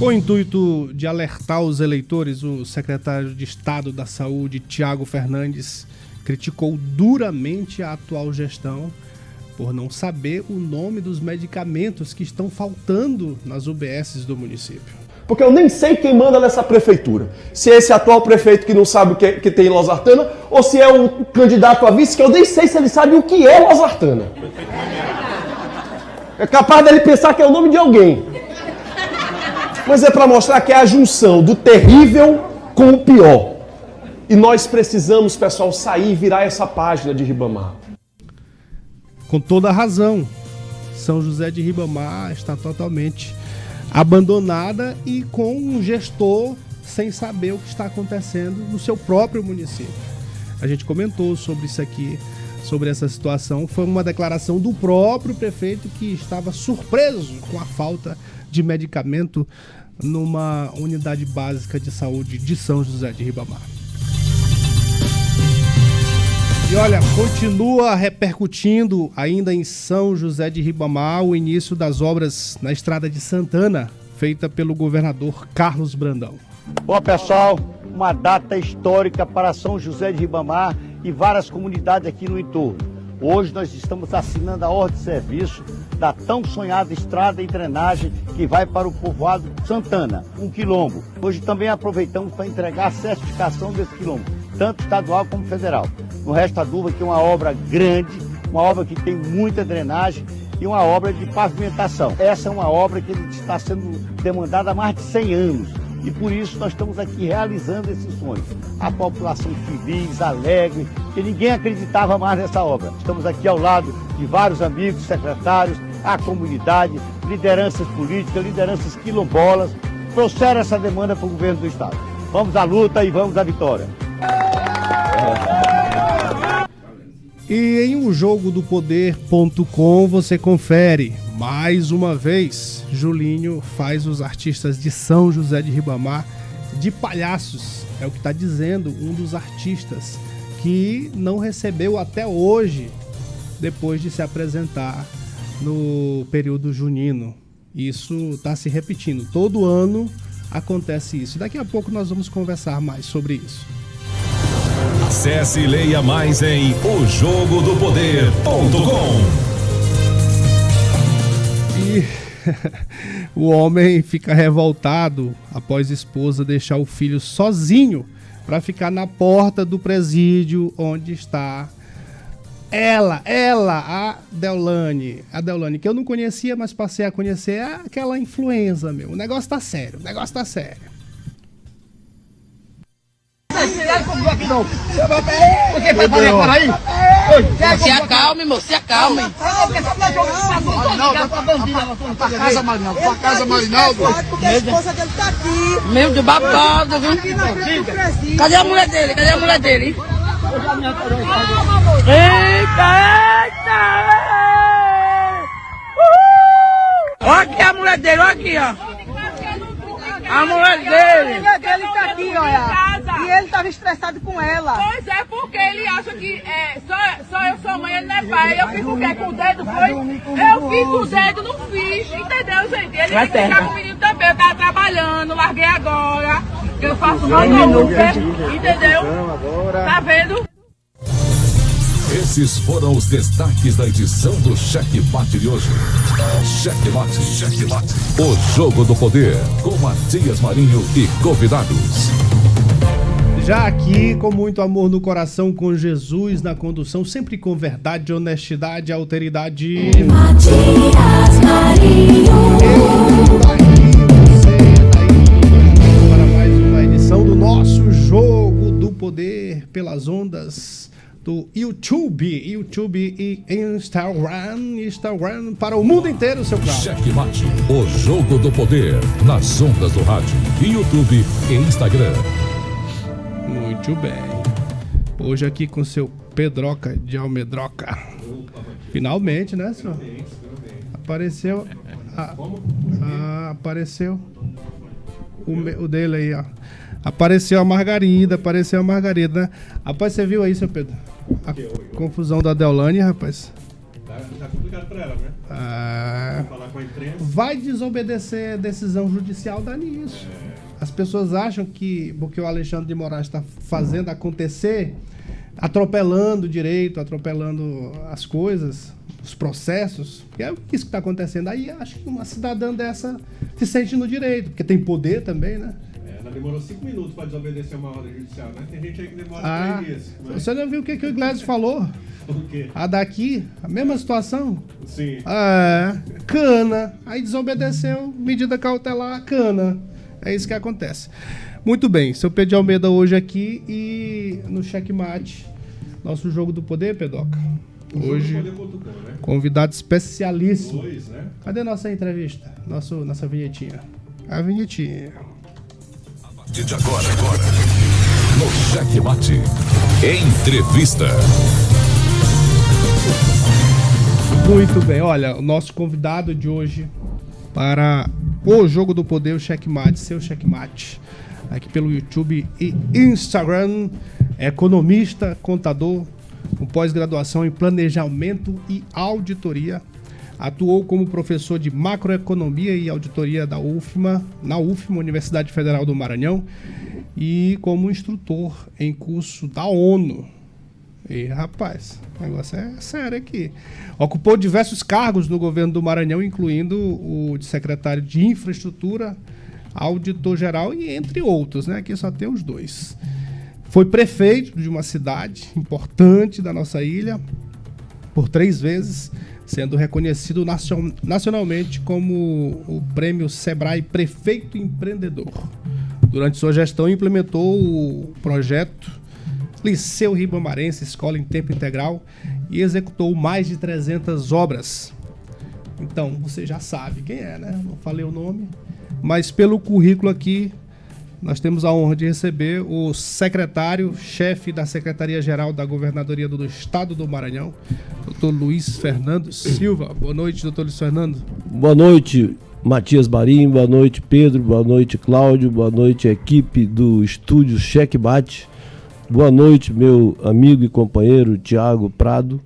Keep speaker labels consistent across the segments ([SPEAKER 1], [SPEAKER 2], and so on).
[SPEAKER 1] Com o intuito de alertar os eleitores, o secretário de Estado da Saúde, Tiago Fernandes, criticou duramente a atual gestão por não saber o nome dos medicamentos que estão faltando nas UBSs do município.
[SPEAKER 2] Porque eu nem sei quem manda nessa prefeitura. Se é esse atual prefeito que não sabe o que tem em losartana, ou se é o candidato a vice, que eu nem sei se ele sabe o que é losartana. É capaz dele pensar que é o nome de alguém. Mas é para mostrar que é a junção do terrível com o pior. E nós precisamos, pessoal, sair e virar essa página de Ribamar.
[SPEAKER 1] Com toda a razão, São José de Ribamar está totalmente abandonada e com um gestor sem saber o que está acontecendo no seu próprio município. A gente comentou sobre isso aqui, sobre essa situação. Foi uma declaração do próprio prefeito que estava surpreso com a falta de medicamento numa unidade básica de saúde de São José de Ribamar. E olha, continua repercutindo ainda em São José de Ribamar o início das obras na Estrada de Santana, feita pelo governador Carlos Brandão.
[SPEAKER 3] Bom, pessoal, uma data histórica para São José de Ribamar e várias comunidades aqui no entorno. Hoje nós estamos assinando a ordem de serviço da tão sonhada estrada e drenagem que vai para o povoado Santana, um quilombo. Hoje também aproveitamos para entregar a certificação desse quilombo, tanto estadual como federal. Não resta dúvida que é uma obra grande, uma obra que tem muita drenagem e uma obra de pavimentação. Essa é uma obra que está sendo demandada há mais de 100 anos e por isso nós estamos aqui realizando esse sonho. A população feliz, alegre, que ninguém acreditava mais nessa obra. Estamos aqui ao lado de vários amigos, secretários, a comunidade, lideranças políticas, lideranças quilombolas, trouxeram essa demanda para o governo do estado. Vamos à luta e vamos à vitória.
[SPEAKER 1] E em o jogodopoder.com você confere, mais uma vez, Julinho faz os artistas de São José de Ribamar de palhaços. É o que está dizendo um dos artistas que não recebeu até hoje, depois de se apresentar no período junino. Isso está se repetindo. Todo ano acontece isso. Daqui a pouco nós vamos conversar mais sobre isso.
[SPEAKER 4] Acesse e leia mais em ojogodopoder.com.
[SPEAKER 1] E o homem fica revoltado após a esposa deixar o filho sozinho para ficar na porta do presídio onde está ela, a Deolane. A Deolane, que eu não conhecia, mas passei a conhecer, é aquela influenza, meu. O negócio tá sério.
[SPEAKER 5] Se acalme, moço, se acalme.
[SPEAKER 6] Pra casa, Marinaldo. Porque a esposa dele tá aqui.
[SPEAKER 5] Meio de babado, viu? Cadê a mulher dele? Eita! Olha aqui a mulher dele, olha aqui, ó. A mulher dele.
[SPEAKER 6] A mulher dele tá aqui, olha. E ele tava estressado com ela.
[SPEAKER 7] Pois é, porque ele acha que só eu sou mãe, ele não é pai. Eu fiz o quê? Com o dedo, foi? Eu fiz com o dedo, não fiz. Entendeu, gente? Ele tem que ficar com o menino também. Eu tava trabalhando, larguei agora. Eu faço mais entendeu? Tá vendo?
[SPEAKER 4] Esses foram os destaques da edição do Cheque Mate de hoje. Cheque Mate. O Jogo do Poder, com Matias Marinho e convidados.
[SPEAKER 1] Já aqui, com muito amor no coração, com Jesus na condução, sempre com verdade, honestidade, alteridade.
[SPEAKER 8] Matias Marinho.
[SPEAKER 1] Você para mais uma edição do nosso Jogo do Poder pelas ondas do YouTube e Instagram para o mundo inteiro, seu carro.
[SPEAKER 4] Cheque Mate, o Jogo do Poder, nas ondas do rádio, YouTube e Instagram.
[SPEAKER 1] Muito bem. Hoje aqui com seu Pedroca de Almedroca. Finalmente, né, senhor? Apareceu. Apareceu o dele aí, ó. Apareceu a Margarida, né? Rapaz, você viu aí, seu Pedro? A confusão da Deolane, rapaz.
[SPEAKER 2] Tá complicado pra ela, né? Falar com a imprensa.
[SPEAKER 1] Vai desobedecer decisão judicial, dá nisso. As pessoas acham que, porque o Alexandre de Moraes está fazendo acontecer, atropelando o direito, atropelando as coisas, os processos, que é isso que está acontecendo. Aí acho que uma cidadã dessa se sente no direito, porque tem poder também, né?
[SPEAKER 2] Ela demorou 5 minutos para desobedecer uma ordem judicial, né? Tem gente aí que demora 3 dias. Mas...
[SPEAKER 1] Você não viu o que o Iglesias falou?
[SPEAKER 2] O quê?
[SPEAKER 1] A daqui, a mesma situação.
[SPEAKER 2] Sim.
[SPEAKER 1] Cana. Aí desobedeceu, medida cautelar, cana. É isso que acontece. Muito bem, seu Pedro de Almeida hoje aqui e no Checkmate, nosso Jogo do Poder, Pedoca. Hoje, convidado especialíssimo.
[SPEAKER 2] Né?
[SPEAKER 1] Cadê nossa entrevista? Nossa vinhetinha. A vinhetinha.
[SPEAKER 4] De agora, no Checkmate, entrevista.
[SPEAKER 1] Muito bem, olha, o nosso convidado de hoje para o Jogo do Poder, o Checkmate, seu Checkmate, aqui pelo YouTube e Instagram, é economista, contador, com pós-graduação em planejamento e auditoria. Atuou como professor de macroeconomia e auditoria na UFMA, Universidade Federal do Maranhão, e como instrutor em curso da ONU. E, rapaz, o negócio é sério aqui. Ocupou diversos cargos no governo do Maranhão, incluindo o de secretário de Infraestrutura, auditor-geral e entre outros, né? Aqui só tem os dois. Foi prefeito de uma cidade importante da nossa ilha por 3 vezes, sendo reconhecido nacionalmente como o prêmio Sebrae Prefeito Empreendedor. Durante sua gestão, implementou o projeto Liceu Ribamarense, Escola em Tempo Integral, e executou mais de 300 obras. Então, você já sabe quem é, né? Não falei o nome, mas pelo currículo aqui, nós temos a honra de receber o secretário-chefe da Secretaria-Geral da Governadoria do Estado do Maranhão, Dr. Luiz Fernando Silva. Boa noite, Dr. Luiz Fernando.
[SPEAKER 9] Boa noite, Matias Marinho. Boa noite, Pedro. Boa noite, Cláudio. Boa noite, equipe do estúdio Checkmate. Boa noite, meu amigo e companheiro Tiago Prado.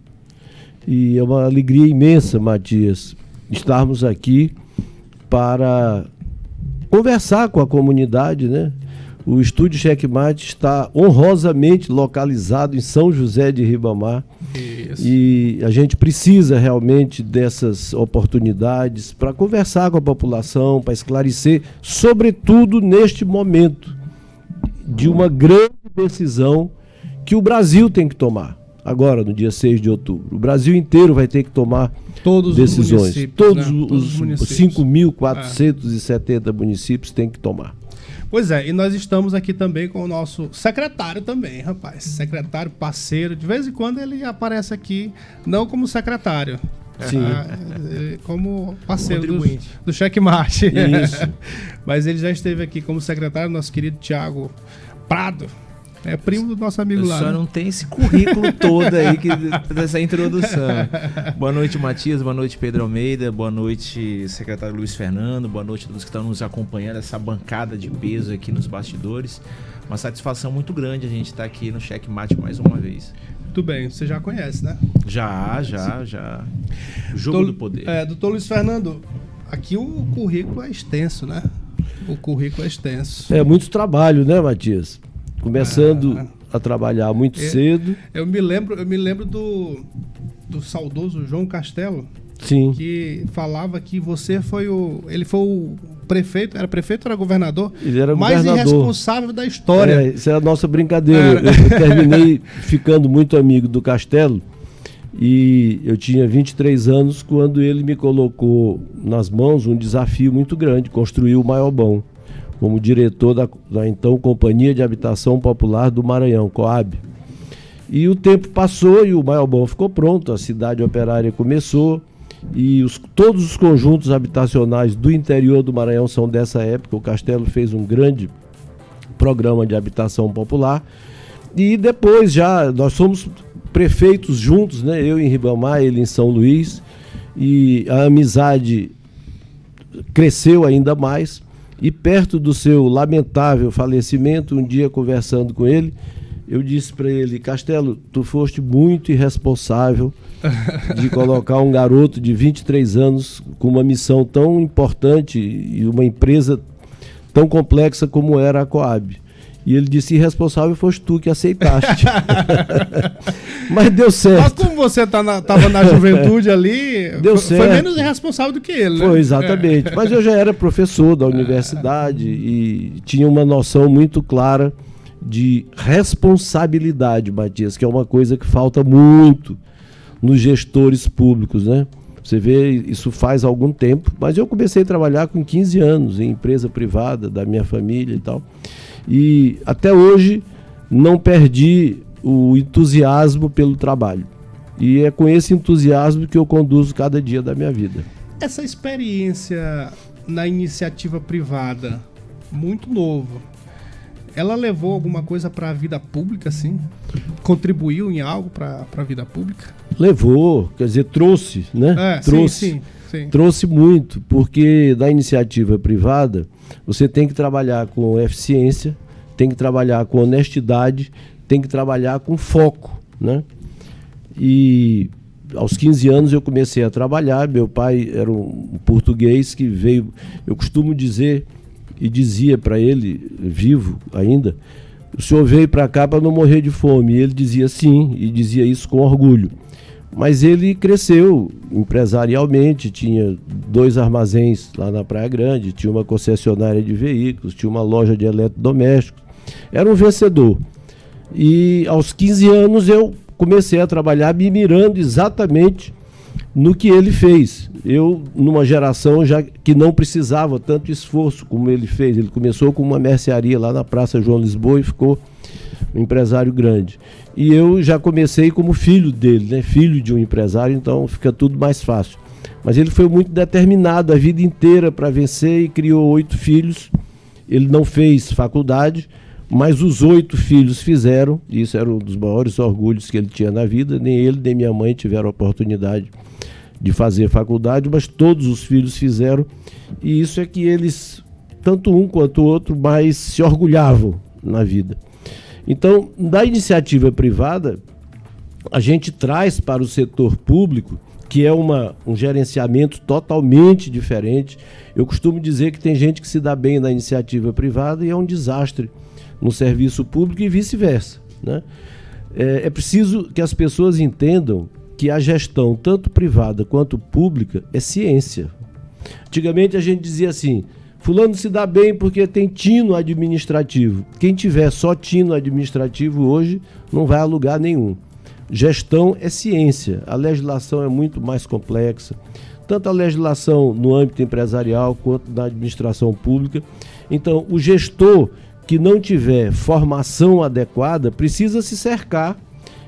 [SPEAKER 9] E é uma alegria imensa, Matias, estarmos aqui para conversar com a comunidade, né? O estúdio Checkmate está honrosamente localizado em São José de Ribamar. Isso. E a gente precisa realmente dessas oportunidades para conversar com a população, para esclarecer, sobretudo neste momento de uma grande decisão que o Brasil tem que tomar. Agora, no dia 6 de outubro. O Brasil inteiro vai ter que tomar decisões. Todos os 5.470 municípios têm que tomar.
[SPEAKER 1] Pois é, e nós estamos aqui também com o nosso secretário também, rapaz. Secretário, parceiro. De vez em quando ele aparece aqui, não como secretário.
[SPEAKER 9] Sim.
[SPEAKER 1] Como parceiro do Checkmate. Isso. Mas ele já esteve aqui como secretário, nosso querido Tiago Prado. É primo do nosso amigo lá.
[SPEAKER 10] Só não tem esse currículo todo aí dessa introdução. Boa noite, Matias. Boa noite, Pedro Almeida. Boa noite, secretário Luiz Fernando. Boa noite a todos que estão nos acompanhando, essa bancada de peso aqui nos bastidores. Uma satisfação muito grande a gente estar aqui no Checkmate mais uma vez.
[SPEAKER 1] Muito bem, você já conhece, né?
[SPEAKER 10] Já. O Jogo do Poder.
[SPEAKER 1] Doutor Luiz Fernando, aqui o currículo é extenso, né? O currículo é extenso.
[SPEAKER 9] É muito trabalho, né, Matias? Começando a trabalhar muito cedo.
[SPEAKER 1] Eu me lembro do saudoso João Castelo.
[SPEAKER 9] Sim.
[SPEAKER 1] Que falava que você ele foi o prefeito, era prefeito ou era governador?
[SPEAKER 9] Ele era
[SPEAKER 1] mais
[SPEAKER 9] governador.
[SPEAKER 1] Irresponsável da história.
[SPEAKER 9] Isso é a nossa brincadeira. Eu terminei ficando muito amigo do Castelo e eu tinha 23 anos quando ele me colocou nas mãos um desafio muito grande, construir o Maiobão, como diretor da então Companhia de Habitação Popular do Maranhão, Coab. E o tempo passou e o Maiobão ficou pronto, a cidade operária começou e todos os conjuntos habitacionais do interior do Maranhão são dessa época. O Castelo fez um grande programa de habitação popular e depois já nós somos prefeitos juntos, né? Eu em Ribamar, ele em São Luís, e a amizade cresceu ainda mais. E perto do seu lamentável falecimento, um dia conversando com ele, Eu disse para ele: Castelo, tu foste muito irresponsável de colocar um garoto de 23 anos com uma missão tão importante e uma empresa tão complexa como era a Coab. E ele disse: irresponsável foste tu que aceitaste. Mas deu certo.
[SPEAKER 1] Mas como você estava na juventude ali,
[SPEAKER 9] deu
[SPEAKER 1] foi
[SPEAKER 9] certo.
[SPEAKER 1] menos irresponsável do que ele, né?
[SPEAKER 9] Foi, exatamente. Mas eu já era professor da universidade e tinha uma noção muito clara de responsabilidade, Matias, que é uma coisa que falta muito nos gestores públicos, né? Você vê, isso faz algum tempo, mas eu comecei a trabalhar com 15 anos em empresa privada da minha família e tal. E até hoje não perdi o entusiasmo pelo trabalho. E é com esse entusiasmo que eu conduzo cada dia da minha vida.
[SPEAKER 1] Essa experiência na iniciativa privada, muito novo, ela levou alguma coisa para a vida pública, assim? Contribuiu em algo para a vida pública?
[SPEAKER 9] Levou, quer dizer, trouxe, né? Trouxe.
[SPEAKER 1] Sim.
[SPEAKER 9] Trouxe muito, porque da iniciativa privada você tem que trabalhar com eficiência, tem que trabalhar com honestidade, tem que trabalhar com foco, né? E aos 15 anos eu comecei a trabalhar. Meu pai era um português que veio, eu costumo dizer e dizia para ele, vivo ainda: o senhor veio para cá para não morrer de fome. E ele dizia sim, e dizia isso com orgulho. Mas ele cresceu empresarialmente, tinha 2 armazéns lá na Praia Grande, tinha uma concessionária de veículos, tinha uma loja de eletrodomésticos. Era um vencedor. E aos 15 anos eu comecei a trabalhar me mirando exatamente no que ele fez. Eu, numa geração já que não precisava tanto esforço como ele fez. Ele começou com uma mercearia lá na Praça João Lisboa e ficou um empresário grande. E eu já comecei como filho dele, né? Filho de um empresário, então fica tudo mais fácil. Mas ele foi muito determinado a vida inteira para vencer e criou 8 filhos. Ele não fez faculdade, mas os 8 filhos fizeram. Isso era um dos maiores orgulhos que ele tinha na vida. Nem ele nem minha mãe tiveram a oportunidade de fazer faculdade, mas todos os filhos fizeram. E isso é que eles, tanto um quanto o outro, mais se orgulhavam na vida. Então, da iniciativa privada, a gente traz para o setor público, que é um gerenciamento totalmente diferente. Eu costumo dizer que tem gente que se dá bem na iniciativa privada e é um desastre no serviço público e vice-versa, né? É preciso que as pessoas entendam que a gestão, tanto privada quanto pública, é ciência. Antigamente a gente dizia assim: fulano se dá bem porque tem tino administrativo. Quem tiver só tino administrativo hoje não vai a lugar nenhum. Gestão é ciência. A legislação é muito mais complexa. Tanto a legislação no âmbito empresarial quanto na administração pública. Então, o gestor que não tiver formação adequada precisa se cercar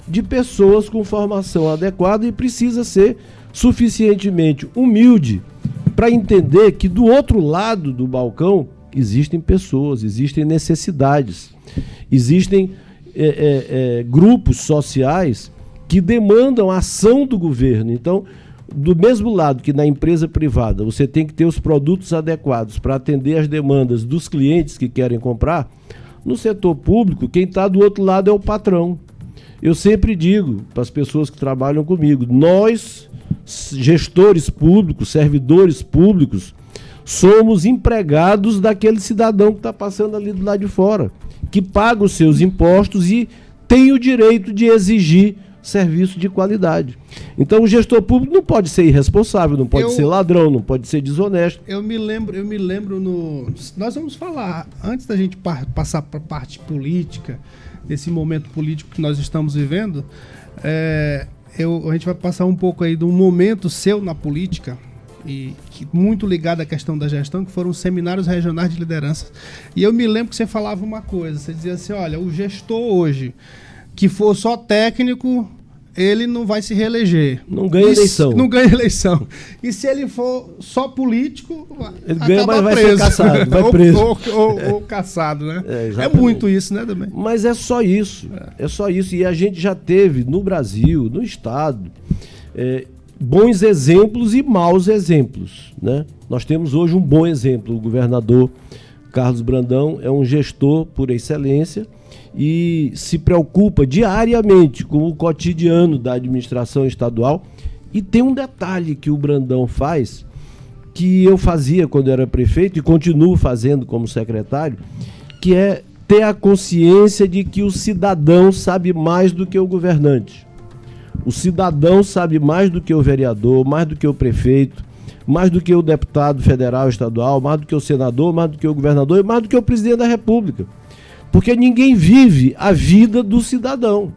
[SPEAKER 9] de pessoas com formação adequada e precisa ser suficientemente humilde para entender que do outro lado do balcão existem pessoas, existem necessidades, existem grupos sociais que demandam a ação do governo. Então, do mesmo lado que na empresa privada você tem que ter os produtos adequados para atender as demandas dos clientes que querem comprar, no setor público quem está do outro lado é o patrão. Eu sempre digo para as pessoas que trabalham comigo: nós, gestores públicos, servidores públicos, somos empregados daquele cidadão que está passando ali do lado de fora, que paga os seus impostos e tem o direito de exigir serviço de qualidade. Então o gestor público não pode ser irresponsável, não pode ser ladrão, não pode ser desonesto.
[SPEAKER 1] Eu me lembro nós vamos falar, antes da gente passar para a parte política, desse momento político que nós estamos vivendo, a gente vai passar um pouco aí de um momento seu na política, e muito ligado à questão da gestão, que foram os seminários regionais de liderança. E eu me lembro que você falava uma coisa, você dizia assim: olha, o gestor hoje que for só técnico, ele não vai se reeleger.
[SPEAKER 9] Não ganha eleição.
[SPEAKER 1] Não ganha eleição. E se ele for só político,
[SPEAKER 9] ele ganha, mas vai
[SPEAKER 1] preso.
[SPEAKER 9] ser caçado, vai preso.
[SPEAKER 1] Ou caçado, né?
[SPEAKER 9] É
[SPEAKER 1] muito isso, né, também?
[SPEAKER 9] Mas é só isso. É só isso. E a gente já teve no Brasil, no Estado, bons exemplos e maus exemplos, né? Nós temos hoje um bom exemplo. O governador Carlos Brandão é um gestor por excelência, e se preocupa diariamente com o cotidiano da administração estadual. E tem um detalhe que o Brandão faz, que eu fazia quando era prefeito e continuo fazendo como secretário, que é ter a consciência de que o cidadão sabe mais do que o governante. O cidadão sabe mais do que o vereador, mais do que o prefeito, mais do que o deputado federal, estadual, mais do que o senador, mais do que o governador e mais do que o presidente da República. Porque ninguém vive a vida do cidadão.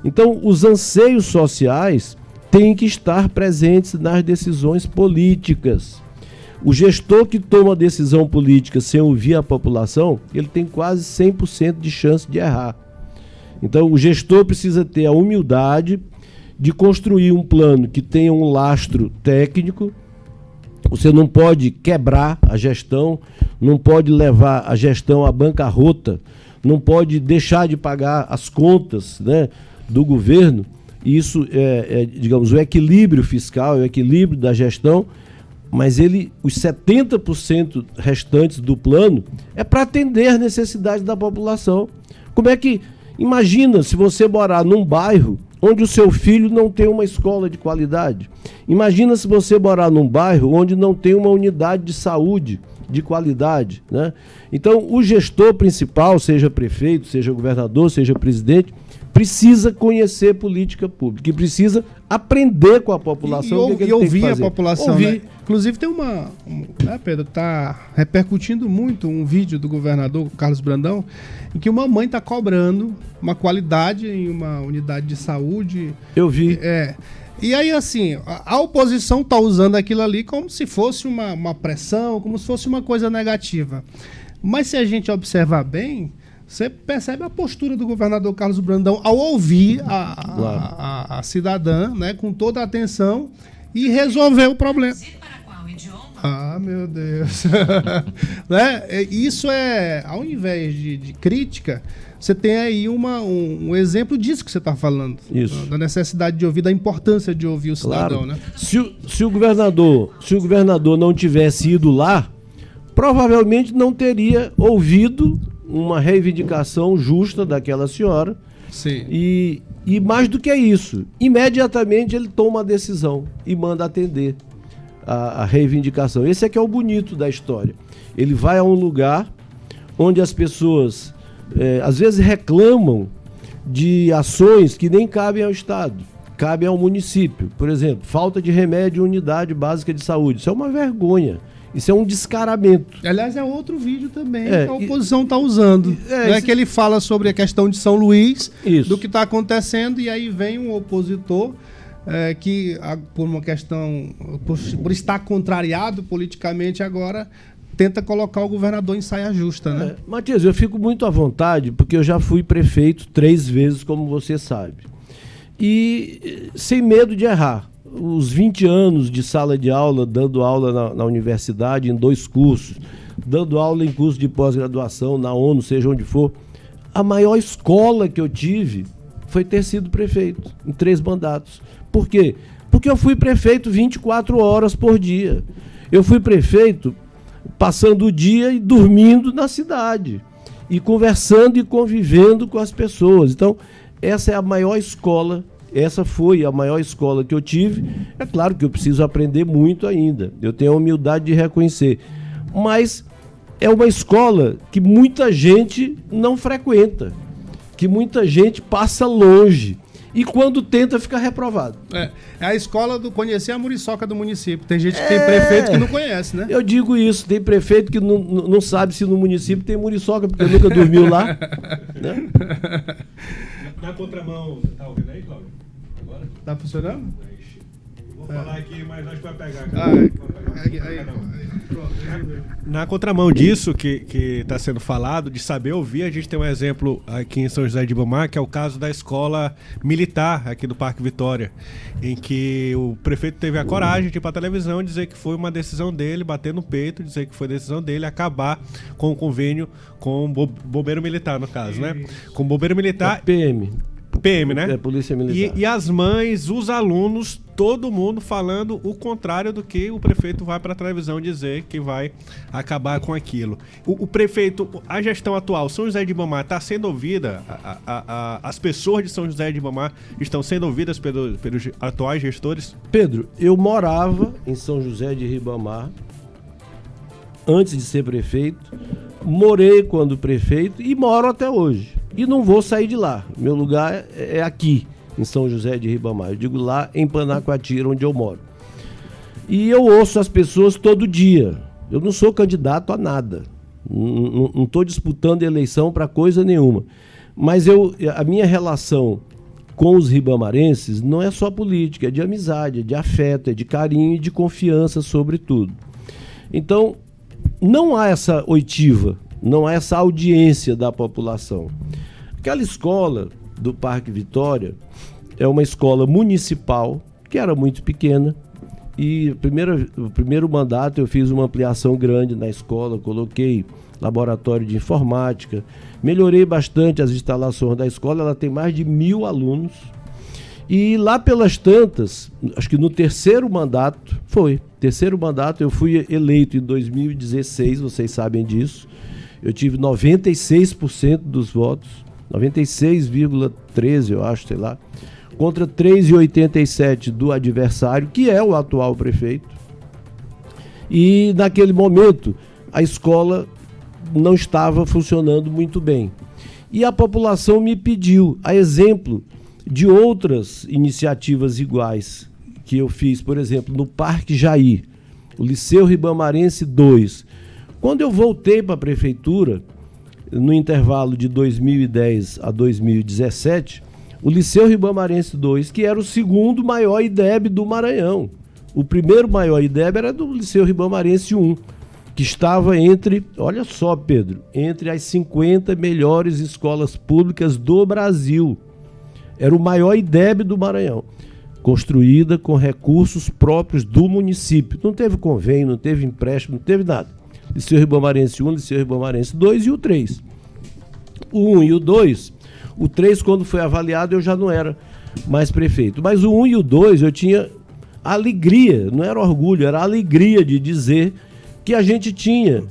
[SPEAKER 9] Então, os anseios sociais têm que estar presentes nas decisões políticas. O gestor que toma decisão política sem ouvir a população, ele tem quase 100% de chance de errar. Então, o gestor precisa ter a humildade de construir um plano que tenha um lastro técnico. Você não pode quebrar a gestão, não pode levar a gestão à bancarrota, não pode deixar de pagar as contas, né, do governo. Isso digamos, o equilíbrio fiscal, o equilíbrio da gestão, mas os 70% restantes do plano é para atender as necessidades da população. Como é que... Imagina se você morar num bairro onde o seu filho não tem uma escola de qualidade. Imagina se você morar num bairro onde não tem uma unidade de saúde de qualidade, né? Então, o gestor principal, seja prefeito, seja governador, seja presidente, precisa conhecer política pública e precisa aprender com a população.
[SPEAKER 1] E ouvir a população. Né? Inclusive tem Pedro, está repercutindo muito um vídeo do governador Carlos Brandão, em que uma mãe está cobrando uma qualidade em uma unidade de saúde.
[SPEAKER 9] Eu vi.
[SPEAKER 1] E aí, assim, a oposição está usando aquilo ali como se fosse uma pressão, como se fosse uma coisa negativa. Mas se a gente observar bem, você percebe a postura do governador Carlos Brandão ao ouvir a cidadã, né, com toda a atenção e resolver o problema. Ah, meu Deus. Né? Isso ao invés de crítica, você tem aí um exemplo disso que você está falando.
[SPEAKER 9] Isso.
[SPEAKER 1] Da necessidade de ouvir, da importância de ouvir o cidadão.
[SPEAKER 9] Claro.
[SPEAKER 1] Né?
[SPEAKER 9] Se o governador não tivesse ido lá, provavelmente não teria ouvido uma reivindicação justa daquela senhora.
[SPEAKER 1] Sim.
[SPEAKER 9] E mais do que isso, imediatamente ele toma a decisão e manda atender a reivindicação. Esse é que é o bonito da história. Ele vai a um lugar onde as pessoas às vezes reclamam de ações que nem cabem ao Estado, cabem ao município. Por exemplo, falta de remédio em unidade básica de saúde. Isso é uma vergonha. Isso é um descaramento.
[SPEAKER 1] Aliás, é outro vídeo também que a oposição está usando. Que ele fala sobre a questão de São Luís, do que está acontecendo, e aí vem um opositor que, por uma questão, por estar contrariado politicamente agora, tenta colocar o governador em saia justa, né?
[SPEAKER 9] Matias, eu fico muito à vontade, porque eu já fui prefeito 3 vezes, como você sabe. E sem medo de errar. Os 20 anos de sala de aula, dando aula na universidade, em 2 cursos, dando aula em curso de pós-graduação, na ONU, seja onde for, a maior escola que eu tive foi ter sido prefeito, em 3 mandatos. Por quê? Porque eu fui prefeito 24 horas por dia. Eu fui prefeito passando o dia e dormindo na cidade, e conversando e convivendo com as pessoas. Então, essa é a maior escola. Essa foi a maior escola que eu tive. É claro que eu preciso aprender muito ainda. Eu tenho a humildade de reconhecer. Mas é uma escola que muita gente não frequenta, que muita gente passa longe. E quando tenta, fica reprovado.
[SPEAKER 1] É a escola do conhecer a muriçoca do município. Tem gente que tem prefeito que não conhece, né?
[SPEAKER 9] Eu digo isso. Tem prefeito que não sabe se no município tem muriçoca, porque nunca dormiu lá. Né?
[SPEAKER 11] Na contramão, tá ouvindo aí, Cláudio? Agora?
[SPEAKER 1] Tá funcionando?
[SPEAKER 11] Vou falar aqui, mas acho que vai pegar. Na contramão disso que está sendo falado, de saber ouvir, a gente tem um exemplo aqui em São José de Ribamar, que é o caso da escola militar aqui do Parque Vitória, em que o prefeito teve a coragem de ir para a televisão dizer que foi uma decisão dele, bater no peito, dizer que foi decisão dele acabar com o convênio com o bombeiro militar, no caso, né? Com o bombeiro militar...
[SPEAKER 9] PM.
[SPEAKER 11] PM, né?
[SPEAKER 9] Polícia Militar.
[SPEAKER 11] E as mães, os alunos, todo mundo falando o contrário do que o prefeito vai para a televisão dizer que vai acabar com aquilo. O prefeito, a gestão atual, São José de Ribamar está sendo ouvida, as pessoas de São José de Ribamar estão sendo ouvidas pelos atuais gestores?
[SPEAKER 9] Pedro, eu morava em São José de Ribamar antes de ser prefeito, morei quando prefeito e moro até hoje. E não vou sair de lá. Meu lugar é aqui, em São José de Ribamar. Eu digo lá em Panacoatira, onde eu moro. E eu ouço as pessoas todo dia. Eu não sou candidato a nada. Não estou disputando eleição para coisa nenhuma. Mas a minha relação com os ribamarenses não é só política, é de amizade, é de afeto, é de carinho e de confiança, sobretudo. Então, não há essa oitiva, não há essa audiência da população. Aquela escola do Parque Vitória é uma escola municipal, que era muito pequena, e o primeiro mandato eu fiz uma ampliação grande na escola, coloquei laboratório de informática, melhorei bastante as instalações da escola, ela tem mais de 1.000 alunos, e lá pelas tantas, acho que no terceiro mandato eu fui eleito em 2016, vocês sabem disso, eu tive 96% dos votos, 96,13 eu acho, sei lá, contra 3,87 do adversário, que é o atual prefeito. E naquele momento a escola não estava funcionando muito bem. E a população me pediu, a exemplo de outras iniciativas iguais que eu fiz, por exemplo, no Parque Jair, o Liceu Ribamarense 2. Quando eu voltei para a prefeitura, no intervalo de 2010 a 2017, o Liceu Ribamarense 2, que era o segundo maior IDEB do Maranhão. O primeiro maior IDEB era do Liceu Ribamarense 1, que estava entre, olha só, Pedro, entre as 50 melhores escolas públicas do Brasil. Era o maior IDEB do Maranhão, construída com recursos próprios do município. Não teve convênio, não teve empréstimo, não teve nada. Liceu Ribamarense 1, Liceu Ribamarense 2 e o 3. O 1 e o 2, o 3 quando foi avaliado eu já não era mais prefeito. Mas o 1 e o 2 eu tinha alegria, não era orgulho, era alegria de dizer que a gente tinha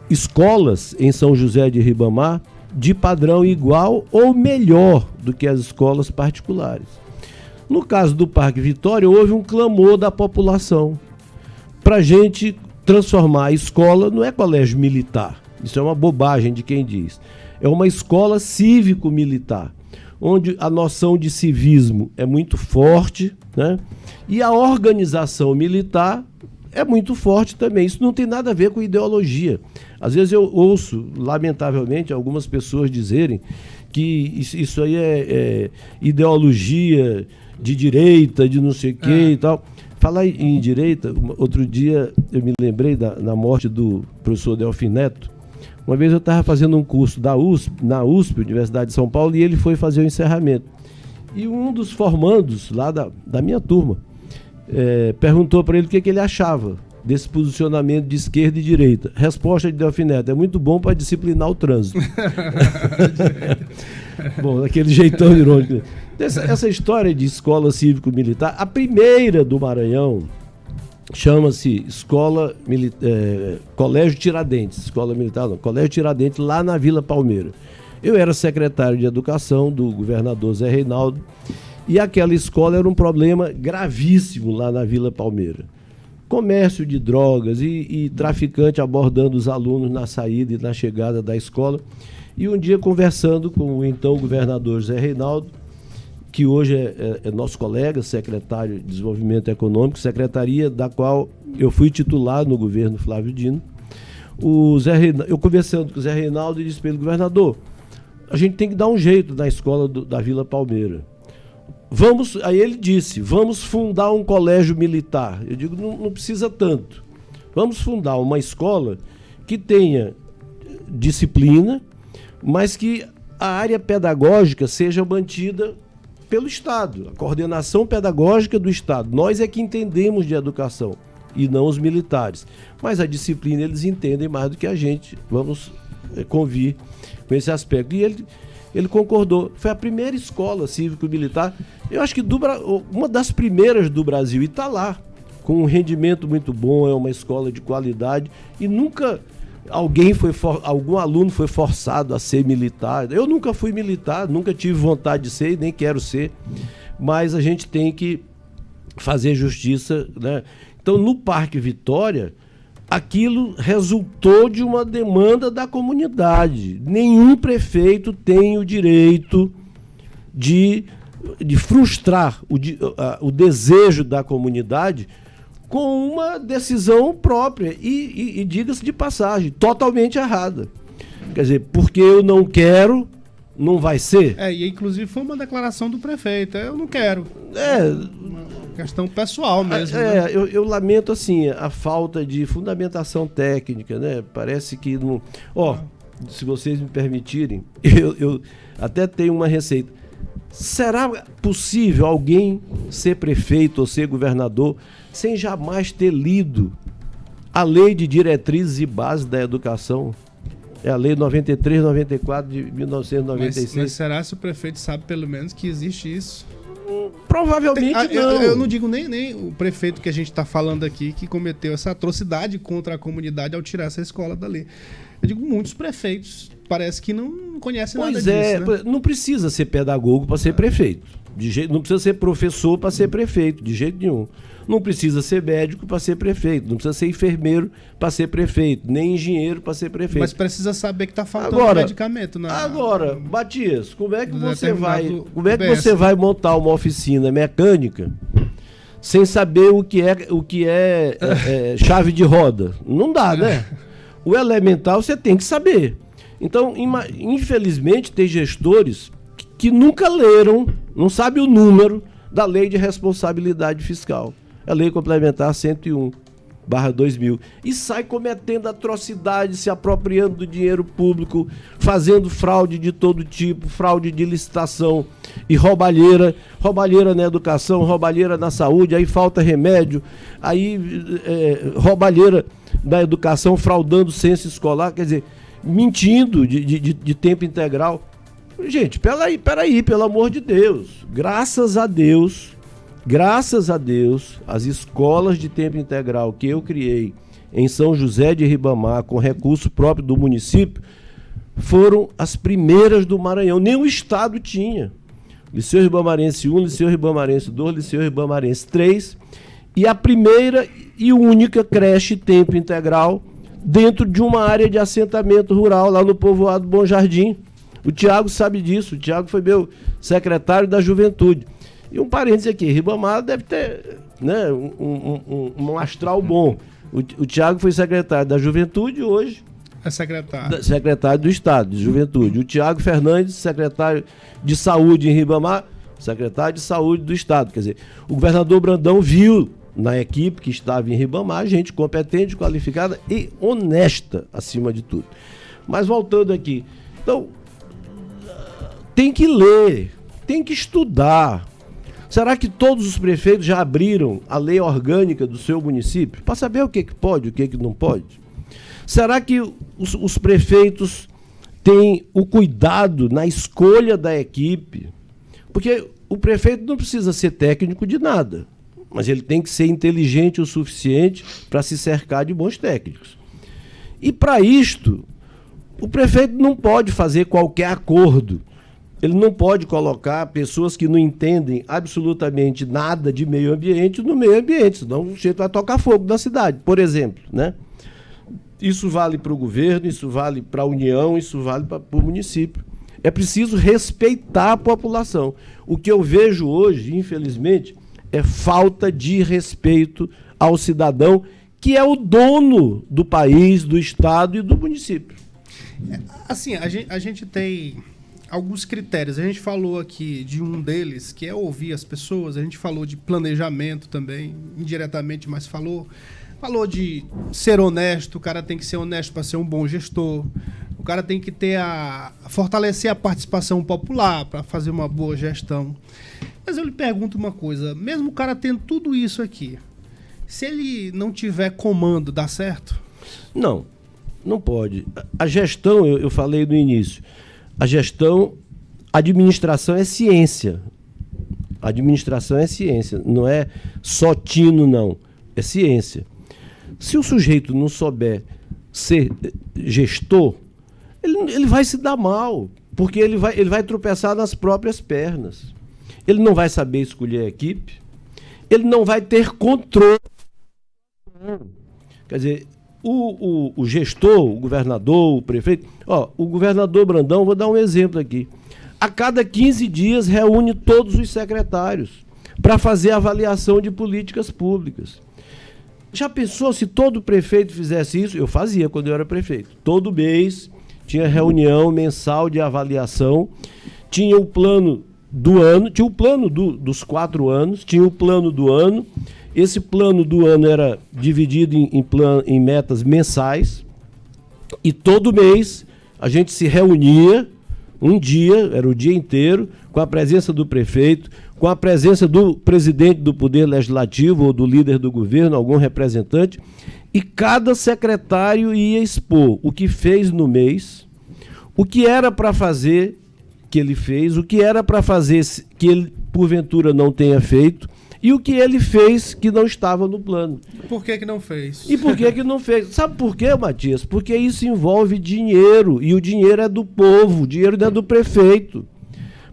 [SPEAKER 9] escolas em São José de Ribamar de padrão igual ou melhor do que as escolas particulares. No caso do Parque Vitória, houve um clamor da população para a gente transformar a escola, não é colégio militar, isso é uma bobagem de quem diz, é uma escola cívico-militar, onde a noção de civismo é muito forte, né? E a organização militar é muito forte também. Isso não tem nada a ver com ideologia. Às vezes eu ouço, lamentavelmente, algumas pessoas dizerem que isso aí é ideologia de direita, de não sei o quê e tal. Falar em direita, outro dia eu me lembrei da morte do professor Delfim Neto. Uma vez eu estava fazendo um curso na USP, Universidade de São Paulo, e ele foi fazer o encerramento. E um dos formandos lá da minha turma perguntou para ele o que ele achava desse posicionamento de esquerda e direita. Resposta de Delfim Neto: é muito bom para disciplinar o trânsito. Bom, daquele jeitão irônico. Essa história de escola cívico-militar, a primeira do Maranhão, chama-se Colégio Tiradentes. Escola militar não, Colégio Tiradentes, lá na Vila Palmeira. Eu era secretário de Educação do governador Zé Reinaldo, e aquela escola era um problema gravíssimo lá na Vila Palmeira. Comércio de drogas e traficante abordando os alunos na saída e na chegada da escola. E um dia, conversando com o então governador Zé Reinaldo, que hoje é nosso colega, secretário de Desenvolvimento Econômico, secretaria da qual eu fui titular no governo Flávio Dino, eu conversando com o Zé Reinaldo, e disse para ele: governador, a gente tem que dar um jeito na escola da Vila Palmeira. Aí ele disse: vamos fundar um colégio militar. Eu digo: não precisa tanto. Vamos fundar uma escola que tenha disciplina, mas que a área pedagógica seja mantida pelo Estado, a coordenação pedagógica do Estado. Nós é que entendemos de educação e não os militares. Mas a disciplina eles entendem mais do que a gente. Vamos convir com esse aspecto. E ele Ele concordou. Foi a primeira escola cívico-militar, eu acho que uma das primeiras do Brasil, e está lá, com um rendimento muito bom, é uma escola de qualidade, e nunca algum aluno foi forçado a ser militar. Eu nunca fui militar, nunca tive vontade de ser e nem quero ser, mas a gente tem que fazer justiça, né? Então, no Parque Vitória, aquilo resultou de uma demanda da comunidade. Nenhum prefeito tem o direito de frustrar o desejo da comunidade com uma decisão própria e diga-se de passagem, totalmente errada. Quer dizer, porque eu não quero, não vai ser.
[SPEAKER 1] E inclusive foi uma declaração do prefeito, eu não quero. Uma questão pessoal mesmo. Né?
[SPEAKER 9] Eu lamento assim a falta de fundamentação técnica, né? Parece que não. Se vocês me permitirem, eu até tenho uma receita. Será possível alguém ser prefeito ou ser governador sem jamais ter lido a Lei de Diretrizes e Bases da Educação? É a Lei 93/94 de 1996.
[SPEAKER 1] Mas será se o prefeito sabe pelo menos que existe isso?
[SPEAKER 9] Provavelmente não.
[SPEAKER 1] Eu não digo nem o prefeito que a gente está falando aqui que cometeu essa atrocidade contra a comunidade ao tirar essa escola dali. Eu digo muitos prefeitos, parece que não conhecem nada disso. Né?
[SPEAKER 9] Não precisa ser pedagogo para ser prefeito. Não precisa ser professor para ser prefeito, de jeito nenhum. Não precisa ser médico para ser prefeito, não precisa ser enfermeiro para ser prefeito, nem engenheiro para ser prefeito.
[SPEAKER 1] Mas precisa saber que está faltando medicamento.
[SPEAKER 9] Agora, Matias, como é que você vai montar uma oficina mecânica sem saber o que é chave de roda? Não dá, né? O elemental você tem que saber. Então, infelizmente, tem gestores que nunca leram, não sabem o número da Lei de Responsabilidade Fiscal. A Lei Complementar 101/2000. E sai cometendo atrocidades, se apropriando do dinheiro público, fazendo fraude de todo tipo, fraude de licitação e roubalheira na educação, roubalheira na saúde, aí falta remédio, aí roubalheira na educação, fraudando censo escolar, quer dizer, mentindo de tempo integral. Gente, peraí, pelo amor de Deus. Graças a Deus, as escolas de tempo integral que eu criei em São José de Ribamar, com recurso próprio do município, foram as primeiras do Maranhão. Nem o estado tinha. Liceu Ribamarense 1, Liceu Ribamarense 2, Liceu Ribamarense 3, e a primeira e única creche tempo integral dentro de uma área de assentamento rural lá no povoado Bom Jardim. O Tiago sabe disso, o Tiago foi meu secretário da Juventude. E um parênteses aqui, Ribamar deve ter, né, um astral bom. O Tiago foi secretário da Juventude, hoje
[SPEAKER 1] é secretário.
[SPEAKER 9] Secretário do Estado de Juventude. O Tiago Fernandes, secretário de Saúde em Ribamar, secretário de Saúde do Estado. Quer dizer, o governador Brandão viu na equipe que estava em Ribamar gente competente, qualificada e honesta, acima de tudo. Mas voltando aqui, então, tem que ler, tem que estudar. Será que todos os prefeitos já abriram a lei orgânica do seu município para saber o que pode, o que não pode? Será que os prefeitos têm o cuidado na escolha da equipe? Porque o prefeito não precisa ser técnico de nada, mas ele tem que ser inteligente o suficiente para se cercar de bons técnicos. E para isto, o prefeito não pode fazer qualquer acordo. Ele não pode colocar pessoas que não entendem absolutamente nada de meio ambiente no meio ambiente, senão o jeito vai tocar fogo na cidade, por exemplo, né? Isso vale para o governo, isso vale para a União, isso vale para o município. É preciso respeitar a população. O que eu vejo hoje, infelizmente, é falta de respeito ao cidadão, que é o dono do país, do estado e do município.
[SPEAKER 1] Assim, a gente tem alguns critérios. A gente falou aqui de um deles, que é ouvir as pessoas. A gente falou de planejamento também, indiretamente, mas falou de ser honesto. O cara tem que ser honesto para ser um bom gestor. O cara tem que ter fortalecer a participação popular para fazer uma boa gestão. Mas eu lhe pergunto uma coisa, mesmo o cara tendo tudo isso aqui, se ele não tiver comando, dá certo?
[SPEAKER 9] Não pode. A gestão, eu falei no início, a gestão administração é ciência. Administração é ciência, não é só tino, não. É ciência. Se o sujeito não souber ser gestor, ele vai se dar mal, porque ele vai tropeçar nas próprias pernas. Ele não vai saber escolher a equipe, ele não vai ter controle. Quer dizer, o gestor, o governador, o prefeito... o governador Brandão, vou dar um exemplo aqui. A cada 15 dias reúne todos os secretários para fazer avaliação de políticas públicas. Já pensou se todo prefeito fizesse isso? Eu fazia quando eu era prefeito. Todo mês tinha reunião mensal de avaliação, tinha o plano do ano, tinha o plano dos 4 anos, tinha o plano do ano. Esse plano do ano era dividido em metas mensais, e todo mês a gente se reunia, um dia, era o dia inteiro, com a presença do prefeito, com a presença do presidente do Poder Legislativo ou do líder do governo, algum representante, e cada secretário ia expor o que fez no mês, o que era para fazer que ele fez, o que era para fazer que ele, porventura, não tenha feito, e o que ele fez que não estava no plano.
[SPEAKER 1] Por que não fez?
[SPEAKER 9] E por que não fez? Sabe por quê, Matias? Porque isso envolve dinheiro, e o dinheiro é do povo, o dinheiro não é do prefeito.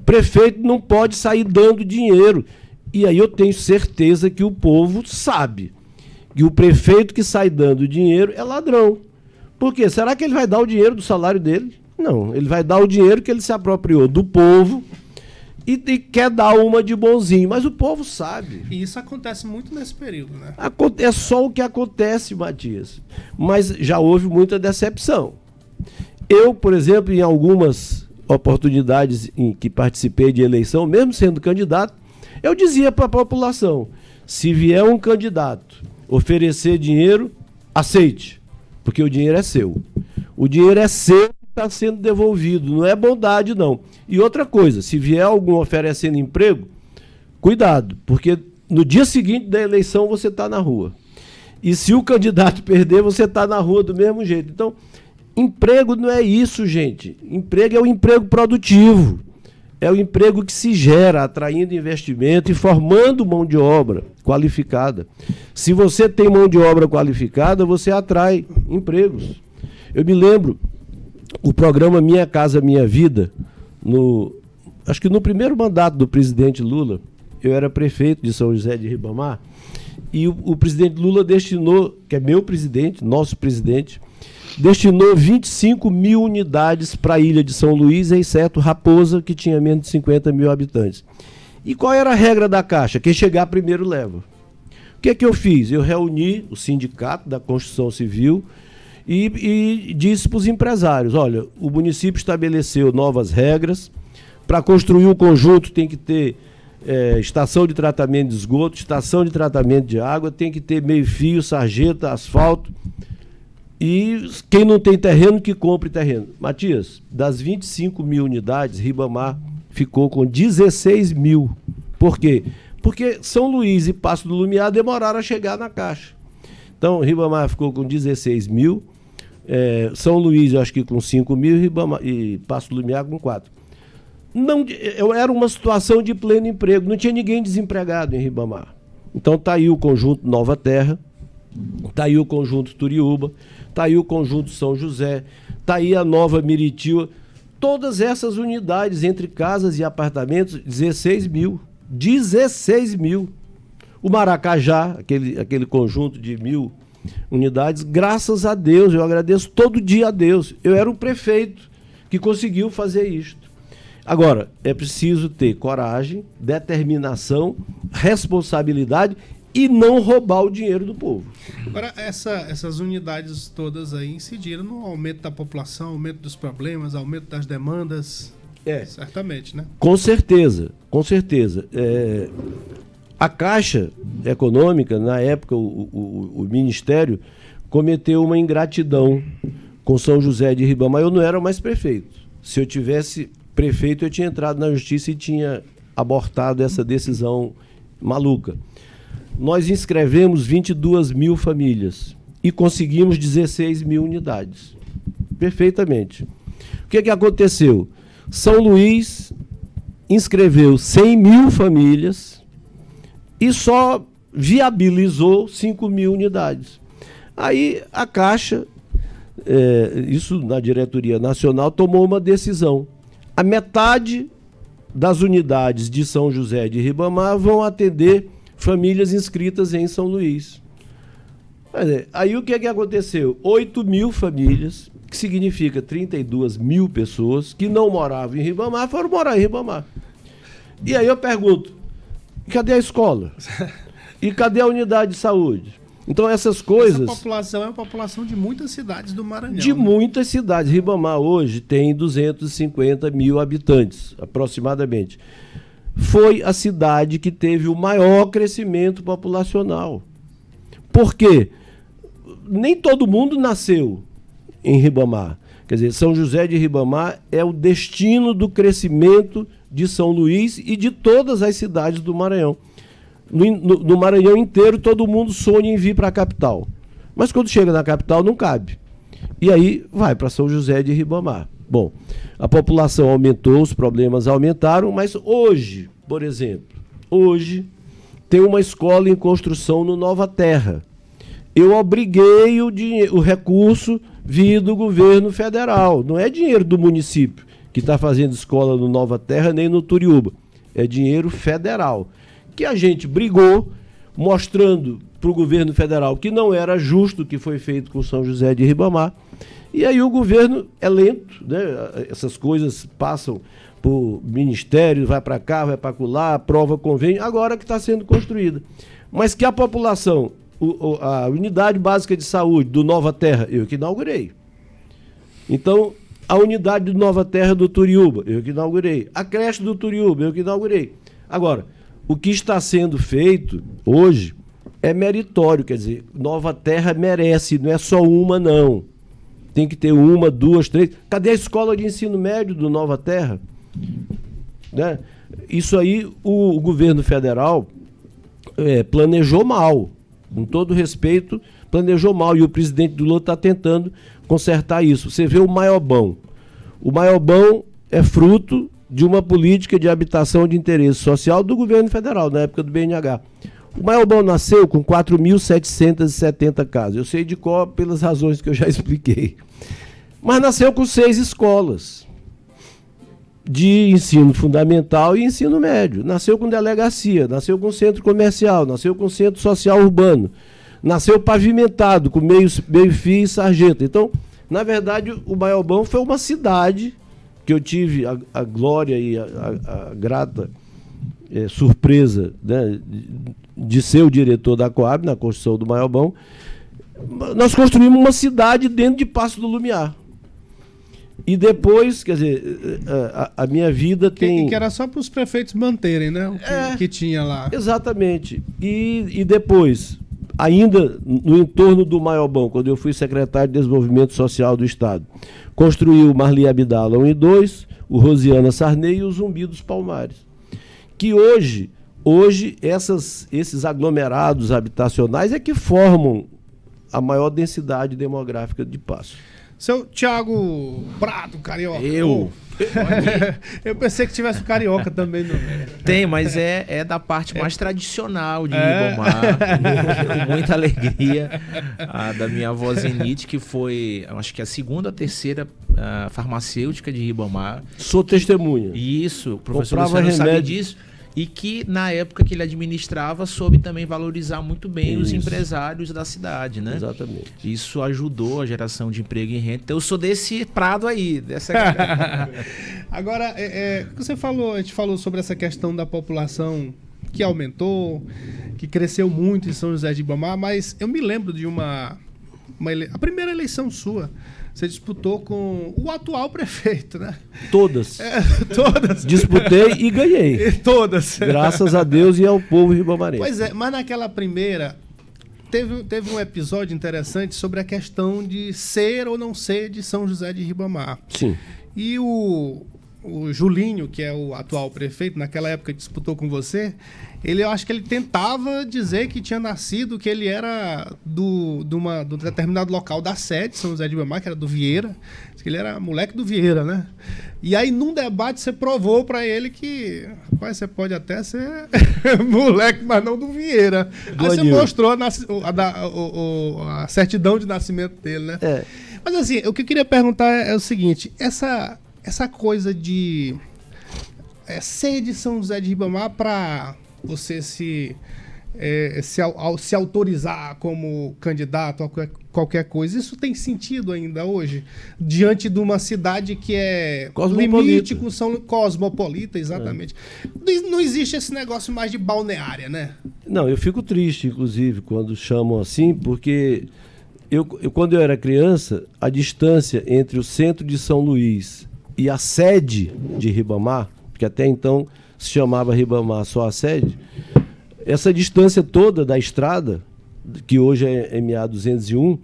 [SPEAKER 9] Prefeito não pode sair dando dinheiro. E aí eu tenho certeza que o povo sabe que o prefeito que sai dando dinheiro é ladrão. Por quê? Será que ele vai dar o dinheiro do salário dele? Não, ele vai dar o dinheiro que ele se apropriou do povo e quer dar uma de bonzinho, mas o povo sabe.
[SPEAKER 1] E isso acontece muito nesse período, né?
[SPEAKER 9] É só o que acontece, Matias. Mas já houve muita decepção. Eu, por exemplo, em algumas oportunidades em que participei de eleição, mesmo sendo candidato, eu dizia para a população: se vier um candidato oferecer dinheiro, aceite, porque o dinheiro é seu. O dinheiro é seu, está sendo devolvido, não é bondade, não. E outra coisa, se vier algum oferecendo emprego, cuidado, porque no dia seguinte da eleição você está na rua. E se o candidato perder, você está na rua do mesmo jeito. Então, emprego não é isso, gente. Emprego é o emprego produtivo. É o emprego que se gera, atraindo investimento e formando mão de obra qualificada. Se você tem mão de obra qualificada, você atrai empregos. Eu me lembro, o programa Minha Casa Minha Vida, acho que no primeiro mandato do presidente Lula, eu era prefeito de São José de Ribamar, e o presidente Lula destinou, que é meu presidente, nosso presidente, destinou 25 mil unidades para a ilha de São Luís, exceto Raposa, que tinha menos de 50 mil habitantes. E qual era a regra da Caixa? Quem chegar primeiro leva. O que é que eu fiz? Eu reuni o sindicato da construção civil e disse para os empresários: olha, o município estabeleceu novas regras, para construir um conjunto tem que ter estação de tratamento de esgoto, estação de tratamento de água, tem que ter meio-fio, sarjeta, asfalto. E quem não tem terreno, que compre terreno. Matias, das 25 mil unidades, Ribamar ficou com 16 mil. Por quê? Porque São Luís e Passo do Lumiar demoraram a chegar na Caixa. Então, Ribamar ficou com 16 mil, São Luís, eu acho que com 5 mil, e Passo do Lumiar com 4. Era uma situação de pleno emprego, não tinha ninguém desempregado em Ribamar. Então, está aí o conjunto Nova Terra, está aí o conjunto Turiúba, está aí o conjunto São José, está aí a Nova Miritiba. Todas essas unidades entre casas e apartamentos, 16 mil. 16 mil. O Maracajá, aquele conjunto de 1.000 unidades, graças a Deus, eu agradeço todo dia a Deus. Eu era um prefeito que conseguiu fazer isto. Agora, é preciso ter coragem, determinação, responsabilidade e não roubar o dinheiro do povo.
[SPEAKER 1] Agora, essas unidades todas aí incidiram no aumento da população, aumento dos problemas, aumento das demandas. Certamente, né?
[SPEAKER 9] Com certeza, com certeza. A Caixa Econômica, na época, o Ministério cometeu uma ingratidão com São José de Ribamar. Eu não era mais prefeito. Se eu tivesse prefeito, eu tinha entrado na justiça e tinha abortado essa decisão maluca. Nós inscrevemos 22 mil famílias e conseguimos 16 mil unidades. Perfeitamente. O que aconteceu? São Luís inscreveu 100 mil famílias e só viabilizou 5 mil unidades. Aí a Caixa, isso na diretoria nacional, tomou uma decisão. A metade das unidades de São José de Ribamar vão atender famílias inscritas em São Luís. Aí o que é que aconteceu? 8 mil famílias, que significa 32 mil pessoas que não moravam em Ribamar, foram morar em Ribamar. E aí eu pergunto, cadê a escola? E cadê a unidade de saúde? Então essas coisas...
[SPEAKER 1] Essa população é uma população de muitas cidades do Maranhão.
[SPEAKER 9] De muitas cidades. Ribamar hoje tem 250 mil habitantes, aproximadamente. Foi a cidade que teve o maior crescimento populacional. Por quê? Nem todo mundo nasceu em Ribamar. Quer dizer, São José de Ribamar é o destino do crescimento de São Luís e de todas as cidades do Maranhão. No Maranhão inteiro, todo mundo sonha em vir para a capital. Mas quando chega na capital, não cabe. E aí vai para São José de Ribamar. Bom, a população aumentou, os problemas aumentaram, mas hoje, por exemplo, tem uma escola em construção no Nova Terra. Eu obriguei o recurso vir do governo federal. Não é dinheiro do município que está fazendo escola no Nova Terra nem no Turiúba. É dinheiro federal. Que a gente brigou, mostrando para o governo federal que não era justo o que foi feito com São José de Ribamar. E aí o governo é lento, né? Essas coisas passam por ministério, vai para cá, vai para lá, aprova convênio, agora que está sendo construída. Mas que a população, a unidade básica de saúde do Nova Terra, eu que inaugurei. Então, a unidade do Nova Terra do Turiúba, eu que inaugurei. A creche do Turiúba, eu que inaugurei. Agora, o que está sendo feito hoje é meritório, quer dizer, Nova Terra merece, não é só uma, não. Tem que ter uma, duas, três. Cadê a escola de ensino médio do Nova Terra? Né? Isso aí o governo federal planejou mal, com todo respeito, planejou mal, e o presidente do Lula está tentando consertar isso. Você vê o Maiobão. O Maiobão é fruto de uma política de habitação de interesse social do governo federal, na época do BNH. O Maiobão nasceu com 4.770 casas. Eu sei de cor pelas razões que eu já expliquei. Mas nasceu com 6 escolas de ensino fundamental e ensino médio. Nasceu com delegacia, nasceu com centro comercial, nasceu com centro social urbano. Nasceu pavimentado, com meio-fio e sarjeta. Então, na verdade, o Maiobão foi uma cidade que eu tive a glória e a grata surpresa, né, de ser o diretor da Coab na construção do Maiobão. Nós construímos uma cidade dentro de Paço do Lumiar. E depois, quer dizer, a minha vida tem...
[SPEAKER 1] Que era só para os prefeitos manterem, né? O que tinha lá.
[SPEAKER 9] Exatamente. E depois, ainda no entorno do Maiobão, quando eu fui secretário de Desenvolvimento Social do Estado, construiu o Marli Abdala 1 e 2, o Rosiana Sarney e o Zumbi dos Palmares. Que hoje esses aglomerados habitacionais é que formam a maior densidade demográfica de Paço.
[SPEAKER 1] Seu Thiago Prado, carioca.
[SPEAKER 10] Eu
[SPEAKER 1] pensei que tivesse o carioca também. No...
[SPEAKER 10] Tem, mas é da parte mais tradicional de Ribamar. Com muita alegria. A da minha avó Zenite, que foi, acho que a segunda ou terceira farmacêutica de Ribamar.
[SPEAKER 9] Sou testemunha.
[SPEAKER 10] Isso, o professor Luciano sabe disso. E que, na época que ele administrava, soube também valorizar muito bem os empresários da cidade, né?
[SPEAKER 9] Exatamente.
[SPEAKER 10] Isso ajudou a geração de emprego e renda. Então, eu sou desse prado aí.
[SPEAKER 1] Agora, a gente falou sobre essa questão da população que aumentou, que cresceu muito em São José de Ribamar, mas eu me lembro de a primeira eleição sua. Você disputou com o atual prefeito, né?
[SPEAKER 9] Todas.
[SPEAKER 1] Todas.
[SPEAKER 9] Disputei e ganhei.
[SPEAKER 1] Todas.
[SPEAKER 9] Graças a Deus e ao povo ribamarense.
[SPEAKER 1] Pois é, mas naquela primeira, teve um episódio interessante sobre a questão de ser ou não ser de São José de Ribamar.
[SPEAKER 9] Sim.
[SPEAKER 1] E o o Julinho, que é o atual prefeito, naquela época disputou com você, eu acho que ele tentava dizer que tinha nascido, que ele era do determinado local da sede, São José de Ribamar, que era do Vieira, que ele era moleque do Vieira, né? E aí, num debate, você provou pra ele que, rapaz, você pode até ser moleque, mas não do Vieira. Aí você mostrou a certidão de nascimento dele, né? É. Mas assim, o que eu queria perguntar é o seguinte, essa coisa de ser de São José de Ribamar para você se autorizar como candidato a qualquer coisa, isso tem sentido ainda hoje? Diante de uma cidade que é limite com São Cosmopolita, exatamente. Não existe esse negócio mais de balneária, né?
[SPEAKER 9] Não, eu fico triste, inclusive, quando chamam assim, porque quando eu era criança, a distância entre o centro de São Luís e a sede de Ribamar, porque até então se chamava Ribamar só a sede, essa distância toda da estrada, que hoje é MA 201,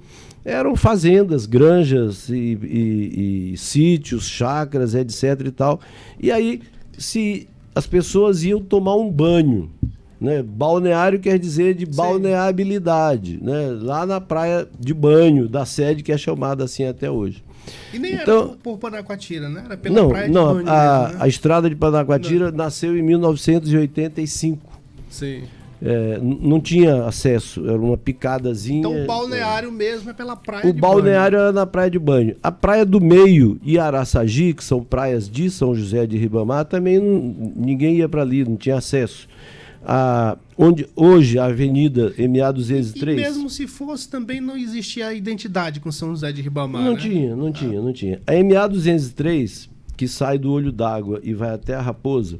[SPEAKER 9] eram fazendas, granjas e sítios, chácaras, etc. e tal. E aí, se as pessoas iam tomar um banho, né? Balneário quer dizer de balneabilidade, né? Lá na praia de banho da sede, que é chamada assim até hoje.
[SPEAKER 1] E nem era por Panacoatira, né? Era pela praia de banho.
[SPEAKER 9] A estrada de Panacoatira nasceu em 1985.
[SPEAKER 1] Sim.
[SPEAKER 9] Não tinha acesso, era uma picadazinha.
[SPEAKER 1] Então o balneário mesmo é pela praia de banho.
[SPEAKER 9] O balneário era na praia de banho. A Praia do Meio e Araçagi, que são praias de São José de Ribamar, também ninguém ia para ali, não tinha acesso. Onde hoje a Avenida MA 203...
[SPEAKER 1] E mesmo se fosse, também não existia a identidade com São José de Ribamar,
[SPEAKER 9] Não
[SPEAKER 1] né?
[SPEAKER 9] tinha. A MA 203, que sai do Olho d'Água e vai até a Raposa,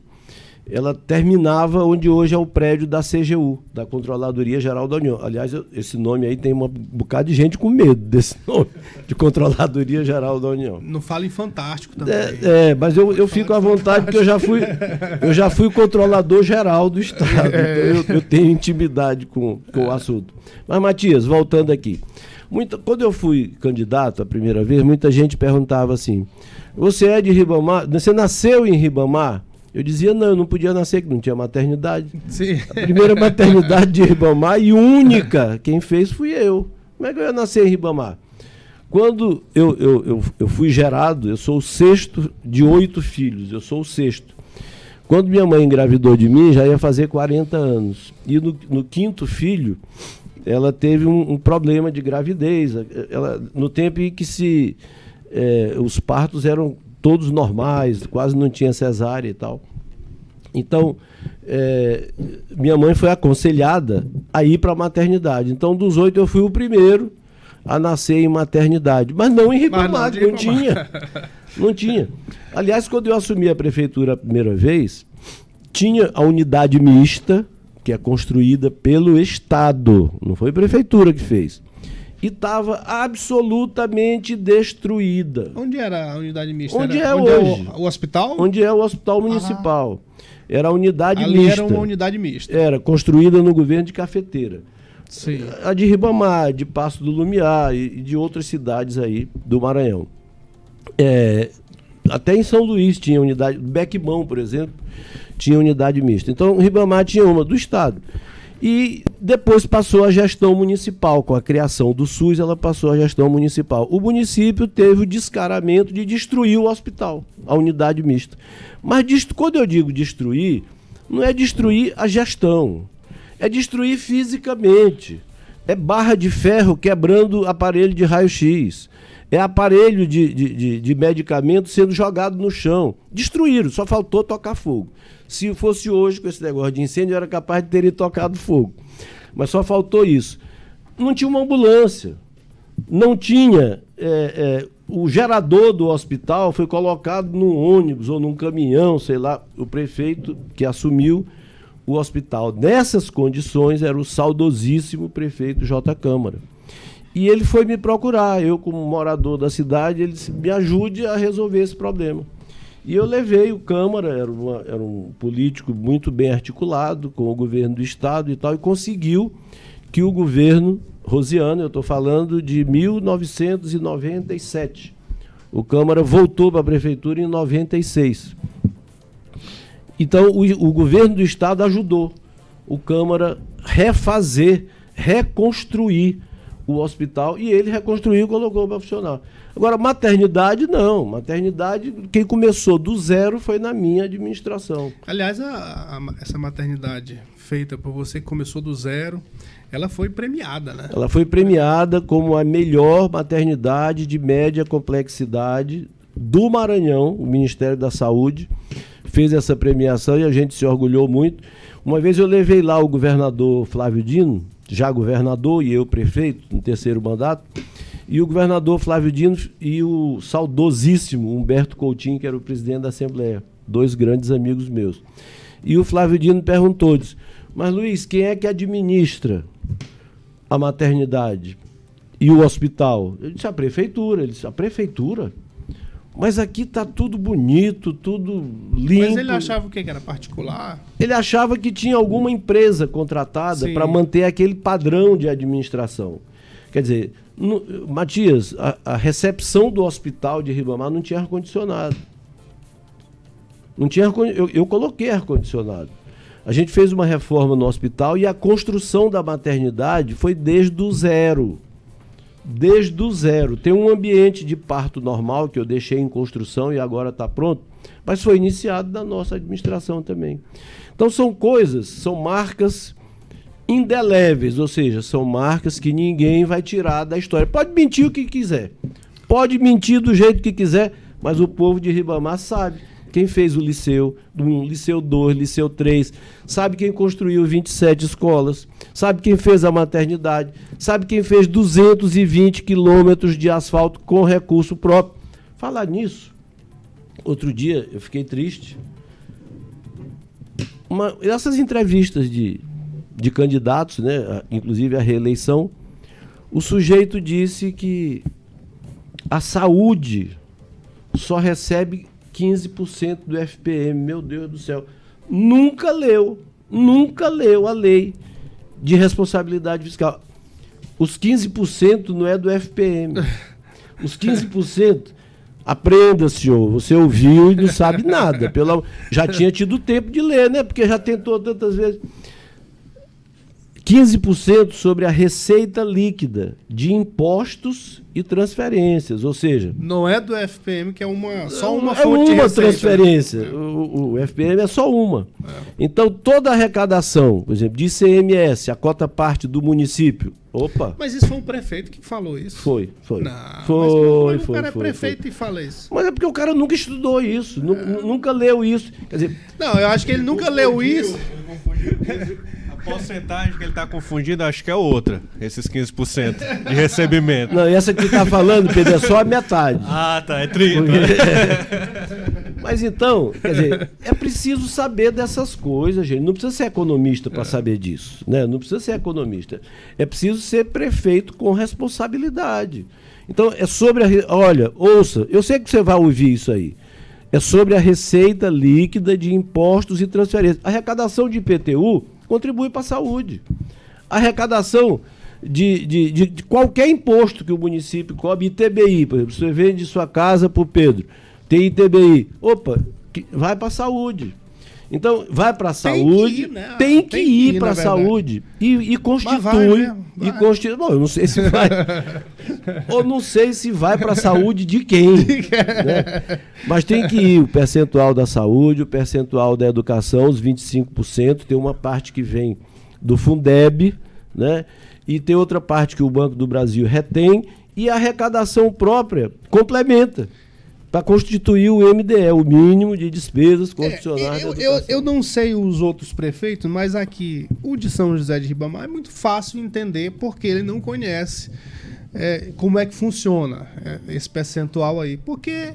[SPEAKER 9] ela terminava onde hoje é o prédio da CGU, da Controladoria Geral da União. Aliás, esse nome aí tem um bocado de gente com medo desse nome, de Controladoria Geral da União.
[SPEAKER 1] Não fala em Fantástico também.
[SPEAKER 9] Mas eu fico à vontade, porque eu já fui controlador geral do Estado, então eu tenho intimidade com o assunto. Mas, Matias, voltando aqui. Quando eu fui candidato a primeira vez, muita gente perguntava assim, você é de Ribamar? Você nasceu em Ribamar? Eu dizia, não, eu não podia nascer, que não tinha maternidade.
[SPEAKER 1] Sim.
[SPEAKER 9] A primeira maternidade de Ribamar e única, quem fez fui eu. Como é que eu ia nascer em Ribamar? Quando eu fui gerado, eu sou o 6º de 8 filhos, eu sou o 6º. Quando minha mãe engravidou de mim, já ia fazer 40 anos. E no 5º filho, ela teve um problema de gravidez. No tempo em que os partos eram todos normais, quase não tinha cesárea e tal. Então, minha mãe foi aconselhada a ir para a maternidade. Então, dos 8, eu fui o primeiro a nascer em maternidade. Mas não em Ribamar, não tinha. Não tinha. Aliás, quando eu assumi a prefeitura a primeira vez, tinha a unidade mista, que é construída pelo Estado. Não foi a prefeitura que fez. E estava absolutamente destruída.
[SPEAKER 1] Onde era a unidade mista?
[SPEAKER 9] Onde é hoje?
[SPEAKER 1] O hospital?
[SPEAKER 9] Onde é o hospital municipal. Era a unidade
[SPEAKER 1] ali
[SPEAKER 9] mista.
[SPEAKER 1] Era uma unidade mista.
[SPEAKER 9] Era construída no governo de Cafeteira.
[SPEAKER 1] Sim.
[SPEAKER 9] A de Ribamar, de Passo do Lumiar e de outras cidades aí do Maranhão. Até em São Luís tinha unidade. Bequimão, por exemplo, tinha unidade mista. Então, Ribamar tinha uma do Estado. E depois passou a gestão municipal. Com a criação do SUS, ela passou a gestão municipal. O município teve o descaramento de destruir o hospital, a unidade mista. Mas quando eu digo destruir, não é destruir a gestão, é destruir fisicamente. É barra de ferro quebrando aparelho de raio-x. É aparelho de medicamento sendo jogado no chão. Destruíram, só faltou tocar fogo. Se fosse hoje, com esse negócio de incêndio, eu era capaz de ter tocado fogo. Mas só faltou isso. Não tinha uma ambulância. Não tinha... o gerador do hospital foi colocado num ônibus ou num caminhão, sei lá. O prefeito que assumiu o hospital nessas condições era o saudosíssimo prefeito J. Câmara. E ele foi me procurar. Eu, como morador da cidade, ele disse, me ajude a resolver esse problema. E eu levei o Câmara, era um político muito bem articulado com o governo do Estado e tal, e conseguiu que o governo Rosiano, eu estou falando de 1997, O Câmara voltou para a Prefeitura em 96. Então, o governo do Estado ajudou o Câmara reconstruir o hospital, e ele reconstruiu e colocou o profissional. Agora, maternidade, não. Maternidade, quem começou do zero foi na minha administração.
[SPEAKER 1] Aliás, essa maternidade feita por você, que começou do zero, ela foi premiada, né?
[SPEAKER 9] Ela foi premiada como a melhor maternidade de média complexidade do Maranhão. O Ministério da Saúde fez essa premiação e a gente se orgulhou muito. Uma vez eu levei lá o governador Flávio Dino, já governador e eu prefeito, no terceiro mandato, e o governador Flávio Dino e o saudosíssimo Humberto Coutinho, que era o presidente da Assembleia, 2 grandes amigos meus. E o Flávio Dino perguntou, disse, mas Luiz, quem é que administra a maternidade e o hospital? Eu disse, a prefeitura. Ele disse, a prefeitura? Mas aqui está tudo bonito, tudo limpo.
[SPEAKER 1] Mas ele achava o quê? Que era particular?
[SPEAKER 9] Ele achava que tinha alguma empresa contratada para manter aquele padrão de administração. Quer dizer, Matias, a recepção do hospital de Ribamar não tinha ar-condicionado. Eu coloquei ar-condicionado. A gente fez uma reforma no hospital e a construção da maternidade foi desde o zero. Desde o zero. Tem um ambiente de parto normal que eu deixei em construção e agora está pronto, mas foi iniciado na nossa administração também. Então são coisas, são marcas indeléveis, ou seja, são marcas que ninguém vai tirar da história. Pode mentir o que quiser, pode mentir do jeito que quiser, mas o povo de Ribamar sabe quem fez o Liceu 1, Liceu 2, Liceu 3, sabe quem construiu 27 escolas, sabe quem fez a maternidade, sabe quem fez 220 quilômetros de asfalto com recurso próprio. Falar nisso, outro dia eu fiquei triste. Essas entrevistas de candidatos, né, inclusive a reeleição, o sujeito disse que a saúde só recebe 15% do FPM. Meu Deus do céu. Nunca leu a lei de responsabilidade fiscal. Os 15% não é do FPM. Os 15%, aprenda, senhor, você ouviu e não sabe nada. Já tinha tido tempo de ler, né? Porque já tentou tantas vezes. 15% sobre a receita líquida de impostos e transferências, ou seja...
[SPEAKER 1] Não é do FPM, que é só uma fonte de receita.
[SPEAKER 9] É uma transferência. O FPM é só uma. Então, toda a arrecadação, por exemplo, de ICMS, a cota parte do município... Opa!
[SPEAKER 1] Mas isso foi um prefeito que falou isso?
[SPEAKER 9] Foi.
[SPEAKER 1] Não,
[SPEAKER 9] foi.
[SPEAKER 1] O cara é prefeito e fala isso.
[SPEAKER 9] Mas é porque o cara nunca estudou isso, nunca leu isso. Quer dizer...
[SPEAKER 1] Não, eu acho que ele nunca leu isso.
[SPEAKER 11] A porcentagem que ele está confundindo, acho que é outra. Esses 15% de recebimento.
[SPEAKER 9] Não, essa que você está falando, Pedro, é só a metade.
[SPEAKER 11] Ah, tá, é 30.
[SPEAKER 9] Mas então, quer dizer, é preciso saber dessas coisas, gente. Não precisa ser economista para saber disso, né? Não precisa ser economista. É preciso ser prefeito com responsabilidade. Então, é sobre olha, ouça, eu sei que você vai ouvir isso aí. É sobre a receita líquida de impostos e transferências. A arrecadação de IPTU contribui para a saúde. A arrecadação de qualquer imposto que o município cobre, ITBI, por exemplo, você vende sua casa para o Pedro, tem ITBI, vai para a saúde. Então, vai para a saúde, tem que ir para a saúde e constitui. Bom, eu não sei se vai. Ou não sei se vai para a saúde de quem. Né? Mas tem que ir o percentual da saúde, o percentual da educação, os 25%. Tem uma parte que vem do Fundeb, né? E tem outra parte que o Banco do Brasil retém, e a arrecadação própria complementa para constituir o MDE, o mínimo de despesas condicionais.
[SPEAKER 1] Eu não sei os outros prefeitos, mas aqui o de São José de Ribamar é muito fácil entender, porque ele não conhece como é que funciona esse percentual aí. Porque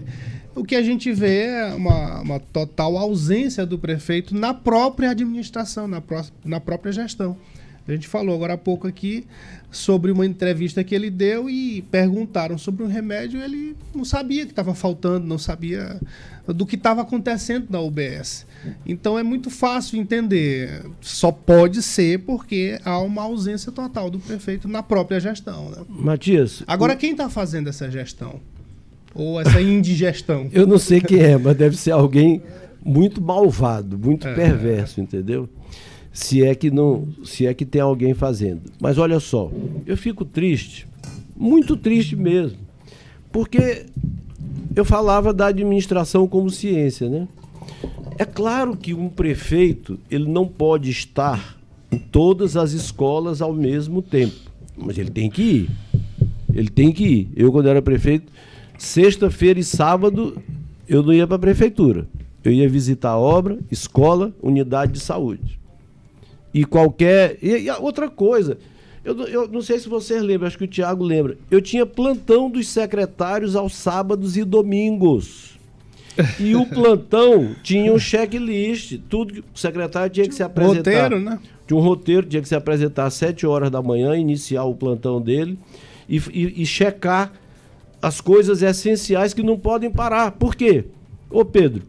[SPEAKER 1] o que a gente vê é uma total ausência do prefeito na própria administração, na própria gestão. A gente falou agora há pouco aqui sobre uma entrevista que ele deu e perguntaram sobre um remédio, ele não sabia que estava faltando, não sabia do que estava acontecendo na UBS. Então é muito fácil entender, só pode ser porque há uma ausência total do prefeito na própria gestão. Né?
[SPEAKER 9] Matias...
[SPEAKER 1] Agora, quem está fazendo essa gestão? Ou essa indigestão?
[SPEAKER 9] Eu não sei quem é, mas deve ser alguém muito malvado, muito perverso, entendeu? Se é que tem alguém fazendo. Mas olha só, eu fico triste, muito triste mesmo, porque eu falava da administração como ciência, né? É claro que um prefeito, ele não pode estar em todas as escolas ao mesmo tempo, mas ele tem que ir. Ele tem que ir. Eu, quando era prefeito, sexta-feira e sábado, eu não ia para a prefeitura. Eu ia visitar obra, escola, unidade de saúde. E qualquer... E outra coisa, eu não sei se vocês lembram, acho que o Tiago lembra. Eu tinha plantão dos secretários aos sábados e domingos. E o plantão tinha um checklist. Tudo que o secretário tinha que se apresentar.
[SPEAKER 1] Roteiro, né?
[SPEAKER 9] Tinha um roteiro, tinha que se apresentar às 7 horas da manhã, iniciar o plantão dele e checar as coisas essenciais que não podem parar. Por quê? Ô Pedro,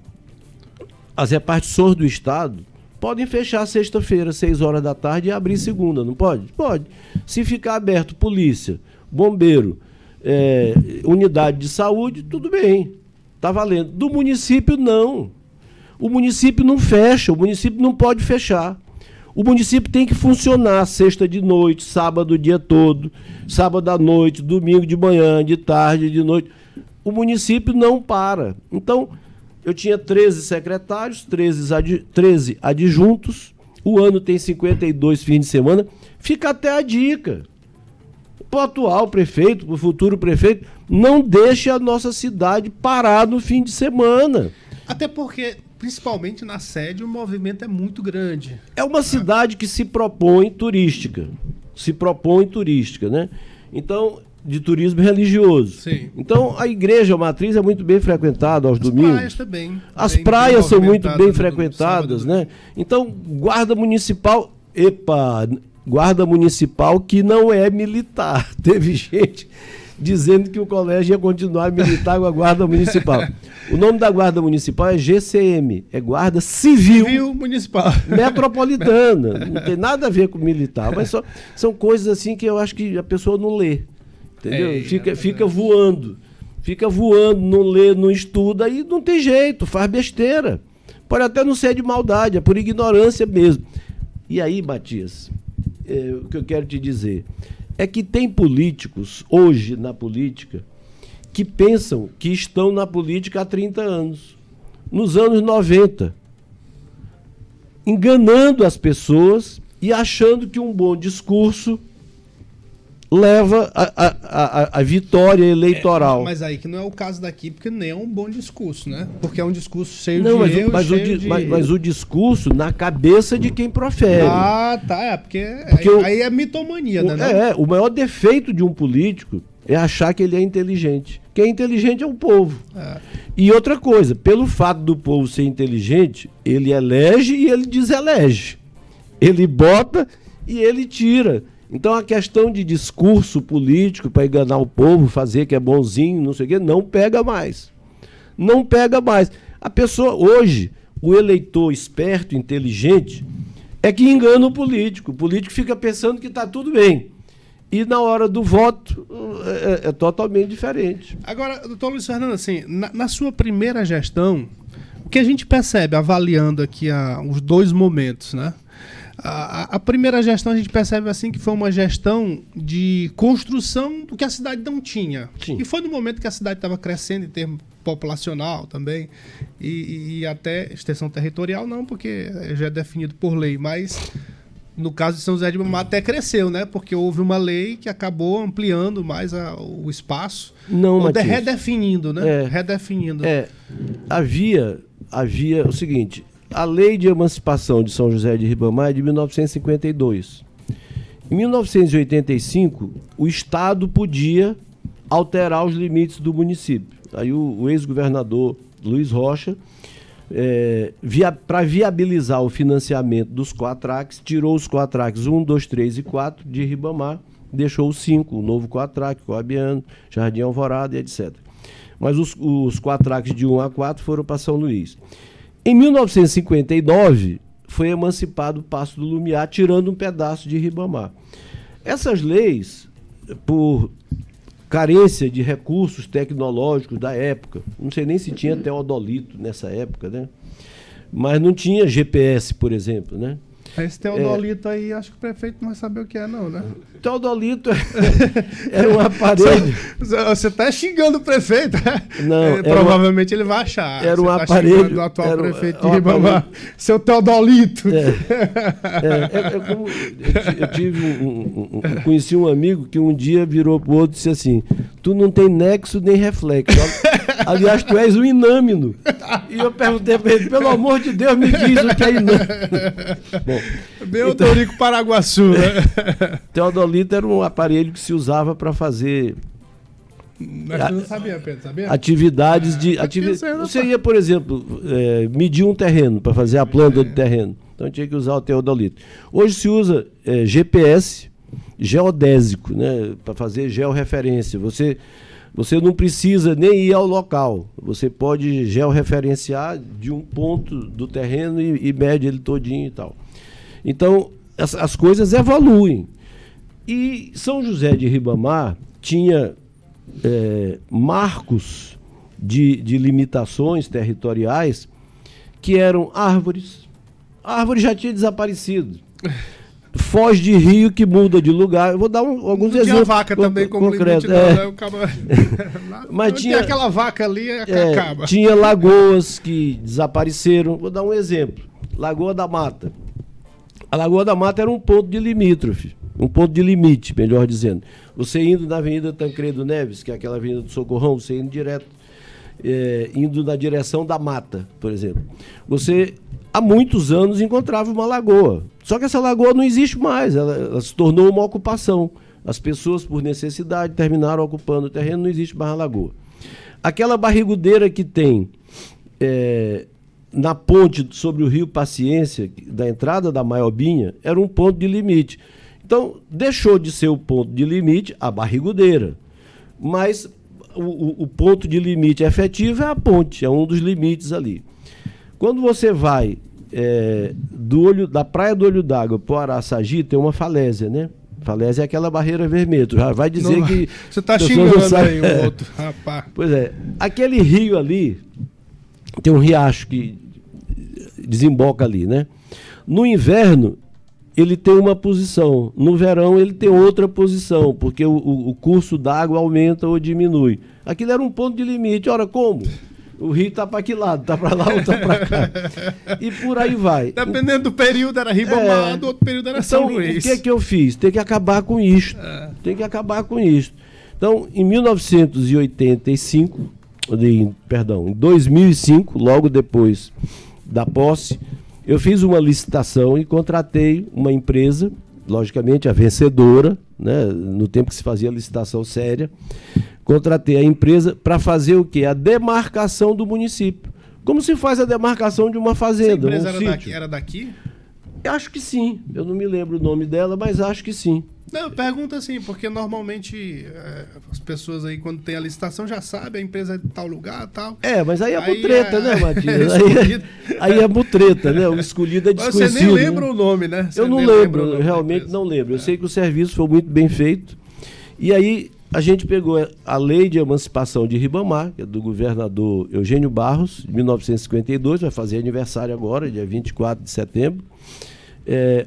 [SPEAKER 9] as repartições do Estado podem fechar sexta-feira, 6 horas da tarde, e abrir segunda, não pode? Pode. Se ficar aberto polícia, bombeiro, unidade de saúde, tudo bem. Está valendo. Do município, não. O município não fecha, o município não pode fechar. O município tem que funcionar sexta de noite, sábado o dia todo, sábado à noite, domingo de manhã, de tarde, de noite. O município não para. Então, eu tinha 13 secretários, 13 adjuntos, o ano tem 52 fins de semana, fica até a dica. Para o atual prefeito, para o futuro prefeito, não deixe a nossa cidade parar no fim de semana.
[SPEAKER 1] Até porque, principalmente na sede, o movimento é muito grande.
[SPEAKER 9] É uma cidade que se propõe turística. Né? Então, de turismo religioso. Sim. Então, a igreja matriz é muito bem frequentada aos domingos. As praias também. As praias são muito bem frequentadas, né? Então, guarda municipal... Guarda municipal que não é militar. Teve gente dizendo que o colégio ia continuar militar com a guarda municipal. O nome da guarda municipal é GCM, é Guarda Civil Municipal Metropolitana. Não tem nada a ver com militar, mas são coisas assim que eu acho que a pessoa não lê. Entendeu? Fica voando. Fica voando, não lê, não estuda, aí não tem jeito, faz besteira. Pode até não ser de maldade, é por ignorância mesmo. E aí, Matias, o que eu quero te dizer é que tem políticos, hoje na política, que pensam que estão na política há 30 anos. Nos anos 90. Enganando as pessoas e achando que um bom discurso leva a vitória eleitoral.
[SPEAKER 1] Mas aí que não é o caso daqui, porque nem é um bom discurso, né? Porque é um discurso cheio de erros,
[SPEAKER 9] mas o discurso na cabeça de quem profere.
[SPEAKER 1] Ah, tá. Porque aí é mitomania, né?
[SPEAKER 9] O maior defeito de um político é achar que ele é inteligente. Quem é inteligente é o povo. E outra coisa, pelo fato do povo ser inteligente, ele elege e ele deselege. Ele bota e ele tira. Então a questão de discurso político para enganar o povo, fazer que é bonzinho, não sei o quê, não pega mais. Não pega mais. A pessoa, hoje, o eleitor esperto, inteligente, é que engana o político. O político fica pensando que está tudo bem. E na hora do voto é totalmente diferente.
[SPEAKER 1] Agora, doutor Luiz Fernando, assim, na sua primeira gestão, o que a gente percebe, avaliando aqui os dois momentos, né? A primeira gestão a gente percebe assim que foi uma gestão de construção do que a cidade não tinha. Sim. E foi no momento que a cidade estava crescendo em termos populacional também e até extensão territorial não, porque já é definido por lei, mas no caso de São José de Ribamar até cresceu, né? Porque houve uma lei que acabou ampliando mais o espaço.
[SPEAKER 9] Não, Matias.
[SPEAKER 1] Redefinindo, né? Redefinindo.
[SPEAKER 9] Havia o seguinte... A Lei de Emancipação de São José de Ribamar é de 1952. Em 1985, o Estado podia alterar os limites do município. Aí o ex-governador Luiz Rocha, para viabilizar o financiamento dos quatraques, tirou os quatraques 1, 2, 3 e 4 de Ribamar, deixou os 5, o novo quatraque, Coabiano, Jardim Alvorada e etc. Mas os quatraques de 1 a 4 foram para São Luís. Em 1959, foi emancipado o Paço do Lumiar, tirando um pedaço de Ribamar. Essas leis, por carência de recursos tecnológicos da época. Não sei nem se tinha teodolito nessa época, né? Mas não tinha GPS, por exemplo, né?
[SPEAKER 1] Esse teodolito aí, acho que o prefeito não vai saber o que é, não, né?
[SPEAKER 9] Teodolito era um aparelho.
[SPEAKER 1] Você está xingando o prefeito, né?
[SPEAKER 9] Não,
[SPEAKER 1] provavelmente ele vai achar.
[SPEAKER 9] Era um
[SPEAKER 1] Você tá
[SPEAKER 9] aparelho.
[SPEAKER 1] xingando o atual prefeito de Ribamar. Seu teodolito.
[SPEAKER 9] Como eu conheci um amigo que um dia virou pro outro e disse assim: tu não tem nexo nem reflexo. Aliás, tu és um inâmino. E eu perguntei para ele: pelo amor de Deus, me diz o que é inâmino. Bom,
[SPEAKER 1] bem o Teorico Paraguaçu, né?
[SPEAKER 9] Teodolito era um aparelho que se usava para fazer.
[SPEAKER 1] Mas você não sabia, Pedro, sabia?
[SPEAKER 9] Atividades de. Você ia, por exemplo, medir um terreno para fazer a planta do terreno. Então tinha que usar o teodolito. Hoje se usa GPS geodésico, né, para fazer georreferência. Você não precisa nem ir ao local. Você pode georreferenciar de um ponto do terreno e mede ele todinho e tal. Então, as coisas evoluem. E São José de Ribamar tinha marcos de limitações territoriais que eram árvores. A árvore já tinha desaparecido. Foz de rio que muda de lugar. Eu vou dar alguns exemplos.
[SPEAKER 1] Tinha vaca também como limite, né?
[SPEAKER 9] Mas tinha
[SPEAKER 1] aquela vaca ali, acaba.
[SPEAKER 9] Tinha lagoas que desapareceram. Vou dar um exemplo. Lagoa da Mata. A Lagoa da Mata era um ponto de limítrofe. Um ponto de limite, melhor dizendo. Você indo na Avenida Tancredo Neves, que é aquela avenida do Socorrão, você indo direto, indo na direção da Mata, por exemplo. Você, há muitos anos, encontrava uma lagoa. Só que essa lagoa não existe mais, ela se tornou uma ocupação. As pessoas, por necessidade, terminaram ocupando o terreno, não existe mais a lagoa. Aquela barrigudeira que tem na ponte sobre o rio Paciência, da entrada da Maiobinha, era um ponto de limite. Então, deixou de ser o ponto de limite a barrigudeira. Mas o ponto de limite efetivo é a ponte, é um dos limites ali. Quando você vai da Praia do Olho d'Água para o Araçagi, tem uma falésia, né? Falésia é aquela barreira vermelha. Já vai dizer
[SPEAKER 1] não,
[SPEAKER 9] que...
[SPEAKER 1] Você está xingando aí o outro, rapaz.
[SPEAKER 9] Pois é. Aquele rio ali, tem um riacho que desemboca ali, né? No inverno, ele tem uma posição. No verão, ele tem outra posição, porque o curso d'água aumenta ou diminui. Aquilo era um ponto de limite. Ora, como? O rio está para que lado? Está para lá ou está para cá? E por aí vai.
[SPEAKER 1] Dependendo do período, era Ribamar, do outro período era São Luís.
[SPEAKER 9] O que eu fiz? Tem que acabar com isto. Tem que acabar com isto. Então, em 1985, em 2005, logo depois da posse, eu fiz uma licitação e contratei uma empresa, logicamente a vencedora, né, no tempo que se fazia licitação séria. Contratei a empresa para fazer o quê? A demarcação do município. Como se faz a demarcação de uma fazenda,
[SPEAKER 1] essa empresa era daqui?
[SPEAKER 9] Acho que sim. Eu não me lembro o nome dela, mas acho que sim.
[SPEAKER 1] Não, pergunta assim, porque normalmente as pessoas aí, quando tem a licitação, já sabem, a empresa é de tal lugar e tal.
[SPEAKER 9] Mas aí é mutreta, né, Matias? Aí é mutreta, né? O escolhido é desconhecido.
[SPEAKER 1] Você nem lembra o nome, né?
[SPEAKER 9] Eu não lembro, eu realmente não lembro. Eu sei que o serviço foi muito bem feito. E aí a gente pegou a Lei de Emancipação de Ribamar, que é do governador Eugênio Barros, de 1952, vai fazer aniversário agora, dia 24 de setembro.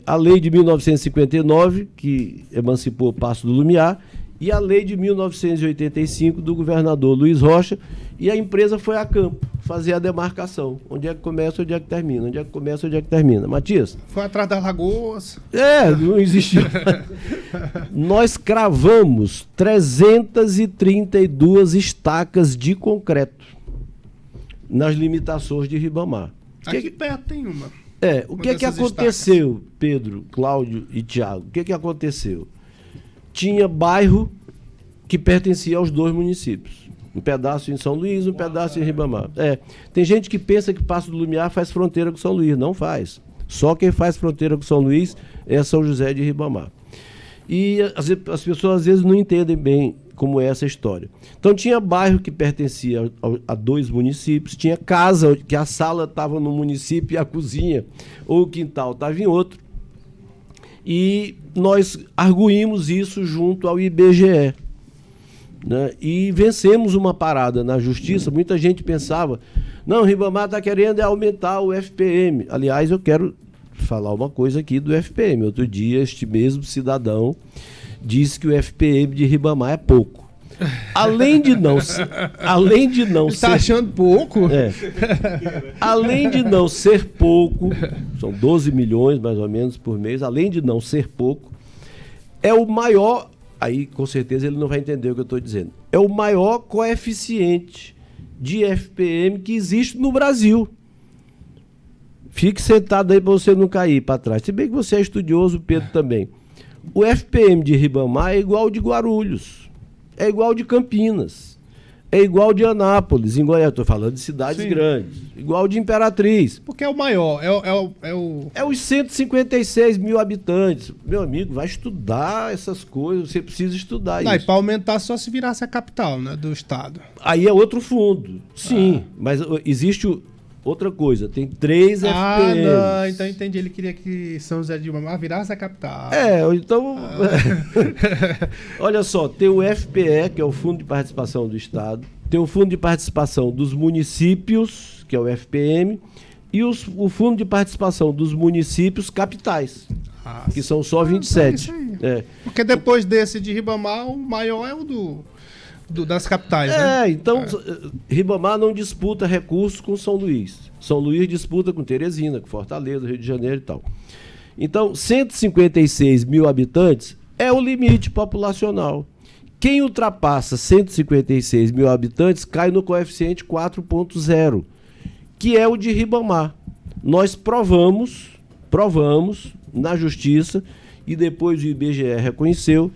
[SPEAKER 9] A lei de 1959, que emancipou o Paço do Lumiar, e a lei de 1985 do governador Luiz Rocha, e a empresa foi a campo fazer a demarcação. Onde é que começa, onde é que termina? Onde é que começa, onde é que termina? Matias?
[SPEAKER 1] Foi atrás das lagoas.
[SPEAKER 9] Não existiu. Nós cravamos 332 estacas de concreto nas limitações de Ribamar.
[SPEAKER 1] Aqui perto tem uma.
[SPEAKER 9] O que é que aconteceu, Pedro, Cláudio e Tiago? O que é que aconteceu? Tinha bairro que pertencia aos dois municípios. Um pedaço em São Luís, um pedaço em Ribamar. Tem gente que pensa que Paço do Lumiar faz fronteira com São Luís. Não faz. Só quem faz fronteira com São Luís é São José de Ribamar. E as pessoas às vezes não entendem bem como é essa história. Então tinha bairro que pertencia a dois municípios, tinha casa que a sala estava num município e a cozinha ou o quintal estava em outro. E nós arguímos isso junto ao IBGE. né? E vencemos uma parada na justiça. Muita gente pensava, não, Ribamar está querendo aumentar o FPM. Aliás, eu quero falar uma coisa aqui do FPM. Outro dia, este mesmo cidadão disse que o FPM de Ribamar é pouco. Além de não ser...
[SPEAKER 1] Tá achando pouco?
[SPEAKER 9] Além de não ser pouco, são 12 milhões mais ou menos por mês, além de não ser pouco, é o maior, aí com certeza ele não vai entender o que eu estou dizendo, é o maior coeficiente de FPM que existe no Brasil. Fique sentado aí para você não cair para trás. Se bem que você é estudioso, o Pedro também. O FPM de Ribamar é igual ao de Guarulhos, é igual ao de Campinas, é igual de Anápolis, em Goiás. Estou falando de cidades grandes, igual de Imperatriz.
[SPEAKER 1] Porque é o maior,
[SPEAKER 9] é os 156 mil habitantes. Meu amigo, vai estudar essas coisas, você precisa estudar isso.
[SPEAKER 1] E para aumentar só se virasse a capital, né, do estado.
[SPEAKER 9] Aí é outro fundo, sim, mas existe outra coisa, tem 3 FPMs.
[SPEAKER 1] Não, então entendi, ele queria que São José de Ribamar virasse a capital.
[SPEAKER 9] Então... Olha só, tem o FPE, que é o Fundo de Participação do Estado, tem o Fundo de Participação dos Municípios, que é o FPM, e o Fundo de Participação dos Municípios Capitais, que são só 27.
[SPEAKER 1] Porque depois desse de Ribamar, o maior é o das capitais, né?
[SPEAKER 9] Então, Ribamar não disputa recursos com São Luís. São Luís disputa com Teresina, com Fortaleza, Rio de Janeiro e tal. Então, 156 mil habitantes é o limite populacional. Quem ultrapassa 156 mil habitantes cai no coeficiente 4.0, que é o de Ribamar. Nós provamos na justiça, e depois o IBGE reconheceu,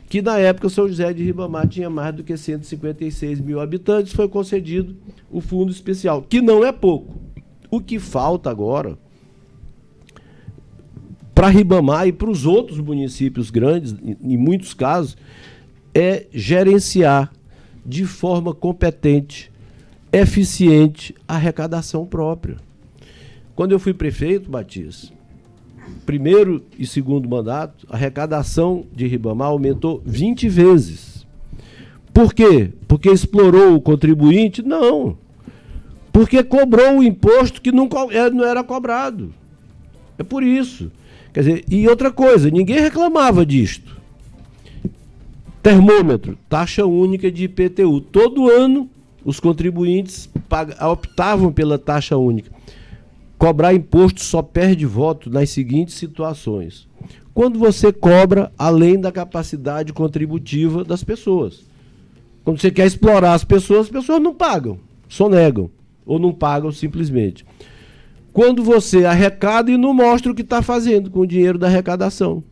[SPEAKER 9] que na época São José de Ribamar tinha mais do que 156 mil habitantes, foi concedido o fundo especial, que não é pouco. O que falta agora, para Ribamar e para os outros municípios grandes, em muitos casos, é gerenciar de forma competente, eficiente, a arrecadação própria. Quando eu fui prefeito, Matias, primeiro e segundo mandato, a arrecadação de Ribamar aumentou 20 vezes. Por quê? Porque explorou o contribuinte? Não. Porque cobrou o imposto que não era cobrado. É por isso. Quer dizer, e outra coisa, ninguém reclamava disto. Termômetro, taxa única de IPTU. Todo ano, os contribuintes optavam pela taxa única. Cobrar imposto só perde voto nas seguintes situações. Quando você cobra além da capacidade contributiva das pessoas. Quando você quer explorar as pessoas não pagam, sonegam, ou não pagam simplesmente. Quando você arrecada e não mostra o que está fazendo com o dinheiro da arrecadação.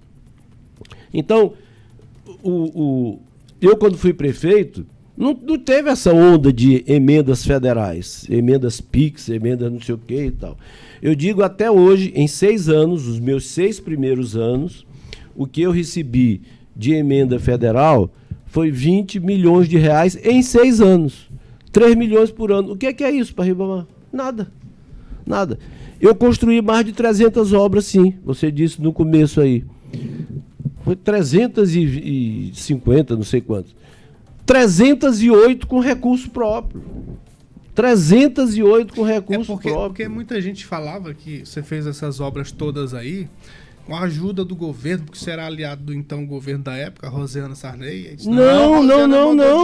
[SPEAKER 9] Então, eu quando fui prefeito, não teve essa onda de emendas federais, emendas PIX, emendas não sei o que e tal. Eu digo até hoje, em 6 anos, os meus 6 primeiros anos, o que eu recebi de emenda federal foi 20 milhões de reais em 6 anos. 3 milhões por ano. O que é isso para Ribamar? Nada. Nada. Eu construí mais de 300 obras, sim. Você disse no começo aí. Foi 350, não sei quantos. 308 com recurso próprio. 308 com recurso próprio.
[SPEAKER 1] Porque muita gente falava que você fez essas obras todas aí com a ajuda do governo, porque você era aliado do então governo da época, a Rosiana Sarney. Disse,
[SPEAKER 9] não.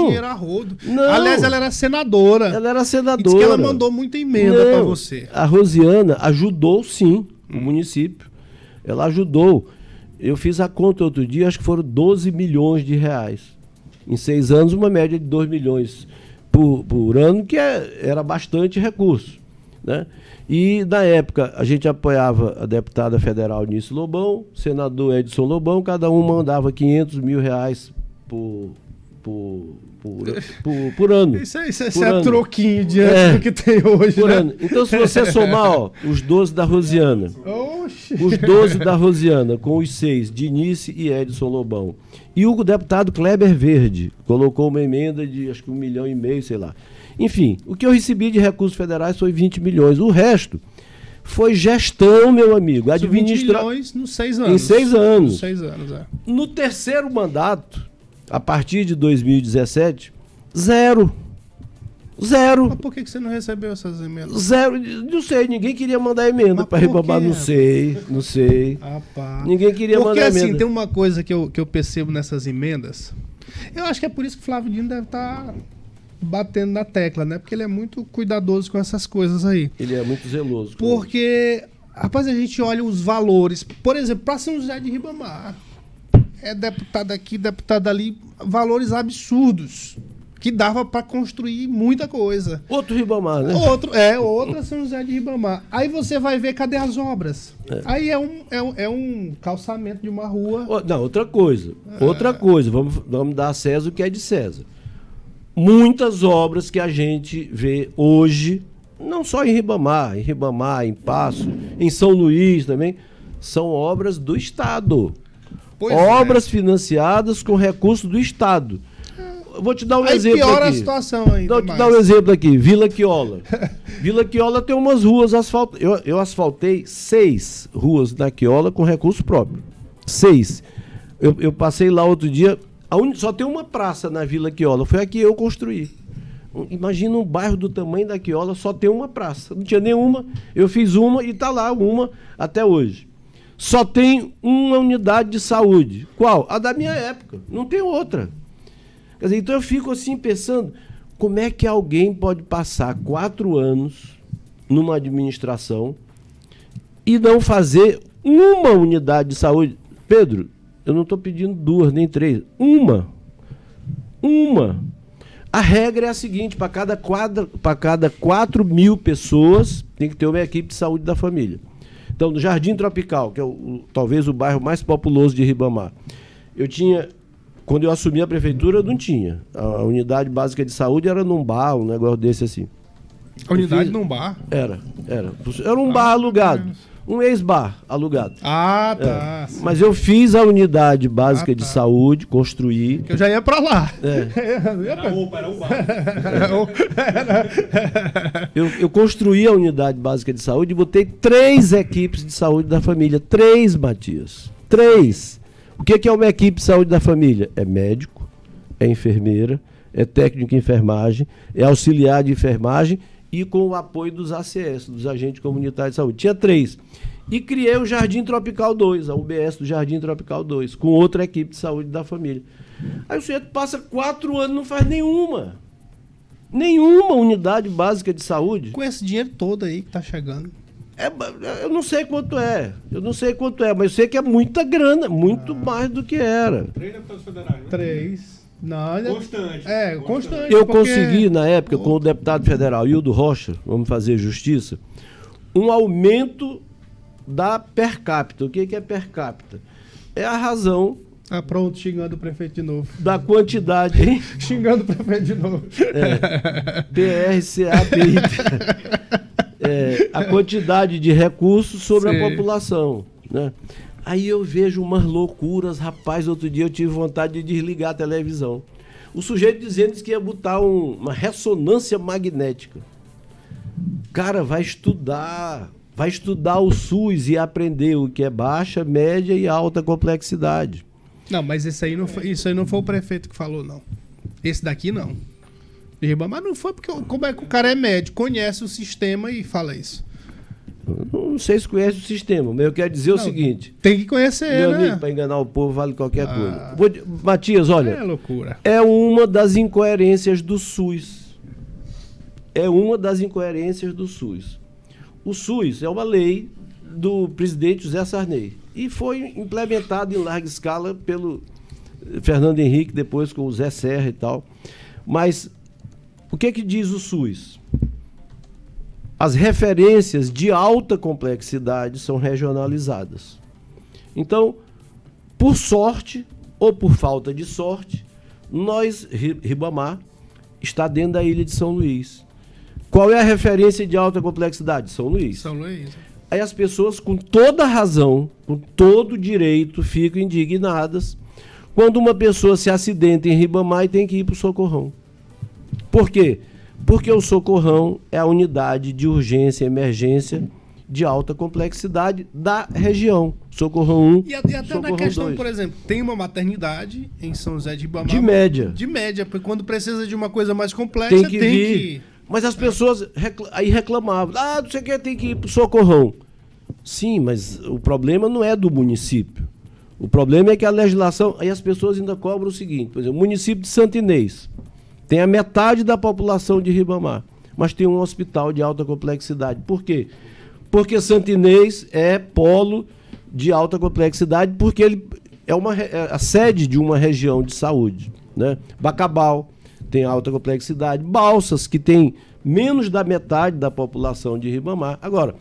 [SPEAKER 1] Dinheiro a rodo. Não. Aliás, ela era senadora.
[SPEAKER 9] Ela era senadora.
[SPEAKER 1] E disse que ela mandou muita emenda para você.
[SPEAKER 9] A Rosiana ajudou, sim, o município. Ela ajudou. Eu fiz a conta outro dia, acho que foram 12 milhões de reais. Em 6 anos, uma média de 2 milhões por ano, que era bastante recurso, né? E, na época, a gente apoiava a deputada federal Nice Lobão, senador Edson Lobão, cada um mandava 500 mil reais por ano.
[SPEAKER 1] Isso é troquinho diante do que tem hoje,
[SPEAKER 9] por
[SPEAKER 1] né?
[SPEAKER 9] ano. Então, se você somar, os 12 da Rosiana, os 12 da Rosiana com os 6 de Nice e Edson Lobão, e o deputado Kleber Verde colocou uma emenda de acho que 1,5 milhão, sei lá. Enfim, o que eu recebi de recursos federais foi 20 milhões. O resto foi gestão, meu amigo.
[SPEAKER 1] 20 milhões nos 6 anos.
[SPEAKER 9] Em 6 anos.
[SPEAKER 1] Nos 6 anos,
[SPEAKER 9] No terceiro mandato, A partir de 2017, zero. Zero.
[SPEAKER 1] Mas por que você não recebeu essas emendas?
[SPEAKER 9] Zero. Não sei, ninguém queria mandar emenda para Ribamar. Não sei. Ninguém queria mandar emenda.
[SPEAKER 1] Porque assim, tem uma coisa que eu percebo nessas emendas. Eu acho que é por isso que o Flávio Dino deve estar batendo na tecla, né? Porque ele é muito cuidadoso com essas coisas aí.
[SPEAKER 9] Ele é muito zeloso.
[SPEAKER 1] Porque, rapaz, a gente olha os valores. Por exemplo, para São José de Ribamar, é deputado aqui, deputado ali, valores absurdos. Que dava para construir muita coisa.
[SPEAKER 9] Outro Ribamar, né?
[SPEAKER 1] Outra São José de Ribamar. Aí você vai ver, cadê as obras? Aí é um calçamento de uma rua.
[SPEAKER 9] Não, outra coisa. Vamos dar a César o que é de César. Muitas obras que a gente vê hoje, não só em Ribamar, em Passo, em São Luís também, são obras do Estado. Obras financiadas com recursos do Estado. Vou te dar um exemplo aqui.
[SPEAKER 1] Piora a situação ainda.
[SPEAKER 9] Vou te dar um exemplo aqui. Vila Quiola. Vila Quiola tem umas ruas asfaltadas. Eu asfaltei 6 ruas na Quiola com recurso próprio. 6. Eu passei lá outro dia. Só tem uma praça na Vila Quiola. Foi a que eu construí. Imagina um bairro do tamanho da Quiola, só tem uma praça. Não tinha nenhuma. Eu fiz uma e está lá uma até hoje. Só tem uma unidade de saúde. Qual? A da minha época. Não tem outra. Quer dizer, então eu fico assim pensando, como é que alguém pode passar 4 anos numa administração e não fazer uma unidade de saúde? Pedro, eu não estou pedindo 2 nem 3, uma. A regra é a seguinte, para cada 4.000 pessoas tem que ter uma equipe de saúde da família. Então, no Jardim Tropical, que é talvez o bairro mais populoso de Ribamar, quando eu assumi a prefeitura, não tinha. A unidade básica de saúde era num bar, um negócio desse assim.
[SPEAKER 1] A unidade num bar?
[SPEAKER 9] Era um bar alugado. Um ex-bar alugado.
[SPEAKER 1] Tá.
[SPEAKER 9] Mas eu fiz a unidade básica de saúde, construí.
[SPEAKER 1] Eu já ia pra lá.
[SPEAKER 11] Era o bar.
[SPEAKER 9] Eu construí a unidade básica de saúde e botei 3 equipes de saúde da família. 3, Matias. 3. O que é uma equipe de saúde da família? É médico, é enfermeira, é técnico de enfermagem, é auxiliar de enfermagem e com o apoio dos ACS, dos agentes comunitários de saúde. Tinha 3. E criei o Jardim Tropical 2, a UBS do Jardim Tropical 2, com outra equipe de saúde da família. Aí o sujeito passa 4 anos e não faz nenhuma unidade básica de saúde.
[SPEAKER 1] Com esse dinheiro todo aí que tá chegando.
[SPEAKER 9] Eu não sei quanto é, mas eu sei que é muita grana, muito mais do que era.
[SPEAKER 11] 3 deputados federais, né?
[SPEAKER 1] 3. Não,
[SPEAKER 11] Constante.
[SPEAKER 1] Constante.
[SPEAKER 9] Eu consegui, na época, com o deputado federal Hildo Rocha, vamos fazer justiça, um aumento da per capita. O que é per capita? É a razão...
[SPEAKER 1] pronto, xingando o prefeito de novo.
[SPEAKER 9] Da quantidade, hein?
[SPEAKER 1] Xingando o prefeito de novo.
[SPEAKER 9] PRCAPI. A quantidade de recursos sobre a população, né? Aí eu vejo umas loucuras, rapaz, outro dia eu tive vontade de desligar a televisão. O sujeito dizendo que ia botar uma ressonância magnética. Cara, vai estudar o SUS e aprender o que é baixa, média e alta complexidade.
[SPEAKER 1] Não, mas isso aí não foi o prefeito que falou, não. Esse daqui não. Mas não foi porque como é que o cara é médico, conhece o sistema e fala isso.
[SPEAKER 9] Não sei se conhece o sistema, mas eu quero dizer o seguinte.
[SPEAKER 1] Tem que conhecer,
[SPEAKER 9] meu
[SPEAKER 1] né?
[SPEAKER 9] amigo, para enganar o povo vale qualquer coisa. Matias, olha.
[SPEAKER 1] É loucura.
[SPEAKER 9] É uma das incoerências do SUS. O SUS é uma lei do presidente José Sarney e foi implementado em larga escala pelo Fernando Henrique, depois com o Zé Serra e tal. Mas o que diz o SUS? As referências de alta complexidade são regionalizadas. Então, por sorte ou por falta de sorte, Ribamar está dentro da ilha de São Luís. Qual é a referência de alta complexidade? São Luís. Aí as pessoas, com toda razão, com todo direito, ficam indignadas quando uma pessoa se acidenta em Ribamar e tem que ir para o Socorrão. Por quê? Porque o Socorrão é a unidade de urgência e emergência de alta complexidade da região. Socorrão 1,
[SPEAKER 1] E até na
[SPEAKER 9] Socorrão
[SPEAKER 1] questão,
[SPEAKER 9] 2.
[SPEAKER 1] por exemplo, tem uma maternidade em São José de Ribamar.
[SPEAKER 9] De média.
[SPEAKER 1] De média, porque quando precisa de uma coisa mais complexa,
[SPEAKER 9] Tem que vir. Mas as pessoas aí reclamavam. Ah, não sei o que, tem que ir pro Socorrão. Sim, mas o problema não é do município. O problema é que a legislação... Aí as pessoas ainda cobram o seguinte, por exemplo, o município de Santo Inês tem a metade da população de Ribamar, mas tem um hospital de alta complexidade. Por quê? Porque Santo Inês é polo de alta complexidade, porque ele é a sede de uma região de saúde, né? Bacabal tem alta complexidade, Balsas, que tem menos da metade da população de Ribamar. Agora,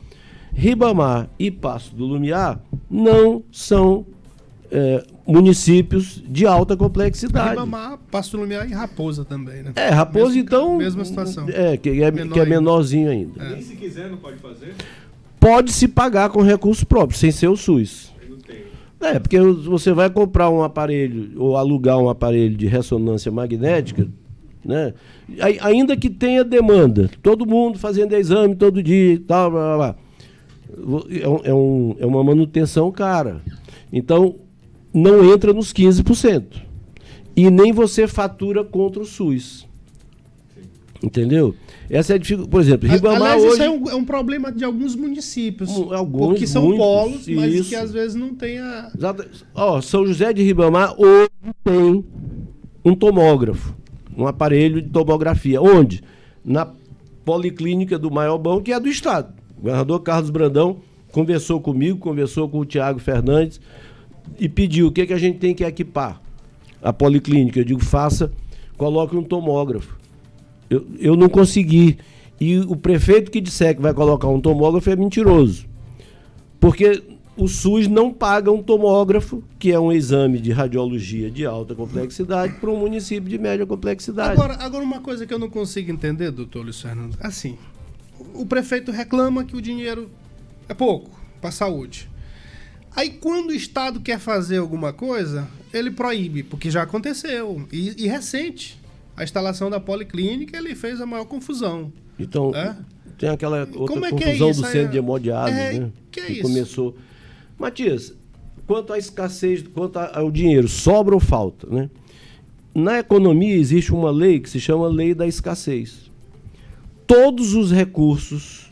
[SPEAKER 9] Ribamar e Passo do Lumiar não são municípios de alta complexidade.
[SPEAKER 1] Ribamar, Passo do Lumiar e Raposa também, né?
[SPEAKER 9] Raposa, então...
[SPEAKER 1] Mesma situação.
[SPEAKER 9] Que é menorzinho ainda.
[SPEAKER 11] Nem se quiser não pode fazer?
[SPEAKER 9] Pode se pagar com recursos próprios, sem ser o SUS. Porque você vai comprar um aparelho ou alugar um aparelho de ressonância magnética, né? Ainda que tenha demanda, todo mundo fazendo exame todo dia e tal, blá, blá, blá. É uma manutenção cara. Então, não entra nos 15%. E nem você fatura contra o SUS. Entendeu? Essa é a dificuldade. Por exemplo, Ribamar
[SPEAKER 1] aliás,
[SPEAKER 9] hoje...
[SPEAKER 1] isso é um problema de alguns municípios.
[SPEAKER 9] Alguns,
[SPEAKER 1] porque são
[SPEAKER 9] muitos,
[SPEAKER 1] polos, mas
[SPEAKER 9] isso.
[SPEAKER 1] que às vezes não tem a...
[SPEAKER 9] São José de Ribamar hoje tem um tomógrafo, um aparelho de tomografia. Onde? Na Policlínica do Maiobão, que é do Estado. O governador Carlos Brandão conversou comigo, conversou com o Tiago Fernandes e pediu o que a gente tem que equipar. A Policlínica, eu digo, coloque um tomógrafo. Eu não consegui. E o prefeito que disser que vai colocar um tomógrafo é mentiroso. Porque o SUS não paga um tomógrafo, que é um exame de radiologia de alta complexidade, para um município de média complexidade.
[SPEAKER 1] Agora, uma coisa que eu não consigo entender, doutor Luiz Fernando, assim, o prefeito reclama que o dinheiro é pouco para a saúde. Aí, quando o Estado quer fazer alguma coisa, ele proíbe, porque já aconteceu. E recente, a instalação da Policlínica, ele fez a maior confusão.
[SPEAKER 9] Então, tem aquela outra confusão do centro de hemodiálise, né?
[SPEAKER 1] Que
[SPEAKER 9] isso? Começou. Matias, quanto à escassez, quanto ao dinheiro, sobra ou falta, né? Na economia existe uma lei que se chama Lei da Escassez. Todos os recursos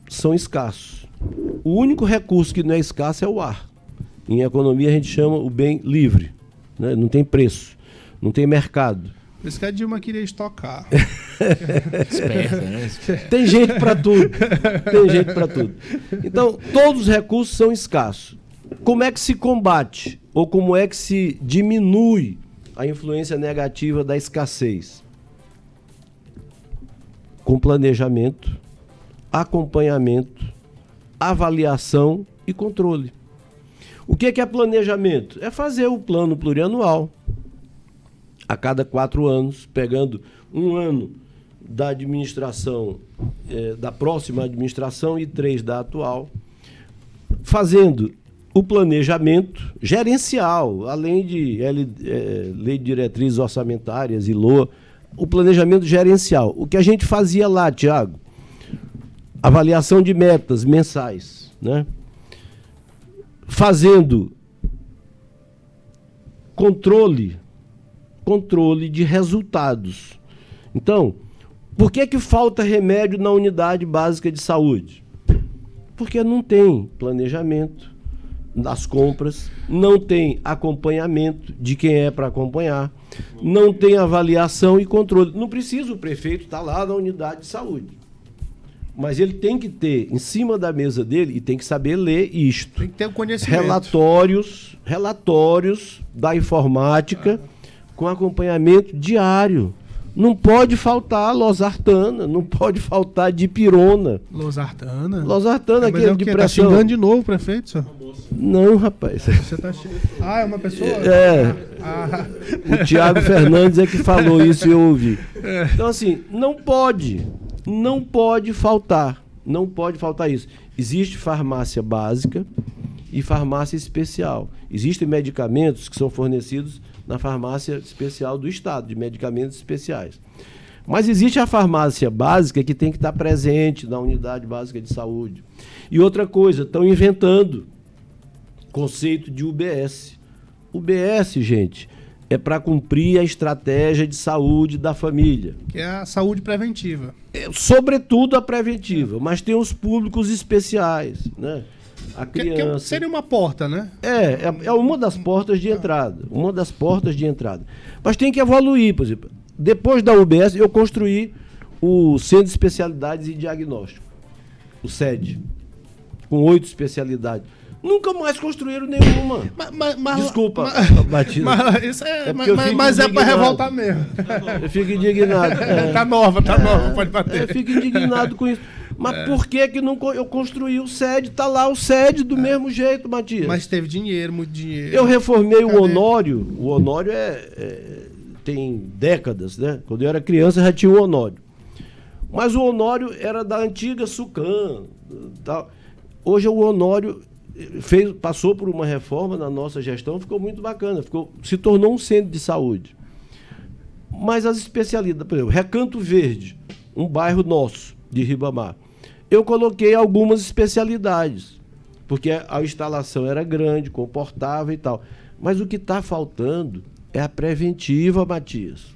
[SPEAKER 9] são escassos. O único recurso que não é escasso é o ar. Em economia a gente chama o bem livre, né? Não tem preço, não tem mercado.
[SPEAKER 1] Por isso que a Dilma queria estocar.
[SPEAKER 10] Esperta, né?
[SPEAKER 9] Tem jeito para tudo. Tem jeito para tudo. Então, todos os recursos são escassos. Como é que se combate? Ou como é que se diminui a influência negativa da escassez? Com planejamento, acompanhamento, avaliação e controle. O que é planejamento? É fazer o plano plurianual a cada 4 anos, pegando um ano da administração, da próxima administração e 3 da atual, fazendo o planejamento gerencial, além de Lei de Diretrizes Orçamentárias e LOA, o planejamento gerencial. O que a gente fazia lá, Tiago? Avaliação de metas mensais, né? Fazendo controle de resultados. Então, por que falta remédio na unidade básica de saúde? Porque não tem planejamento das compras, não tem acompanhamento de quem é para acompanhar, não tem avaliação e controle. Não precisa o prefeito estar lá na unidade de saúde. Mas ele tem que ter em cima da mesa dele e tem que saber ler isto.
[SPEAKER 1] Tem que ter o conhecimento.
[SPEAKER 9] Relatórios da informática com acompanhamento diário. Não pode faltar losartana, não pode faltar dipirona.
[SPEAKER 1] Losartana?
[SPEAKER 9] Losartana, aquele de pressão.
[SPEAKER 1] Tá xingando de novo o prefeito, senhor?
[SPEAKER 9] Não, rapaz.
[SPEAKER 1] Você tá é uma pessoa?
[SPEAKER 9] O Tiago Fernandes é que falou isso e eu ouvi. Então, assim, não pode faltar isso. Existe farmácia básica e farmácia especial. Existem medicamentos que são fornecidos na farmácia especial do Estado, de medicamentos especiais. Mas existe a farmácia básica que tem que estar presente na unidade básica de saúde. E outra coisa, estão inventando conceito de UBS. UBS, gente, é para cumprir a estratégia de saúde da família.
[SPEAKER 1] Que é a saúde preventiva.
[SPEAKER 9] Sobretudo a preventiva, mas tem os públicos especiais, né? A criança...
[SPEAKER 1] seria uma porta, né?
[SPEAKER 9] É uma das portas de entrada. Uma das portas de entrada. Mas tem que evoluir, por exemplo. Depois da UBS, eu construí o Centro de Especialidades e Diagnóstico, o SED, com 8 especialidades. Nunca mais construíram nenhuma. Desculpa, Batista.
[SPEAKER 1] Mas é para revoltar mesmo.
[SPEAKER 9] Eu fico indignado.
[SPEAKER 1] Tá nova, pode bater.
[SPEAKER 9] Eu fico indignado com isso. Mas por que não eu construí o SED? Tá lá o SED do mesmo jeito, Matias.
[SPEAKER 1] Mas teve dinheiro, muito dinheiro.
[SPEAKER 9] Eu reformei o Honório. O Honório tem décadas, né? Quando eu era criança já tinha o Honório. Mas o Honório era da antiga Sucan. Tal. Hoje o Honório passou por uma reforma na nossa gestão, ficou muito bacana. Se tornou um centro de saúde. Mas as especialidades, por exemplo, Recanto Verde, um bairro nosso, de Ribamar, eu coloquei algumas especialidades, porque a instalação era grande, comportava e tal. Mas o que está faltando é a preventiva, Matias.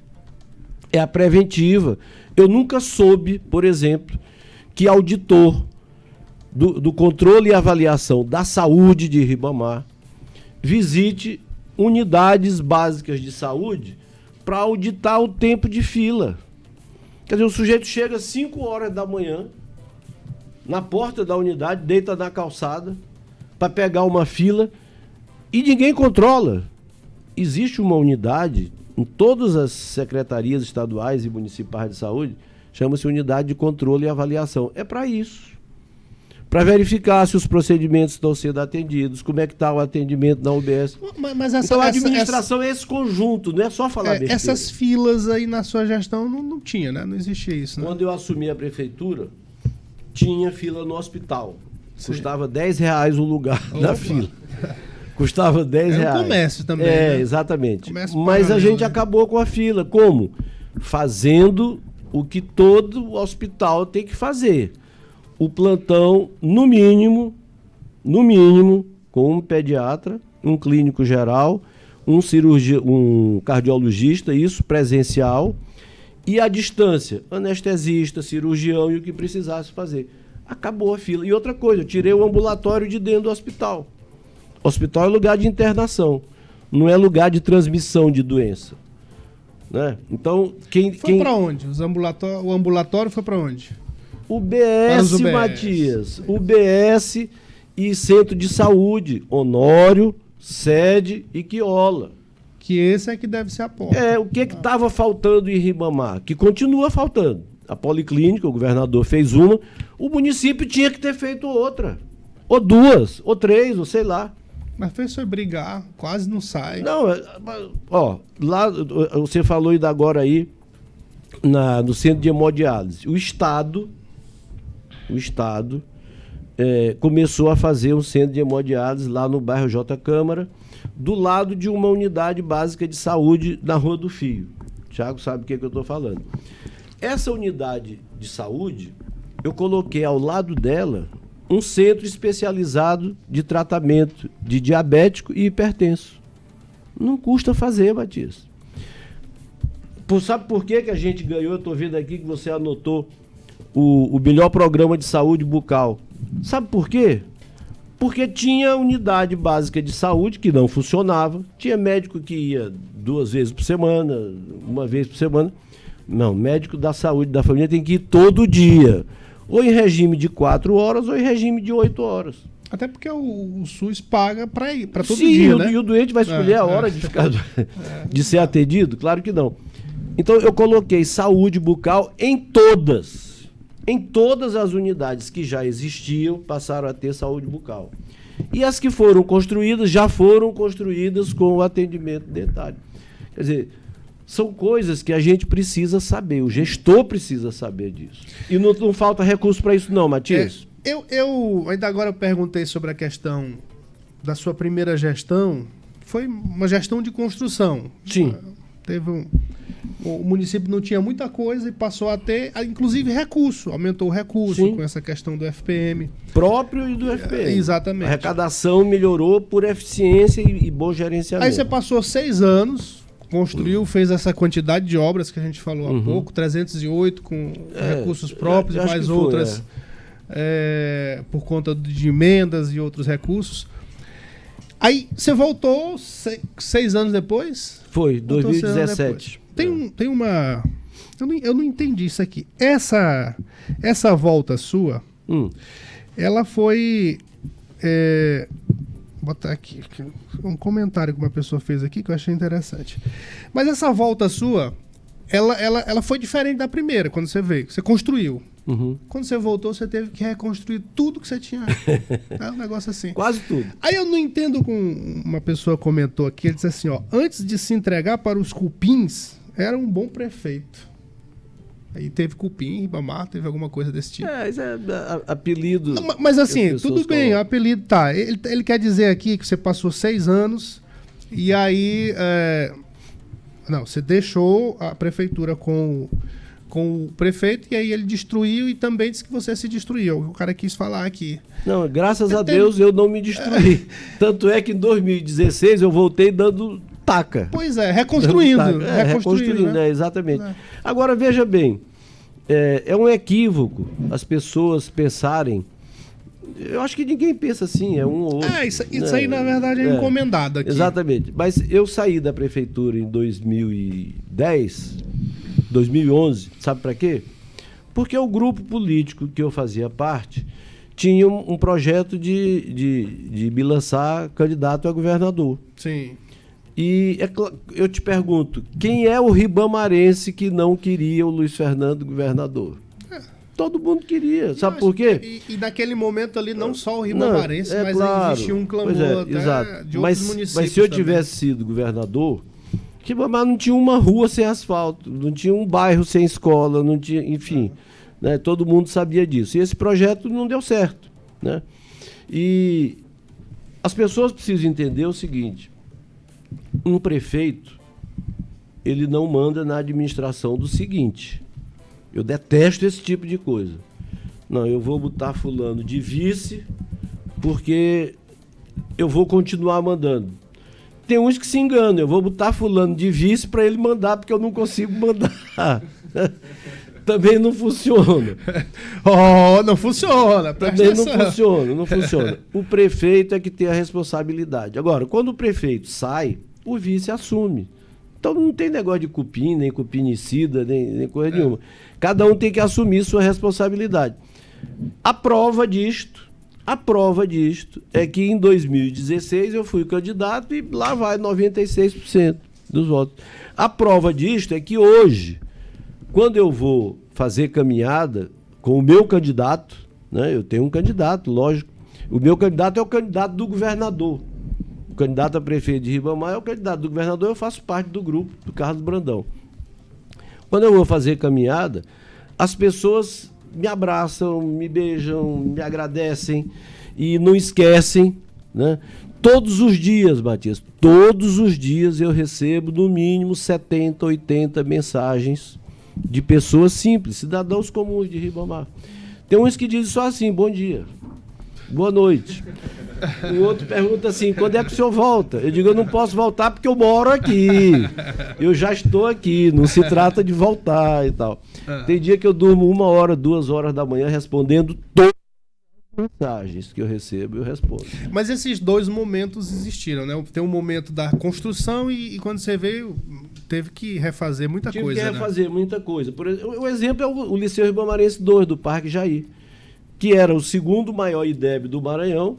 [SPEAKER 9] É a preventiva. Eu nunca soube, por exemplo, que auditor do controle e avaliação da saúde de Ribamar visite unidades básicas de saúde para auditar o tempo de fila. Quer dizer, o sujeito chega às 5 horas da manhã na porta da unidade, deita na calçada para pegar uma fila e ninguém controla. Existe uma unidade em todas as secretarias estaduais e municipais de saúde, chama-se Unidade de Controle e Avaliação. É para isso. Para verificar se os procedimentos estão sendo atendidos, como é que está o atendimento na UBS.
[SPEAKER 1] Mas
[SPEAKER 9] então a administração é esse conjunto, não é só falar besteira.
[SPEAKER 1] Essas filas aí na sua gestão não tinha, né? Não existia isso, né?
[SPEAKER 9] Quando eu assumi a prefeitura, tinha fila no hospital. Sim. Custava R$10 o lugar na fila. Custava R$10.
[SPEAKER 1] É um comércio também, né?
[SPEAKER 9] Exatamente. Mas a gente acabou com a fila. Como? Fazendo o que todo hospital tem que fazer. O plantão, no mínimo, com um pediatra, um clínico geral, um cardiologista, isso presencial, e à distância, anestesista, cirurgião e o que precisasse fazer. Acabou a fila. E outra coisa, eu tirei o ambulatório de dentro do hospital. Hospital é lugar de internação, não é lugar de transmissão de doença. Né? Então,
[SPEAKER 1] Foi para onde? O ambulatório foi para onde?
[SPEAKER 9] UBS, Matias. UBS e Centro de Saúde, Honório, SED e Quiola.
[SPEAKER 1] Que esse é que deve ser a porta.
[SPEAKER 9] O que estava faltando em Ribamar? Que continua faltando. A policlínica, o governador fez uma, o município tinha que ter feito outra. Ou 2, ou 3, ou sei lá.
[SPEAKER 1] Mas fez foi brigar, quase não sai.
[SPEAKER 9] Não, lá você falou ainda agora aí, no centro de hemodiálise. O Estado começou a fazer um centro de hemodiálise lá no bairro J. Câmara, do lado de uma unidade básica de saúde na Rua do Fio. O Thiago sabe o que eu estou falando. Essa unidade de saúde, eu coloquei ao lado dela um centro especializado de tratamento de diabético e hipertenso. Não custa fazer, Batista. Sabe por que a gente ganhou? Eu estou vendo aqui que você anotou o melhor programa de saúde bucal. Sabe por quê? Porque tinha unidade básica de saúde que não funcionava, tinha médico que ia 2 vezes por semana, 1 vez por semana. Não, médico da saúde da família tem que ir todo dia, ou em regime de 4 horas ou em regime de 8 horas.
[SPEAKER 1] Até porque o SUS paga para ir para todo
[SPEAKER 9] Sim,
[SPEAKER 1] dia, né?
[SPEAKER 9] E o doente vai escolher a hora de ser atendido? Claro que não. Então eu coloquei saúde bucal em todas as unidades que já existiam, passaram a ter saúde bucal. E as que foram construídas, já foram construídas com o atendimento dentário. Quer dizer, são coisas que a gente precisa saber, o gestor precisa saber disso. E não falta recurso para isso não, Matias?
[SPEAKER 1] Eu ainda agora eu perguntei sobre a questão da sua primeira gestão. Foi uma gestão de construção.
[SPEAKER 9] Sim.
[SPEAKER 1] o município não tinha muita coisa e passou a ter, inclusive, recurso. Aumentou o recurso. Sim. Com essa questão do FPM.
[SPEAKER 9] Próprio e do FPM.
[SPEAKER 1] Exatamente.
[SPEAKER 9] A arrecadação melhorou por eficiência e bom gerenciamento.
[SPEAKER 1] Aí você passou 6 anos, construiu, fez essa quantidade de obras que a gente falou há pouco, 308 com recursos próprios e mais outras por conta de emendas e outros recursos. Aí você voltou 6 anos depois?
[SPEAKER 9] Foi, 2017.
[SPEAKER 1] Tem uma... Eu não entendi isso aqui. Essa volta sua, ela foi... Vou botar aqui um comentário que uma pessoa fez aqui que eu achei interessante. Mas essa volta sua, ela foi diferente da primeira, quando você veio. Você construiu. Quando você voltou, você teve que reconstruir tudo que você tinha. É um negócio assim.
[SPEAKER 9] Quase tudo.
[SPEAKER 1] Aí eu não entendo com uma pessoa comentou aqui, ele disse assim, ó, antes de se entregar para os cupins, era um bom prefeito. Aí teve cupim, Ribamar, teve alguma coisa desse tipo.
[SPEAKER 9] Isso é apelido.
[SPEAKER 1] Não, mas assim, tudo bem, o apelido tá. Ele quer dizer aqui que você passou 6 anos e aí... Não, você deixou a prefeitura com o prefeito e aí ele destruiu e também disse que você se destruiu. O cara quis falar aqui.
[SPEAKER 9] Não, graças a Deus eu não me destruí. Tanto é que em 2016 eu voltei dando taca.
[SPEAKER 1] Pois é, reconstruindo.
[SPEAKER 9] Reconstruindo, né? Exatamente. Agora, veja bem, é um equívoco as pessoas pensarem... Eu acho que ninguém pensa assim, é um ou outro.
[SPEAKER 1] Isso aí, na verdade, é encomendado aqui.
[SPEAKER 9] Exatamente. Mas eu saí da prefeitura em 2011, sabe para quê? Porque o grupo político que eu fazia parte tinha um projeto de me lançar candidato a governador.
[SPEAKER 1] Sim.
[SPEAKER 9] E eu te pergunto, quem é o ribamarense que não queria o Luiz Fernando governador? Todo mundo queria, sabe por quê?
[SPEAKER 1] E naquele momento ali, não só o ribamarense, mas
[SPEAKER 9] claro,
[SPEAKER 1] existia um clamor até de outros municípios.
[SPEAKER 9] Mas se eu tivesse sido governador, Ribamar não tinha uma rua sem asfalto, não tinha um bairro sem escola, não tinha, enfim, né, todo mundo sabia disso. E esse projeto não deu certo, né? E as pessoas precisam entender o seguinte: um prefeito, ele não manda na administração do seguinte. Eu detesto esse tipo de coisa. Não, eu vou botar fulano de vice porque eu vou continuar mandando. Tem uns que se enganam. Eu vou botar fulano de vice para ele mandar porque eu não consigo mandar. Também não funciona.
[SPEAKER 1] Não funciona.
[SPEAKER 9] Também não funciona. O prefeito é que tem a responsabilidade. Agora, quando o prefeito sai, o vice assume. Então não tem negócio de cupim, nem cupinicida, nem coisa nenhuma. Cada um tem que assumir sua responsabilidade. A prova disto é que em 2016 eu fui candidato e lá vai 96% dos votos. A prova disto é que hoje, quando eu vou fazer caminhada com o meu candidato, né, eu tenho um candidato, lógico, o meu candidato é o candidato do governador. O candidato a prefeito de Ribamar é o candidato do governador, eu faço parte do grupo do Carlos Brandão. Quando eu vou fazer caminhada, as pessoas me abraçam, me beijam, me agradecem e não esquecem, né? Todos os dias, Matias, todos os dias eu recebo no mínimo 70, 80 mensagens de pessoas simples, cidadãos comuns de Ribamar. Tem uns que dizem só assim: bom dia, boa noite. O outro pergunta assim: quando é que o senhor volta? Eu digo: eu não posso voltar porque eu moro aqui. Eu já estou aqui, não se trata de voltar e tal. Tem dia que eu durmo 1 hora, 2 horas da manhã respondendo todas as mensagens que eu recebo, eu respondo.
[SPEAKER 1] Mas esses 2 momentos existiram, né? Tem um momento da construção e quando você veio, teve que refazer muita coisa.
[SPEAKER 9] Tive que refazer muita coisa. Por exemplo, o exemplo é o Liceu Ribamarense 2, do Parque Jair, que era o segundo maior IDEB do Maranhão.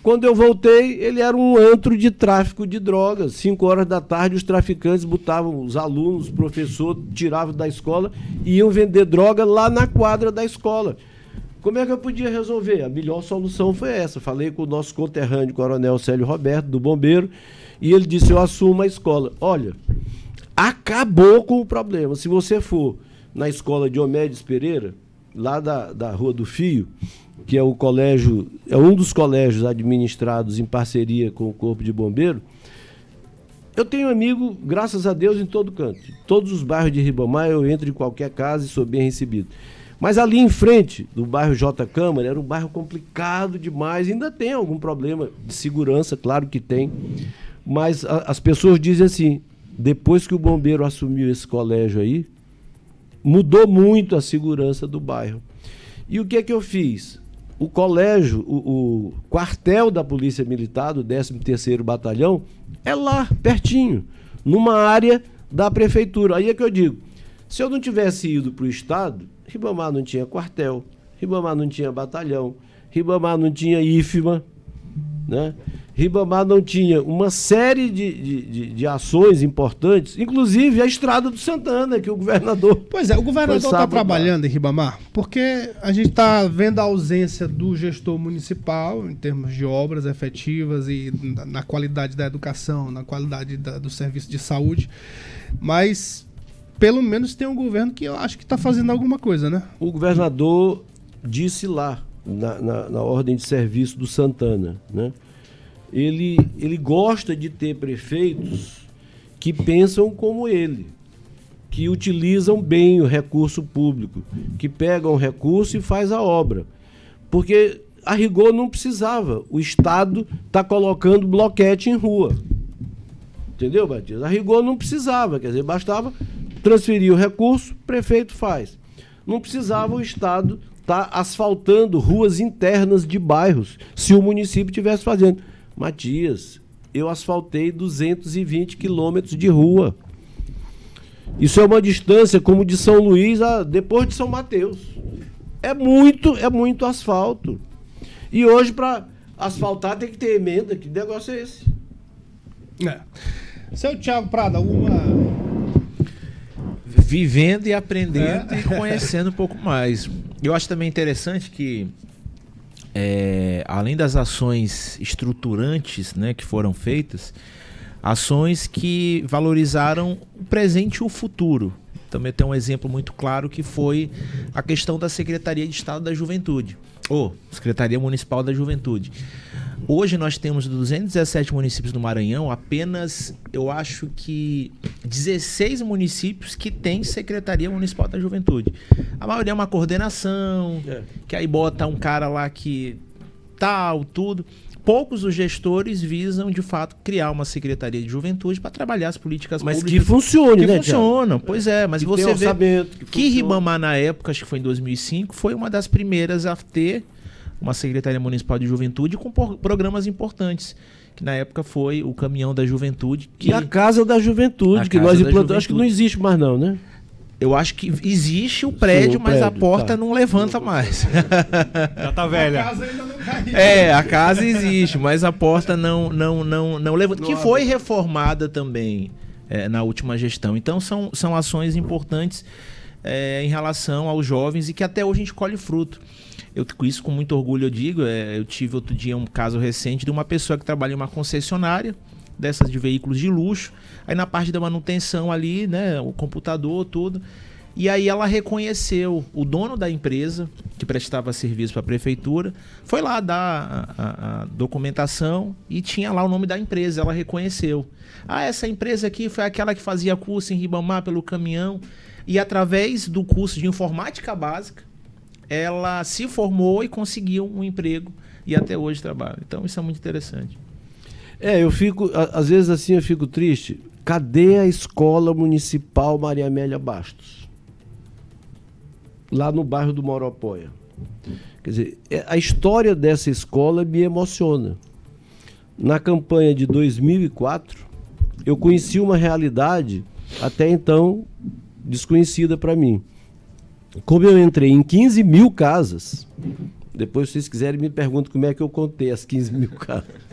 [SPEAKER 9] Quando eu voltei, ele era um antro de tráfico de drogas. 5 horas da tarde, os traficantes botavam os alunos, os professores, tiravam da escola e iam vender droga lá na quadra da escola. Como é que eu podia resolver? A melhor solução foi essa. Falei com o nosso conterrâneo, Coronel Célio Roberto, do Bombeiro, e ele disse: eu assumo a escola. Olha, acabou com o problema. Se você for na escola Diomedes Pereira, lá da Rua do Fio, que é o colégio, é um dos colégios administrados em parceria com o Corpo de Bombeiro, Eu tenho amigo, graças a Deus, em todo canto. Em todos os bairros de Ribamar, eu entro em qualquer casa e sou bem recebido. Mas ali em frente do bairro J. Câmara, era um bairro complicado demais. Ainda tem algum problema de segurança, claro que tem. Mas as pessoas dizem assim, depois que o bombeiro assumiu esse colégio aí, mudou muito a segurança do bairro. E o que é que eu fiz? O colégio, o quartel da Polícia Militar, do 13º Batalhão, é lá, pertinho, numa área da prefeitura. Aí é que eu digo, se eu não tivesse ido para o estado, Ribamar não tinha quartel, Ribamar não tinha batalhão, Ribamar não tinha IFMA, né? Ribamar não tinha uma série de ações importantes, inclusive a Estrada do Santana, que o governador...
[SPEAKER 1] Pois é, o governador está trabalhando em Ribamar, porque a gente está vendo a ausência do gestor municipal em termos de obras efetivas e na qualidade da educação, na qualidade do serviço de saúde, mas pelo menos tem um governo que eu acho que está fazendo alguma coisa, né?
[SPEAKER 9] O governador disse lá, na ordem de serviço do Santana, né? Ele gosta de ter prefeitos que pensam como ele, que utilizam bem o recurso público, que pegam o recurso e faz a obra. Porque a rigor não precisava. O Estado está colocando bloquete em rua. Entendeu, Matias? A rigor não precisava, quer dizer, bastava transferir o recurso, o prefeito faz. Não precisava o Estado estar asfaltando ruas internas de bairros, se o município estivesse fazendo. Matias, eu asfaltei 220 quilômetros de rua. Isso é uma distância como de São Luís a depois de São Mateus. É muito asfalto. E hoje, para asfaltar, tem que ter emenda. Que negócio é esse?
[SPEAKER 1] Seu Thiago Prado, alguma...
[SPEAKER 10] Vivendo e aprendendo e conhecendo um pouco mais. Eu acho também interessante que além das ações estruturantes, né, que foram feitas, ações que valorizaram o presente e o futuro. Também tem um exemplo muito claro que foi a questão da Secretaria de Estado da Juventude, ou Secretaria Municipal da Juventude. Hoje nós temos 217 municípios no Maranhão, apenas, eu acho que 16 municípios que têm Secretaria Municipal da Juventude. A maioria é uma coordenação, que aí bota um cara lá que tal, tudo. Poucos os gestores visam, de fato, criar uma Secretaria de Juventude para trabalhar as políticas públicas.
[SPEAKER 9] Mas que funcione, né,
[SPEAKER 10] funcionam, pois é. Mas
[SPEAKER 9] que
[SPEAKER 10] você vê
[SPEAKER 9] que
[SPEAKER 10] Ribamar, na época, acho que foi em 2005, foi uma das primeiras a ter uma Secretaria Municipal de Juventude com programas importantes, que na época foi o Caminhão da Juventude.
[SPEAKER 9] E a Casa da Juventude, que nós implantamos, acho que não existe mais não, né?
[SPEAKER 10] Eu acho que existe o prédio, mas a porta não levanta mais.
[SPEAKER 11] Já tá velha.
[SPEAKER 1] A casa ainda não caiu.
[SPEAKER 10] A casa existe, mas a porta não levanta. Que foi reformada também na última gestão. Então são ações importantes em relação aos jovens e que até hoje a gente colhe fruto. Com isso, com muito orgulho, eu digo, eu tive outro dia um caso recente de uma pessoa que trabalha em uma concessionária dessas de veículos de luxo, aí na parte da manutenção ali, né, o computador, tudo, e aí ela reconheceu o dono da empresa que prestava serviço para a prefeitura, foi lá dar a documentação e tinha lá o nome da empresa, ela reconheceu. Essa empresa aqui foi aquela que fazia curso em Ribamar pelo Caminhão, e através do curso de informática básica, ela se formou e conseguiu um emprego e até hoje trabalha. Então isso é muito interessante.
[SPEAKER 9] Eu fico, às vezes assim eu fico triste. Cadê a Escola Municipal Maria Amélia Bastos? Lá no bairro do Moropóia. Quer dizer, a história dessa escola me emociona. Na campanha de 2004, eu conheci uma realidade até então desconhecida para mim. Como eu entrei em 15 mil casas, depois se vocês quiserem me perguntam como é que eu contei as 15 mil casas.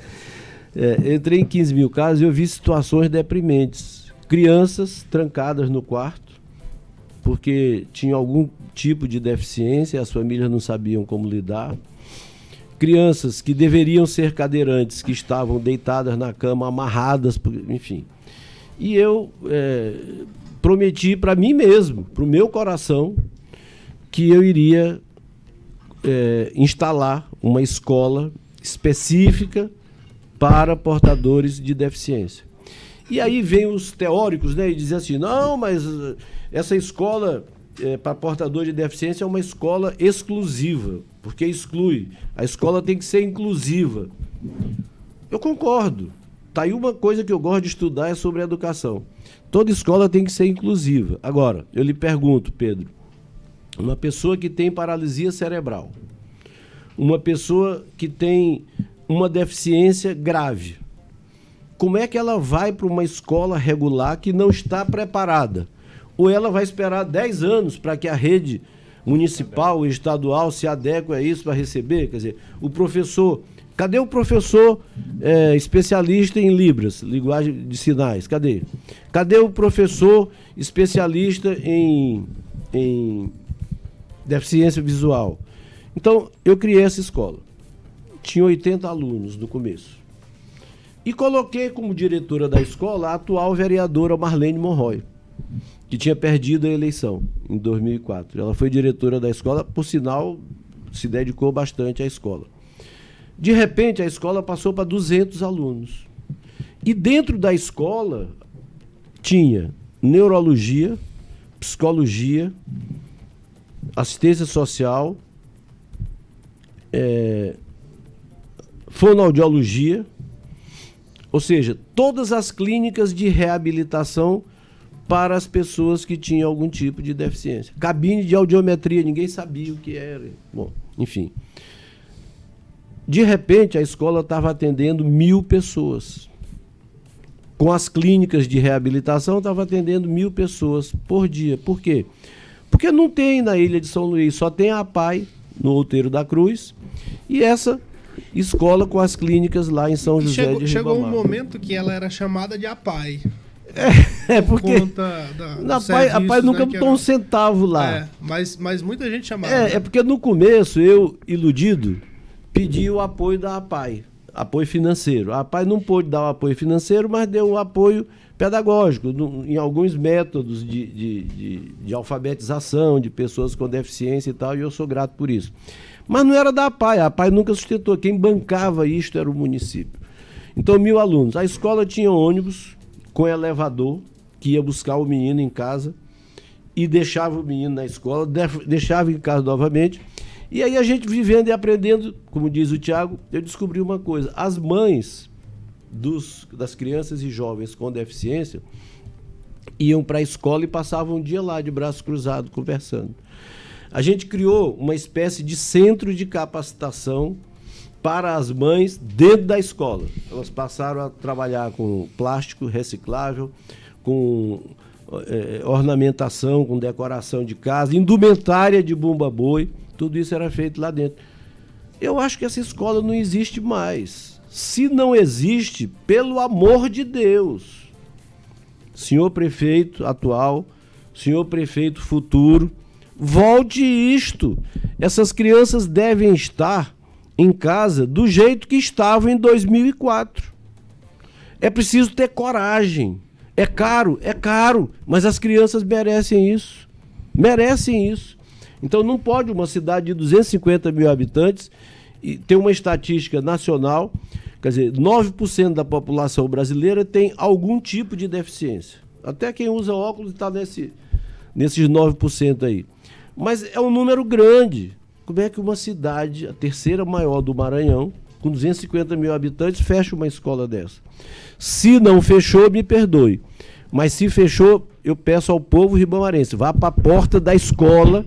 [SPEAKER 9] Entrei em 15 mil casas e eu vi situações deprimentes. Crianças trancadas no quarto, porque tinham algum tipo de deficiência e as famílias não sabiam como lidar. Crianças que deveriam ser cadeirantes, que estavam deitadas na cama, amarradas, enfim. E eu prometi para mim mesmo, para o meu coração, que eu iria instalar uma escola específica para portadores de deficiência. E aí vem os teóricos, né, e dizem assim, não, mas essa escola para portador de deficiência é uma escola exclusiva, porque exclui. A escola tem que ser inclusiva. Eu concordo. Tá aí uma coisa que eu gosto de estudar é sobre educação. Toda escola tem que ser inclusiva. Agora, eu lhe pergunto, Pedro, uma pessoa que tem paralisia cerebral, uma pessoa que tem uma deficiência grave, como é que ela vai para uma escola regular que não está preparada? Ou ela vai esperar 10 anos para que a rede municipal e estadual se adeque a isso para receber? Quer dizer, o professor... Cadê o professor especialista em Libras, linguagem de sinais? Cadê? Cadê o professor especialista em deficiência visual? Então, eu criei essa escola. Tinha 80 alunos no começo. E coloquei como diretora da escola a atual vereadora Marlene Monroy, que tinha perdido a eleição em 2004. Ela foi diretora da escola, por sinal, se dedicou bastante à escola. De repente, a escola passou para 200 alunos. E dentro da escola tinha neurologia, psicologia, assistência social, fonoaudiologia, ou seja, todas as clínicas de reabilitação para as pessoas que tinham algum tipo de deficiência. Cabine de audiometria, ninguém sabia o que era. Bom, enfim. De repente, a escola estava atendendo 1.000 pessoas. Com as clínicas de reabilitação, estava atendendo 1.000 pessoas por dia. Por quê? Porque não tem na Ilha de São Luís, só tem a APAI, no Outeiro da Cruz, e essa escola com as clínicas lá em São José de Ribamar.
[SPEAKER 1] Chegou um momento que ela era chamada de APAI.
[SPEAKER 9] Porque a PAI nunca botou um centavo lá.
[SPEAKER 1] Mas muita gente chamava.
[SPEAKER 9] É porque no começo, eu, iludido, pedi o apoio da APAI, apoio financeiro. A APAI não pôde dar o apoio financeiro, mas deu o apoio pedagógico em alguns métodos de alfabetização de pessoas com deficiência e tal, e eu sou grato por isso. Mas não era da APAI, a APAI nunca sustentou. Quem bancava isto era o município. Então, 1.000 alunos. A escola tinha ônibus com elevador, que ia buscar o menino em casa e deixava o menino na escola, deixava em casa novamente. E aí a gente vivendo e aprendendo, como diz o Tiago, eu descobri uma coisa. As mães das crianças e jovens com deficiência iam para a escola e passavam um dia lá de braço cruzado conversando. A gente criou uma espécie de centro de capacitação para as mães dentro da escola. Elas passaram a trabalhar com plástico reciclável, com ornamentação, com decoração de casa, indumentária de bumba-boi, tudo isso era feito lá dentro. Eu acho que essa escola não existe mais. Se não existe, pelo amor de Deus, senhor prefeito atual, senhor prefeito futuro, volte isto. Essas crianças devem estar em casa do jeito que estavam em 2004. É preciso ter coragem. É caro, mas as crianças merecem isso. Merecem isso. Então não pode uma cidade de 250 mil habitantes e ter uma estatística nacional, quer dizer, 9% da população brasileira tem algum tipo de deficiência. Até quem usa óculos está nesses 9% aí. Mas é um número grande. Como é que uma cidade, a terceira maior do Maranhão, com 250 mil habitantes, fecha uma escola dessa? Se não fechou, me perdoe. Mas se fechou, eu peço ao povo ribamarense, vá para a porta da escola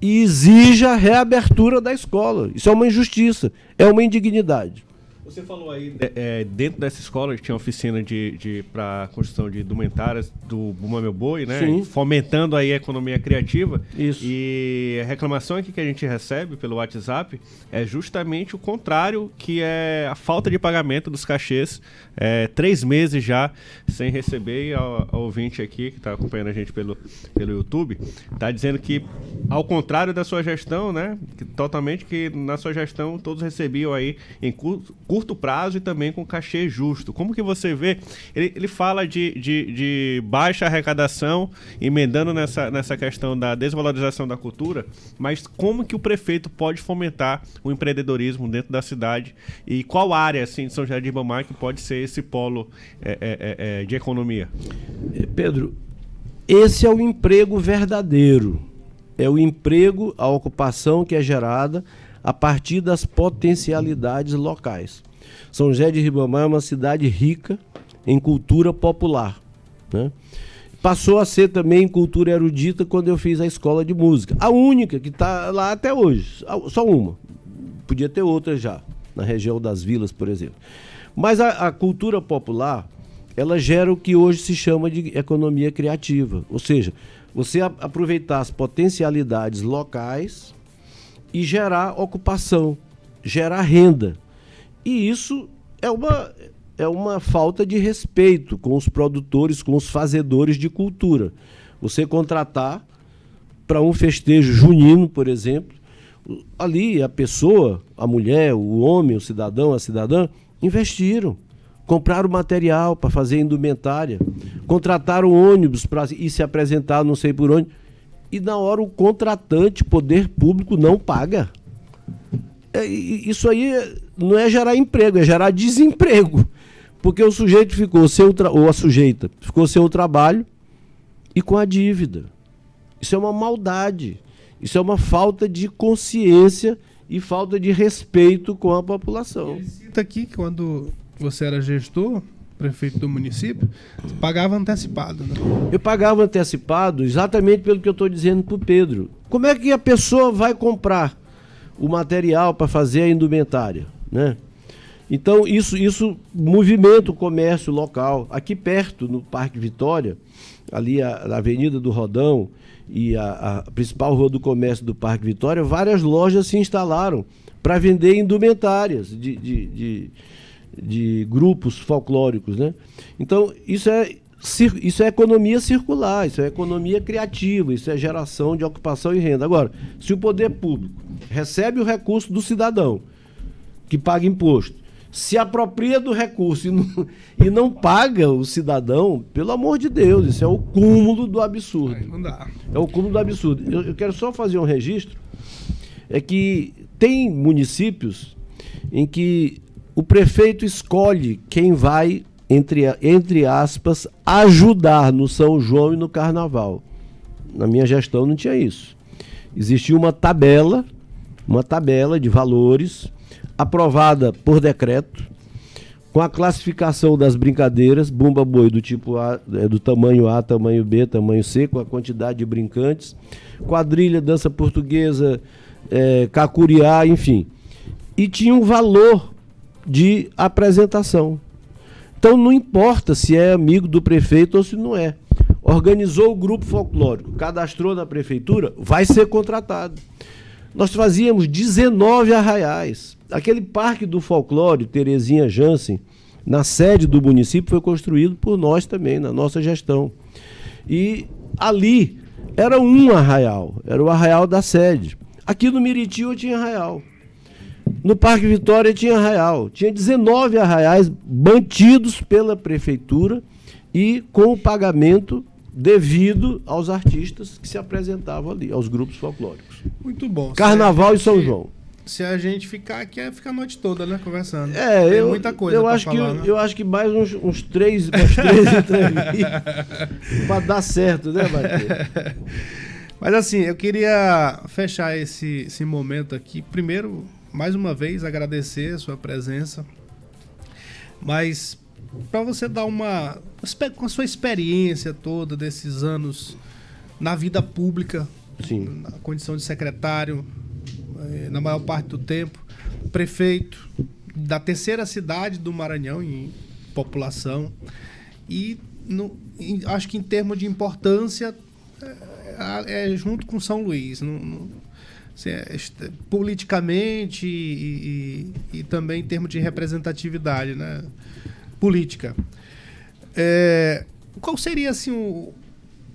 [SPEAKER 9] e exija a reabertura da escola. Isso é uma injustiça, é uma indignidade.
[SPEAKER 11] Você falou aí, dentro dessa escola tinha oficina para construção de indumentárias do Bumba Meu Boi, né?
[SPEAKER 9] Sim.
[SPEAKER 11] Fomentando aí a economia criativa.
[SPEAKER 9] Isso.
[SPEAKER 11] E a reclamação aqui que a gente recebe pelo WhatsApp é justamente o contrário, que é a falta de pagamento dos cachês. 3 meses já sem receber, e a ouvinte aqui, que está acompanhando a gente pelo YouTube, está dizendo que, ao contrário da sua gestão, né? Totalmente que na sua gestão todos recebiam aí em curto curto prazo e também com cachê justo. Como que você vê? Ele fala de baixa arrecadação, emendando nessa questão da desvalorização da cultura, mas como que o prefeito pode fomentar o empreendedorismo dentro da cidade e qual área assim, de São José de Ribamar que pode ser esse polo de economia?
[SPEAKER 9] Pedro, esse é o emprego verdadeiro. É o emprego, a ocupação que é gerada a partir das potencialidades locais. São José de Ribamar é uma cidade rica em cultura popular, né? Passou a ser também cultura erudita quando eu fiz a escola de música. A única que está lá até hoje, só uma. Podia ter outra já, na região das vilas, por exemplo. Mas a cultura popular, ela gera o que hoje se chama de economia criativa. Ou seja, você aproveitar as potencialidades locais e gerar ocupação, gerar renda. E isso é uma falta de respeito com os produtores, com os fazedores de cultura. Você contratar para um festejo junino, por exemplo, ali a pessoa, a mulher, o homem, o cidadão, a cidadã, investiram. Compraram material para fazer indumentária, contrataram ônibus para ir se apresentar não sei por onde, e na hora o contratante, poder público, não paga. Isso aí não é gerar emprego, é gerar desemprego, porque o sujeito ficou sem ou a sujeita ficou sem o trabalho e com a dívida. Isso é uma maldade, isso é uma falta de consciência e falta de respeito com a população.
[SPEAKER 1] Ele cita aqui que quando você era gestor, prefeito do município, você pagava antecipado, né?
[SPEAKER 9] Eu pagava antecipado exatamente pelo que eu estou dizendo para o Pedro. Como é que a pessoa vai comprar o material para fazer a indumentária, né? Então isso movimenta o comércio local. Aqui perto, no Parque Vitória, ali na Avenida do Rodão e a principal rua do comércio do Parque Vitória, várias lojas se instalaram para vender indumentárias de grupos folclóricos, né? Então, isso é economia circular, isso é economia criativa, isso é geração de ocupação e renda. Agora, se o poder público recebe o recurso do cidadão, que paga imposto, se apropria do recurso e não paga o cidadão, pelo amor de Deus, isso é o cúmulo do absurdo.
[SPEAKER 1] Não dá.
[SPEAKER 9] É o cúmulo do absurdo. Eu quero só fazer um registro, é que tem municípios em que o prefeito escolhe quem vai, entre aspas, ajudar no São João e no Carnaval. Na minha gestão não tinha isso. Existia uma tabela de valores aprovada por decreto, com a classificação das brincadeiras, bumba boi do tipo A, do tamanho A, tamanho B, tamanho C, com a quantidade de brincantes, quadrilha, dança portuguesa, cacuriá, enfim. E tinha um valor de apresentação. Então não importa se é amigo do prefeito ou se não é. Organizou o grupo folclórico, cadastrou na prefeitura, vai ser contratado. Nós fazíamos 19 arraiais. Aquele parque do folclore, Terezinha Jansen, na sede do município, foi construído por nós também, na nossa gestão. E ali era um arraial, era o arraial da sede. Aqui no Miritiu tinha arraial. No Parque Vitória tinha arraial. Tinha 19 arraiais mantidos pela prefeitura e com o pagamento devido aos artistas que se apresentavam ali, aos grupos folclóricos.
[SPEAKER 1] Muito bom.
[SPEAKER 9] Carnaval e São João.
[SPEAKER 1] Se a gente ficar aqui, fica a noite toda, né, conversando.
[SPEAKER 9] Tem
[SPEAKER 1] muita coisa
[SPEAKER 9] pra falar, né? Eu acho que mais umas três entrevistas para dar certo, né, Matheus?
[SPEAKER 1] Mas assim, eu queria fechar esse momento aqui. Primeiro, mais uma vez, agradecer a sua presença. Mas para você dar com a sua experiência toda desses anos na vida pública,
[SPEAKER 9] sim,
[SPEAKER 1] na condição de secretário, na maior parte do tempo, prefeito da terceira cidade do Maranhão em população, e acho que em termos de importância junto com São Luís, politicamente e também em termos de representatividade, né, política. Qual seria assim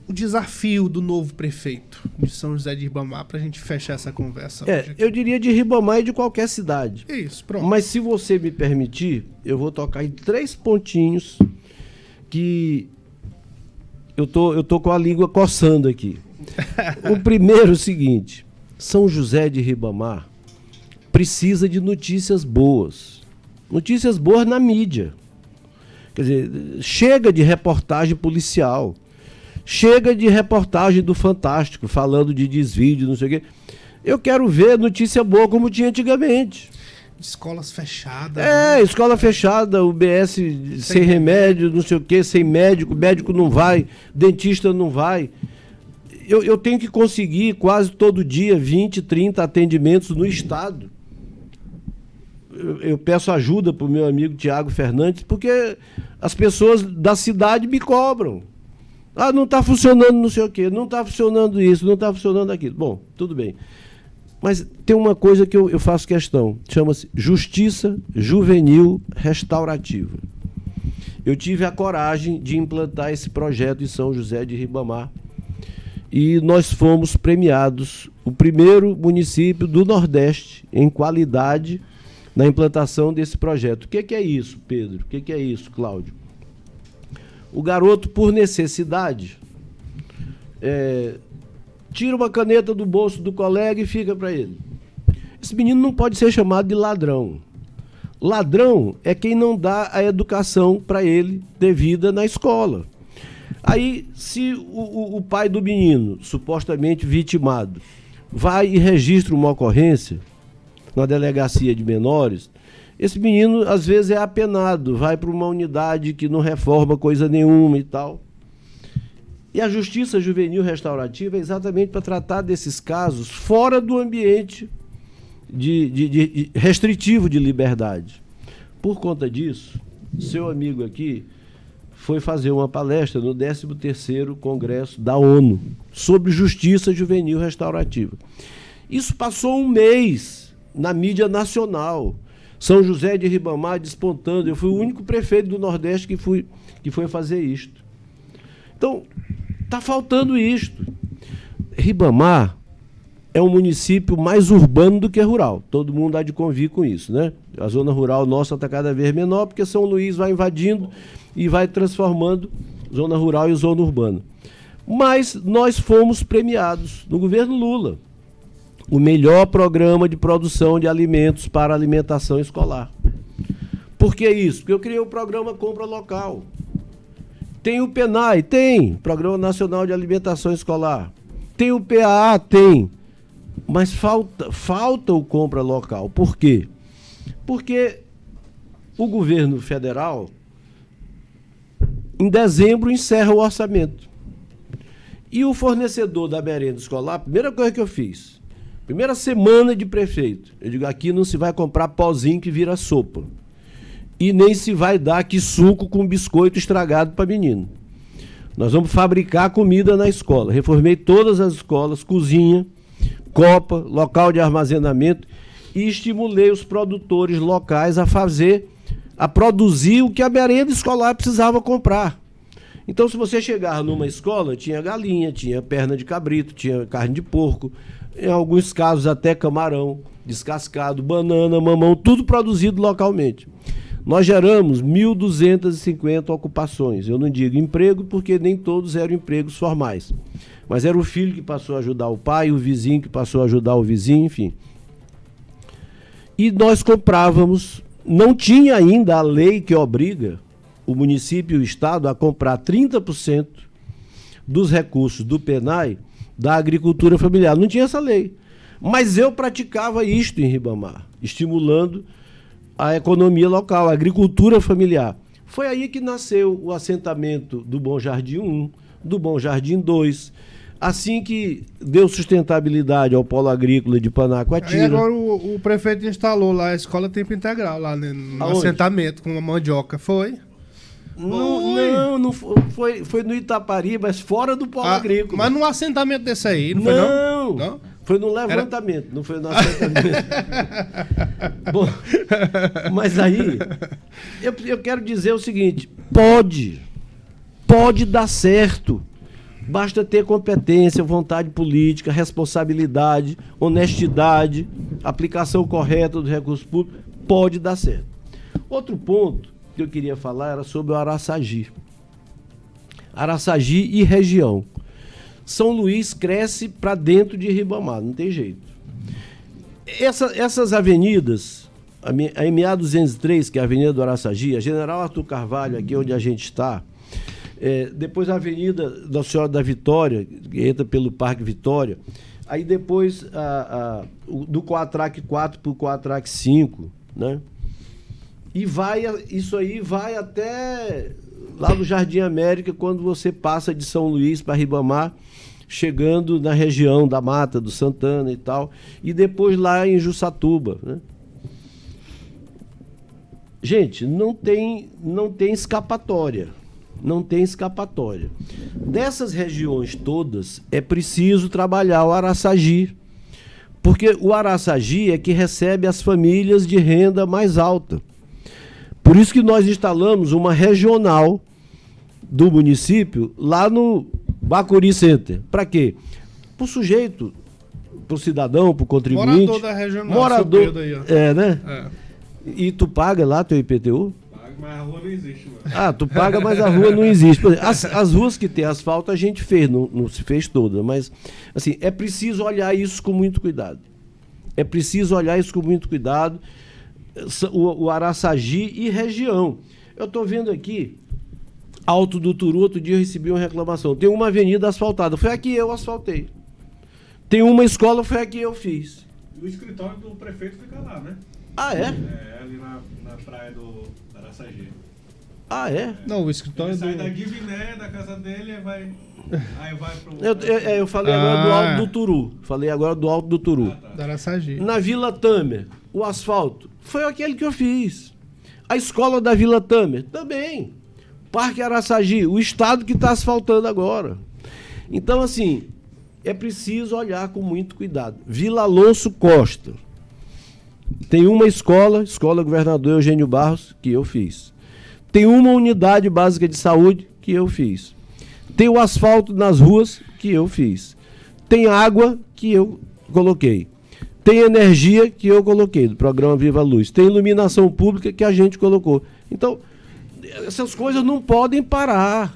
[SPEAKER 1] o desafio do novo prefeito de São José de Ribamar para a gente fechar essa conversa hoje aqui?
[SPEAKER 9] Eu diria de Ribamar e de qualquer cidade.
[SPEAKER 1] Isso, pronto.
[SPEAKER 9] Mas se você me permitir, eu vou tocar em 3 pontinhos que eu tô com a língua coçando aqui. O primeiro é o seguinte: São José de Ribamar precisa de notícias boas. Notícias boas na mídia. Quer dizer, chega de reportagem policial. Chega de reportagem do Fantástico, falando de desvio, não sei o quê. Eu quero ver notícia boa como tinha antigamente.
[SPEAKER 1] Escolas fechadas. Né?
[SPEAKER 9] Escola fechada, UBS sem remédio, não sei o quê, sem médico não vai, dentista não vai. Eu tenho que conseguir quase todo dia 20, 30 atendimentos no estado. Eu peço ajuda para o meu amigo Tiago Fernandes, porque as pessoas da cidade me cobram. Não está funcionando não sei o quê, não está funcionando isso, não está funcionando aquilo. Bom, tudo bem. Mas tem uma coisa que eu faço questão, chama-se Justiça Juvenil Restaurativa. Eu tive a coragem de implantar esse projeto em São José de Ribamar e nós fomos premiados, o primeiro município do Nordeste em qualidade na implantação desse projeto. O que é isso, Pedro? O que é isso, Cláudio? O garoto, por necessidade, tira uma caneta do bolso do colega e fica para ele. Esse menino não pode ser chamado de ladrão. Ladrão é quem não dá a educação para ele devida na escola. Aí, se o pai do menino, supostamente vitimado, vai e registra uma ocorrência na delegacia de menores, esse menino, às vezes, é apenado, vai para uma unidade que não reforma coisa nenhuma e tal. E a Justiça Juvenil Restaurativa é exatamente para tratar desses casos fora do ambiente de restritivo de liberdade. Por conta disso, seu amigo aqui foi fazer uma palestra no 13º Congresso da ONU sobre Justiça Juvenil Restaurativa. Isso passou um mês na mídia nacional. São José de Ribamar despontando. Eu fui o único prefeito do Nordeste que foi fazer isto. Então, está faltando isto. Ribamar é um município mais urbano do que rural. Todo mundo há de convir com isso, né? A zona rural nossa está cada vez menor, porque São Luís vai invadindo e vai transformando zona rural e zona urbana. Mas nós fomos premiados no governo Lula. O melhor programa de produção de alimentos para alimentação escolar. Por que isso? Porque eu criei o programa Compra Local. Tem o PENAI? Tem. Programa Nacional de Alimentação Escolar. Tem o PAA? Tem. Mas falta o Compra Local. Por quê? Porque o governo federal, em dezembro, encerra o orçamento. E o fornecedor da merenda escolar, a primeira coisa que eu fiz, primeira semana de prefeito, eu digo, aqui não se vai comprar pozinho que vira sopa. E nem se vai dar aqui suco com biscoito estragado para menino. Nós vamos fabricar comida na escola. Reformei todas as escolas, cozinha, copa, local de armazenamento, e estimulei os produtores locais a produzir o que a merenda escolar precisava comprar. Então, se você chegar numa escola, tinha galinha, tinha perna de cabrito, tinha carne de porco, em alguns casos até camarão descascado, banana, mamão, tudo produzido localmente. Nós geramos 1.250 ocupações. Eu não digo emprego porque nem todos eram empregos formais. Mas era o filho que passou a ajudar o pai, o vizinho que passou a ajudar o vizinho, enfim. E nós comprávamos, não tinha ainda a lei que obriga o município e o estado a comprar 30% dos recursos do PENAI da agricultura familiar. Não tinha essa lei. Mas eu praticava isto em Ribamar, estimulando a economia local, a agricultura familiar. Foi aí que nasceu o assentamento do Bom Jardim 1, do Bom Jardim 2, assim que deu sustentabilidade ao polo agrícola de Panacoatira.
[SPEAKER 1] Aí agora o prefeito instalou lá a escola tempo integral, lá no assentamento com uma mandioca, foi?
[SPEAKER 9] Não foi no Itapari, mas fora do polo agrícola.
[SPEAKER 1] Mas no assentamento desse aí, não foi não?
[SPEAKER 9] Não? Foi no levantamento, não foi no assentamento. Bom, mas aí, eu quero dizer o seguinte, pode dar certo. Basta ter competência, vontade política, responsabilidade, honestidade, aplicação correta do recurso público, pode dar certo. Outro ponto que eu queria falar era sobre o Araçagi. Araçagi e região. São Luís cresce para dentro de Ribamar, não tem jeito. Essas avenidas, a MA 203, que é a Avenida do Araçagi, a General Arthur Carvalho, aqui onde a gente está, depois a Avenida da Senhora da Vitória, que entra pelo Parque Vitória, aí depois do Coatrac 4 para o Coatrac 5, né? E isso aí vai até lá no Jardim América, quando você passa de São Luís para Ribamar, chegando na região da Mata, do Santana e tal, e depois lá em Jussatuba, né? Gente, não tem escapatória. Não tem escapatória. Dessas regiões todas, é preciso trabalhar o Araçagi, porque o Araçagi é que recebe as famílias de renda mais alta. Por isso que nós instalamos uma regional do município lá no Bacuri Center. Para quê? Para o sujeito, para o cidadão, para o contribuinte.
[SPEAKER 1] Morador da regional.
[SPEAKER 9] Morador,
[SPEAKER 1] aí, ó.
[SPEAKER 9] né? E tu paga lá teu IPTU?
[SPEAKER 11] Mas a rua não existe, mano.
[SPEAKER 9] Ah, tu paga, mas a rua não existe. Por exemplo, as ruas que tem asfalto a gente fez, não se fez toda, mas assim, é preciso olhar isso com muito cuidado. É preciso olhar isso com muito cuidado. O Araçagi e região. Eu estou vendo aqui, Alto do Turu, outro dia eu recebi uma reclamação. Tem uma avenida asfaltada, foi aqui eu asfaltei. Tem uma escola, foi aqui eu fiz.
[SPEAKER 11] E o escritório do prefeito fica lá, né?
[SPEAKER 9] Ah, é?
[SPEAKER 11] É, ali na praia do Araçagi.
[SPEAKER 9] Ah, é?
[SPEAKER 1] Não, o escritório
[SPEAKER 11] Ele sai da Guiviné, da casa dele, e vai pro...
[SPEAKER 9] Eu falei agora do Alto do Turu. Falei agora do Alto do Turu.
[SPEAKER 1] da Araçagi.
[SPEAKER 9] Na Vila Tamer, o asfalto foi aquele que eu fiz. A escola da Vila Tamer também. Parque Araçagi, o estado que está asfaltando agora. Então, assim, é preciso olhar com muito cuidado. Vila Alonso Costa. Tem uma escola Governador Eugênio Barros, que eu fiz. Tem uma unidade básica de saúde, que eu fiz. Tem o asfalto nas ruas, que eu fiz. Tem água, que eu coloquei. Tem energia, que eu coloquei, do programa Viva a Luz. Tem iluminação pública, que a gente colocou. Então, essas coisas não podem parar.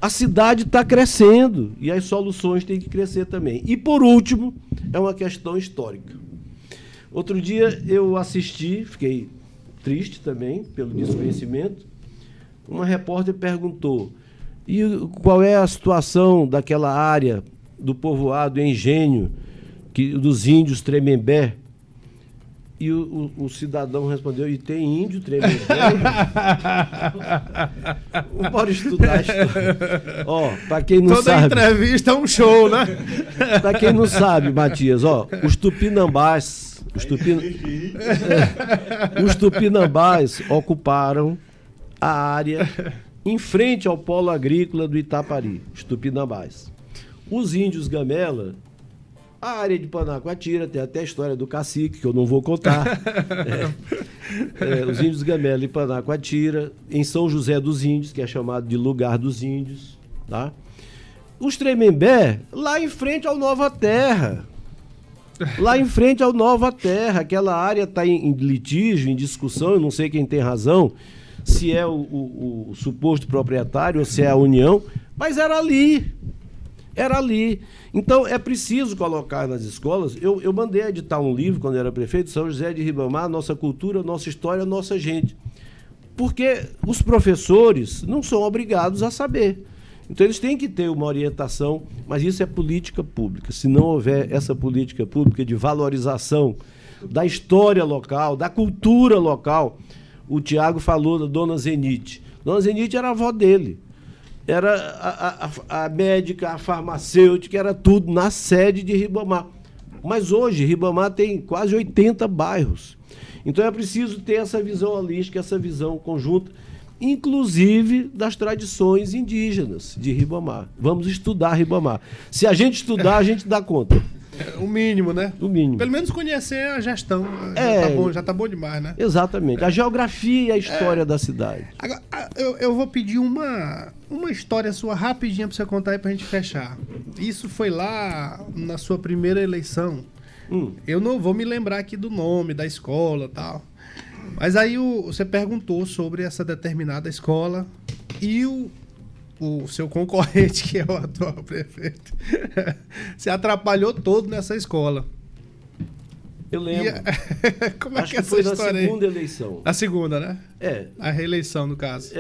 [SPEAKER 9] A cidade está crescendo e as soluções têm que crescer também. E, por último, é uma questão histórica. Outro dia eu assisti, fiquei triste também pelo desconhecimento. Uma repórter perguntou: e qual é a situação daquela área do povoado Engenho, dos índios Tremembé? E o cidadão respondeu: e tem índio Tremembé? Bora estudar história. Ó, para quem não sabe...
[SPEAKER 1] Toda entrevista é um show, né?
[SPEAKER 9] Para quem não sabe, Matias, ó, os Tupinambás... Os Tupinambás ocuparam a área em frente ao polo agrícola do Itapari, os Tupinambás. Os índios Gamela, a área de Panacoatira, tem até a história do cacique, que eu não vou contar. Os índios Gamela e Panacoatira, em São José dos Índios, que é chamado de Lugar dos Índios. Tá? Os Tremembé, lá em frente ao Nova Terra. Lá em frente ao Nova Terra, aquela área está em litígio, em discussão, eu não sei quem tem razão, se é o suposto proprietário ou se é a União, mas era ali. Era ali. Então é preciso colocar nas escolas. Eu mandei editar um livro quando eu era prefeito, São José de Ribamar, Nossa Cultura, Nossa História, Nossa Gente. Porque os professores não são obrigados a saber. Então eles têm que ter uma orientação, mas isso é política pública. Se não houver essa política pública de valorização da história local, da cultura local, o Tiago falou da Dona Zenite. Dona Zenite era a avó dele. Era a médica, a farmacêutica, era tudo na sede de Ribamar. Mas hoje Ribamar tem quase 80 bairros. Então é preciso ter essa visão holística, essa visão conjunta, inclusive das tradições indígenas de Ribamar. Vamos estudar Ribamar. Se a gente estudar, a gente dá conta.
[SPEAKER 1] O mínimo, né?
[SPEAKER 9] O mínimo.
[SPEAKER 1] Pelo menos conhecer a gestão. Já tá bom demais, né?
[SPEAKER 9] Exatamente. A geografia e a história da cidade.
[SPEAKER 1] Agora, eu vou pedir uma história sua rapidinha pra você contar aí pra gente fechar. Isso foi lá na sua primeira eleição. Eu não vou me lembrar aqui do nome da escola e tal. Mas aí você perguntou sobre essa determinada escola e o seu concorrente, que é o atual prefeito, se atrapalhou todo nessa escola.
[SPEAKER 9] Eu lembro.
[SPEAKER 1] Como é
[SPEAKER 9] Acho
[SPEAKER 1] que é
[SPEAKER 9] foi
[SPEAKER 1] essa história aí?
[SPEAKER 9] na segunda eleição.
[SPEAKER 1] A segunda, né?
[SPEAKER 9] É.
[SPEAKER 1] A reeleição, no caso.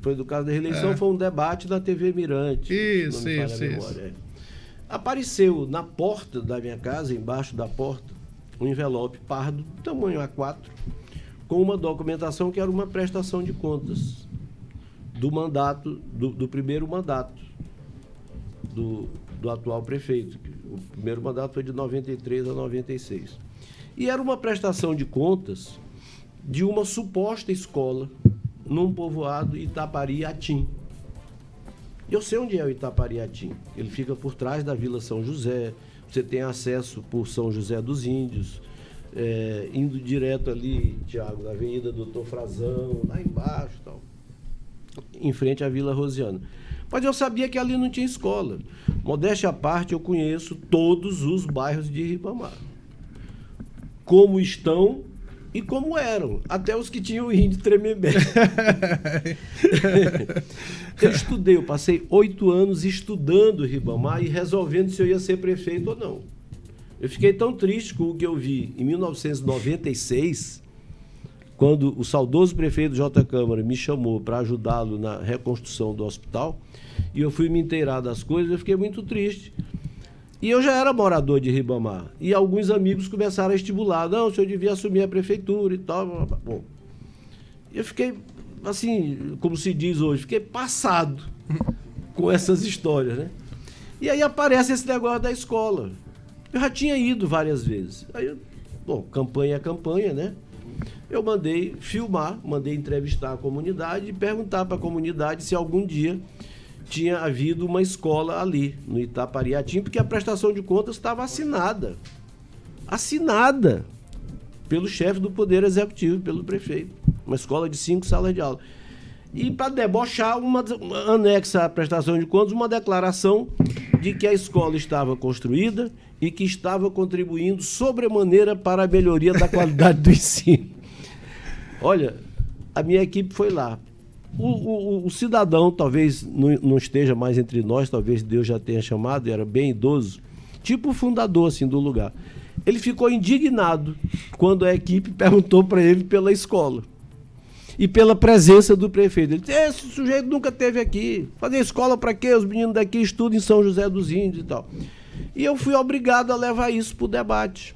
[SPEAKER 9] Foi do caso da reeleição, foi um debate na TV Mirante.
[SPEAKER 1] Isso.
[SPEAKER 9] Apareceu na porta da minha casa, embaixo da porta, um envelope pardo, tamanho A4, com uma documentação que era uma prestação de contas do mandato, do primeiro mandato do atual prefeito. O primeiro mandato foi de 93 a 96. E era uma prestação de contas de uma suposta escola num povoado Itapariatim. Eu sei onde é o Itapariatim. Ele fica por trás da Vila São José. Você tem acesso por São José dos Índios, indo direto ali, Tiago, na Avenida Doutor Frazão, lá embaixo e tal, em frente à Vila Rosiana. Mas eu sabia que ali não tinha escola. Modéstia à parte, eu conheço todos os bairros de Ribamar. Como estão e como eram. Até os que tinham índio Tremembé. Eu passei 8 anos estudando Ribamar e resolvendo se eu ia ser prefeito ou não. Eu fiquei tão triste com o que eu vi em 1996, quando o saudoso prefeito J. Câmara me chamou para ajudá-lo na reconstrução do hospital, e eu fui me inteirar das coisas, eu fiquei muito triste. E eu já era morador de Ribamar, e alguns amigos começaram a estimular, não, o senhor devia assumir a prefeitura e tal. Bom, eu fiquei, assim, como se diz hoje, fiquei passado com essas histórias, né? E aí aparece esse negócio da escola. Eu já tinha ido várias vezes. Aí, campanha é campanha, né? Eu mandei filmar, mandei entrevistar a comunidade e perguntar para a comunidade se algum dia tinha havido uma escola ali, no Itapariatim, porque a prestação de contas estava assinada pelo chefe do Poder Executivo, pelo prefeito. Uma escola de 5 salas de aula. E para debochar, anexa à prestação de contas, uma declaração de que a escola estava construída e que estava contribuindo sobremaneira para a melhoria da qualidade do ensino. Olha, a minha equipe foi lá. O cidadão talvez não esteja mais entre nós, talvez Deus já tenha chamado, era bem idoso, tipo o fundador assim, do lugar. Ele ficou indignado quando a equipe perguntou para ele pela escola e pela presença do prefeito. Ele disse, esse sujeito nunca esteve aqui, fazer escola para quê? Os meninos daqui estudam em São José dos Índios e tal. E eu fui obrigado a levar isso para o debate.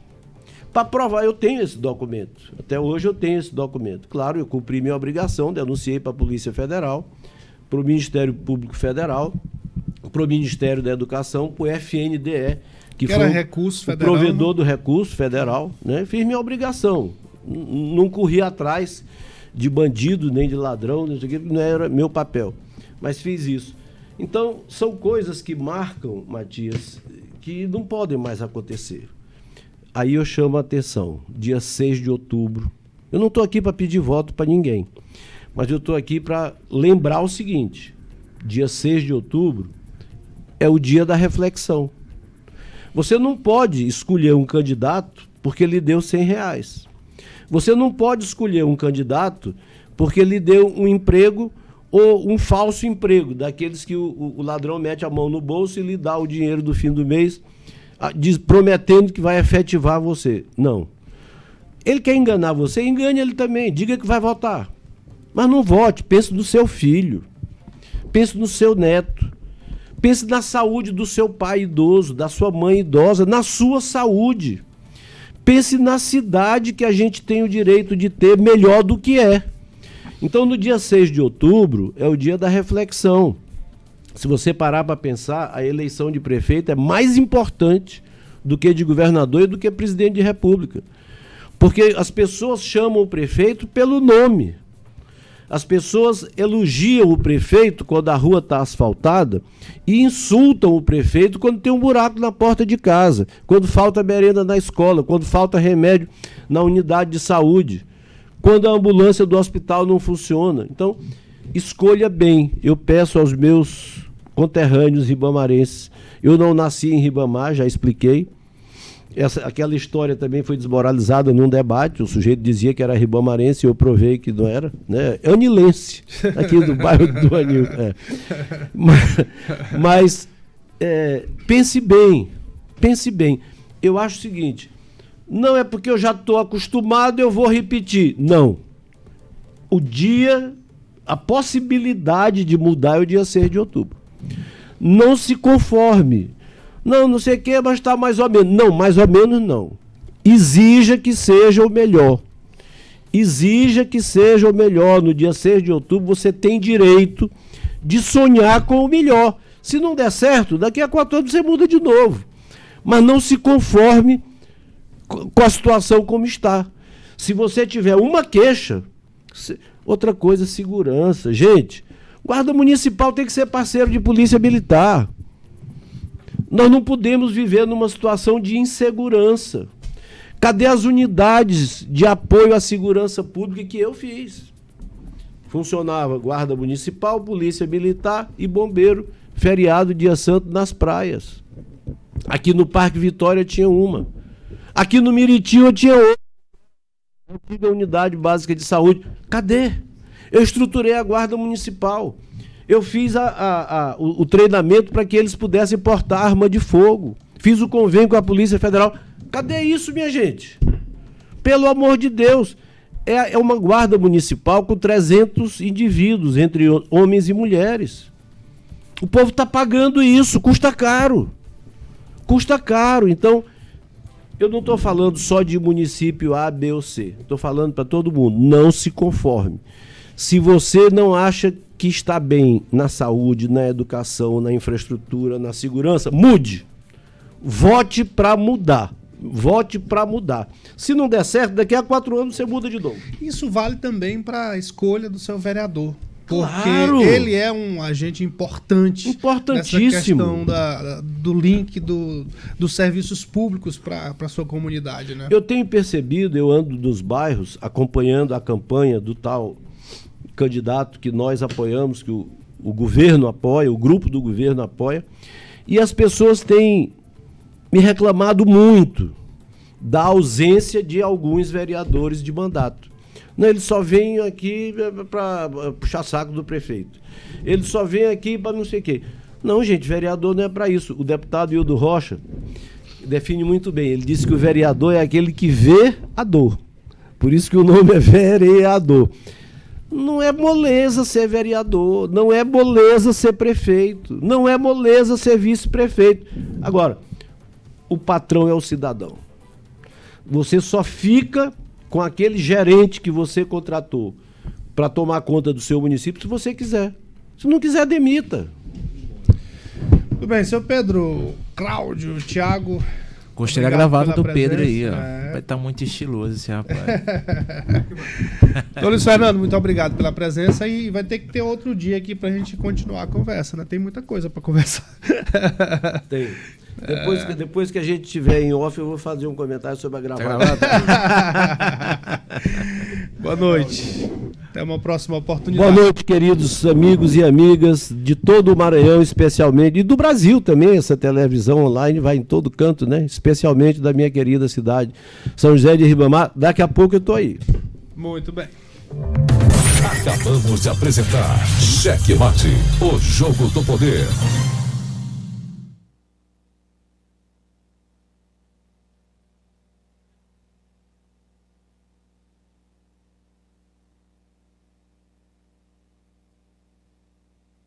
[SPEAKER 9] Para provar, eu tenho esse documento. Até hoje eu tenho esse documento. Claro, eu cumpri minha obrigação, denunciei para a Polícia Federal, para o Ministério Público Federal, para o Ministério da Educação, para o FNDE, que foi
[SPEAKER 1] recurso
[SPEAKER 9] federal, o provedor do recurso federal, né? Fiz minha obrigação. Não corri atrás de bandido, nem de ladrão, não era meu papel. Mas fiz isso. Então, são coisas que marcam, Matias, que não podem mais acontecer. Aí eu chamo a atenção, dia 6 de outubro. Eu não estou aqui para pedir voto para ninguém, mas eu estou aqui para lembrar o seguinte: dia 6 de outubro é o dia da reflexão. Você não pode escolher um candidato porque lhe deu R$100. Você não pode escolher um candidato porque lhe deu um emprego ou um falso emprego, daqueles que o ladrão mete a mão no bolso e lhe dá o dinheiro do fim do mês, prometendo que vai efetivar você. Não. Ele quer enganar você, engane ele também. Diga que vai votar. Mas não vote. Pense no seu filho. Pense no seu neto. Pense na saúde do seu pai idoso, da sua mãe idosa, na sua saúde. Pense na cidade que a gente tem o direito de ter melhor do que é. Então, no dia 6 de outubro, é o dia da reflexão. Se você parar para pensar, a eleição de prefeito é mais importante do que de governador e do que presidente de república. Porque as pessoas chamam o prefeito pelo nome. As pessoas elogiam o prefeito quando a rua está asfaltada e insultam o prefeito quando tem um buraco na porta de casa, quando falta merenda na escola, quando falta remédio na unidade de saúde, quando a ambulância do hospital não funciona. Então, escolha bem. Eu peço aos meus conterrâneos ribamarenses. Eu não nasci em Ribamar, já expliquei. Aquela história também foi desmoralizada num debate. O sujeito dizia que era ribamarense e eu provei que não era, né? Anilense, aqui do bairro do Anil. Mas pense bem. Eu acho o seguinte: não é porque eu já estou acostumado, eu vou repetir. Não. A possibilidade de mudar é o dia 6 de outubro. Não se conforme. Não sei o que, mas está mais ou menos. Não, mais ou menos não. Exija que seja o melhor. Exija que seja o melhor. No dia 6 de outubro você tem direito de sonhar com o melhor. Se não der certo, daqui a 4 anos você muda de novo. Mas não se conforme com a situação como está. Se você tiver uma queixa... Outra coisa, segurança. Gente, guarda municipal tem que ser parceiro de polícia militar. Nós não podemos viver numa situação de insegurança. Cadê as unidades de apoio à segurança pública que eu fiz? Funcionava guarda municipal, polícia militar e bombeiro, feriado, dia santo, nas praias. Aqui no Parque Vitória tinha uma. Aqui no Miritinho eu tinha outra. Antiga unidade básica de saúde. Cadê? Eu estruturei a guarda municipal. Eu fiz o treinamento para que eles pudessem portar arma de fogo. Fiz o convênio com a Polícia Federal. Cadê isso, minha gente? Pelo amor de Deus. É uma guarda municipal com 300 indivíduos, entre homens e mulheres. O povo está pagando isso. Custa caro. Custa caro. Então, eu não estou falando só de município A, B ou C. Estou falando para todo mundo. Não se conforme. Se você não acha que está bem na saúde, na educação, na infraestrutura, na segurança, mude. Vote para mudar. Vote para mudar. Se não der certo, daqui a 4 anos você muda de novo.
[SPEAKER 1] Isso vale também para a escolha do seu vereador. Porque
[SPEAKER 9] claro,
[SPEAKER 1] ele é um agente importante.
[SPEAKER 9] Importantíssimo.
[SPEAKER 1] Nessa questão do link dos serviços públicos para a sua comunidade, né?
[SPEAKER 9] Eu tenho percebido, eu ando nos bairros acompanhando a campanha do tal candidato que nós apoiamos, que o governo apoia, o grupo do governo apoia, e as pessoas têm me reclamado muito da ausência de alguns vereadores de mandato. Não, eles só vêm aqui para puxar saco do prefeito. Eles só vêm aqui para não sei o quê. Não, gente, vereador não é para isso. O deputado Hildo Rocha define muito bem. Ele disse que o vereador é aquele que vê a dor. Por isso que o nome é vereador. Não é moleza ser vereador, não é moleza ser prefeito, não é moleza ser vice-prefeito. Agora, o patrão é o cidadão. Você só fica com aquele gerente que você contratou para tomar conta do seu município se você quiser. Se não quiser, demita.
[SPEAKER 1] Tudo bem, seu Pedro, Cláudio, Thiago...
[SPEAKER 10] Gostei da gravata do Pedro aí, ó. Vai estar muito estiloso esse rapaz.
[SPEAKER 1] Então, Luiz Fernando, muito obrigado pela presença e vai ter que ter outro dia aqui pra gente continuar a conversa, né? Tem muita coisa pra conversar.
[SPEAKER 9] Tem. Depois que a gente estiver em off, eu vou fazer um comentário sobre a gravata.
[SPEAKER 1] Boa noite. Até uma próxima oportunidade.
[SPEAKER 9] Boa noite, queridos amigos e amigas de todo o Maranhão, especialmente, e do Brasil também. Essa televisão online vai em todo canto, né? Especialmente da minha querida cidade, São José de Ribamar. Daqui a pouco eu tô aí.
[SPEAKER 1] Muito bem.
[SPEAKER 4] Acabamos de apresentar Cheque Mate, o jogo do poder.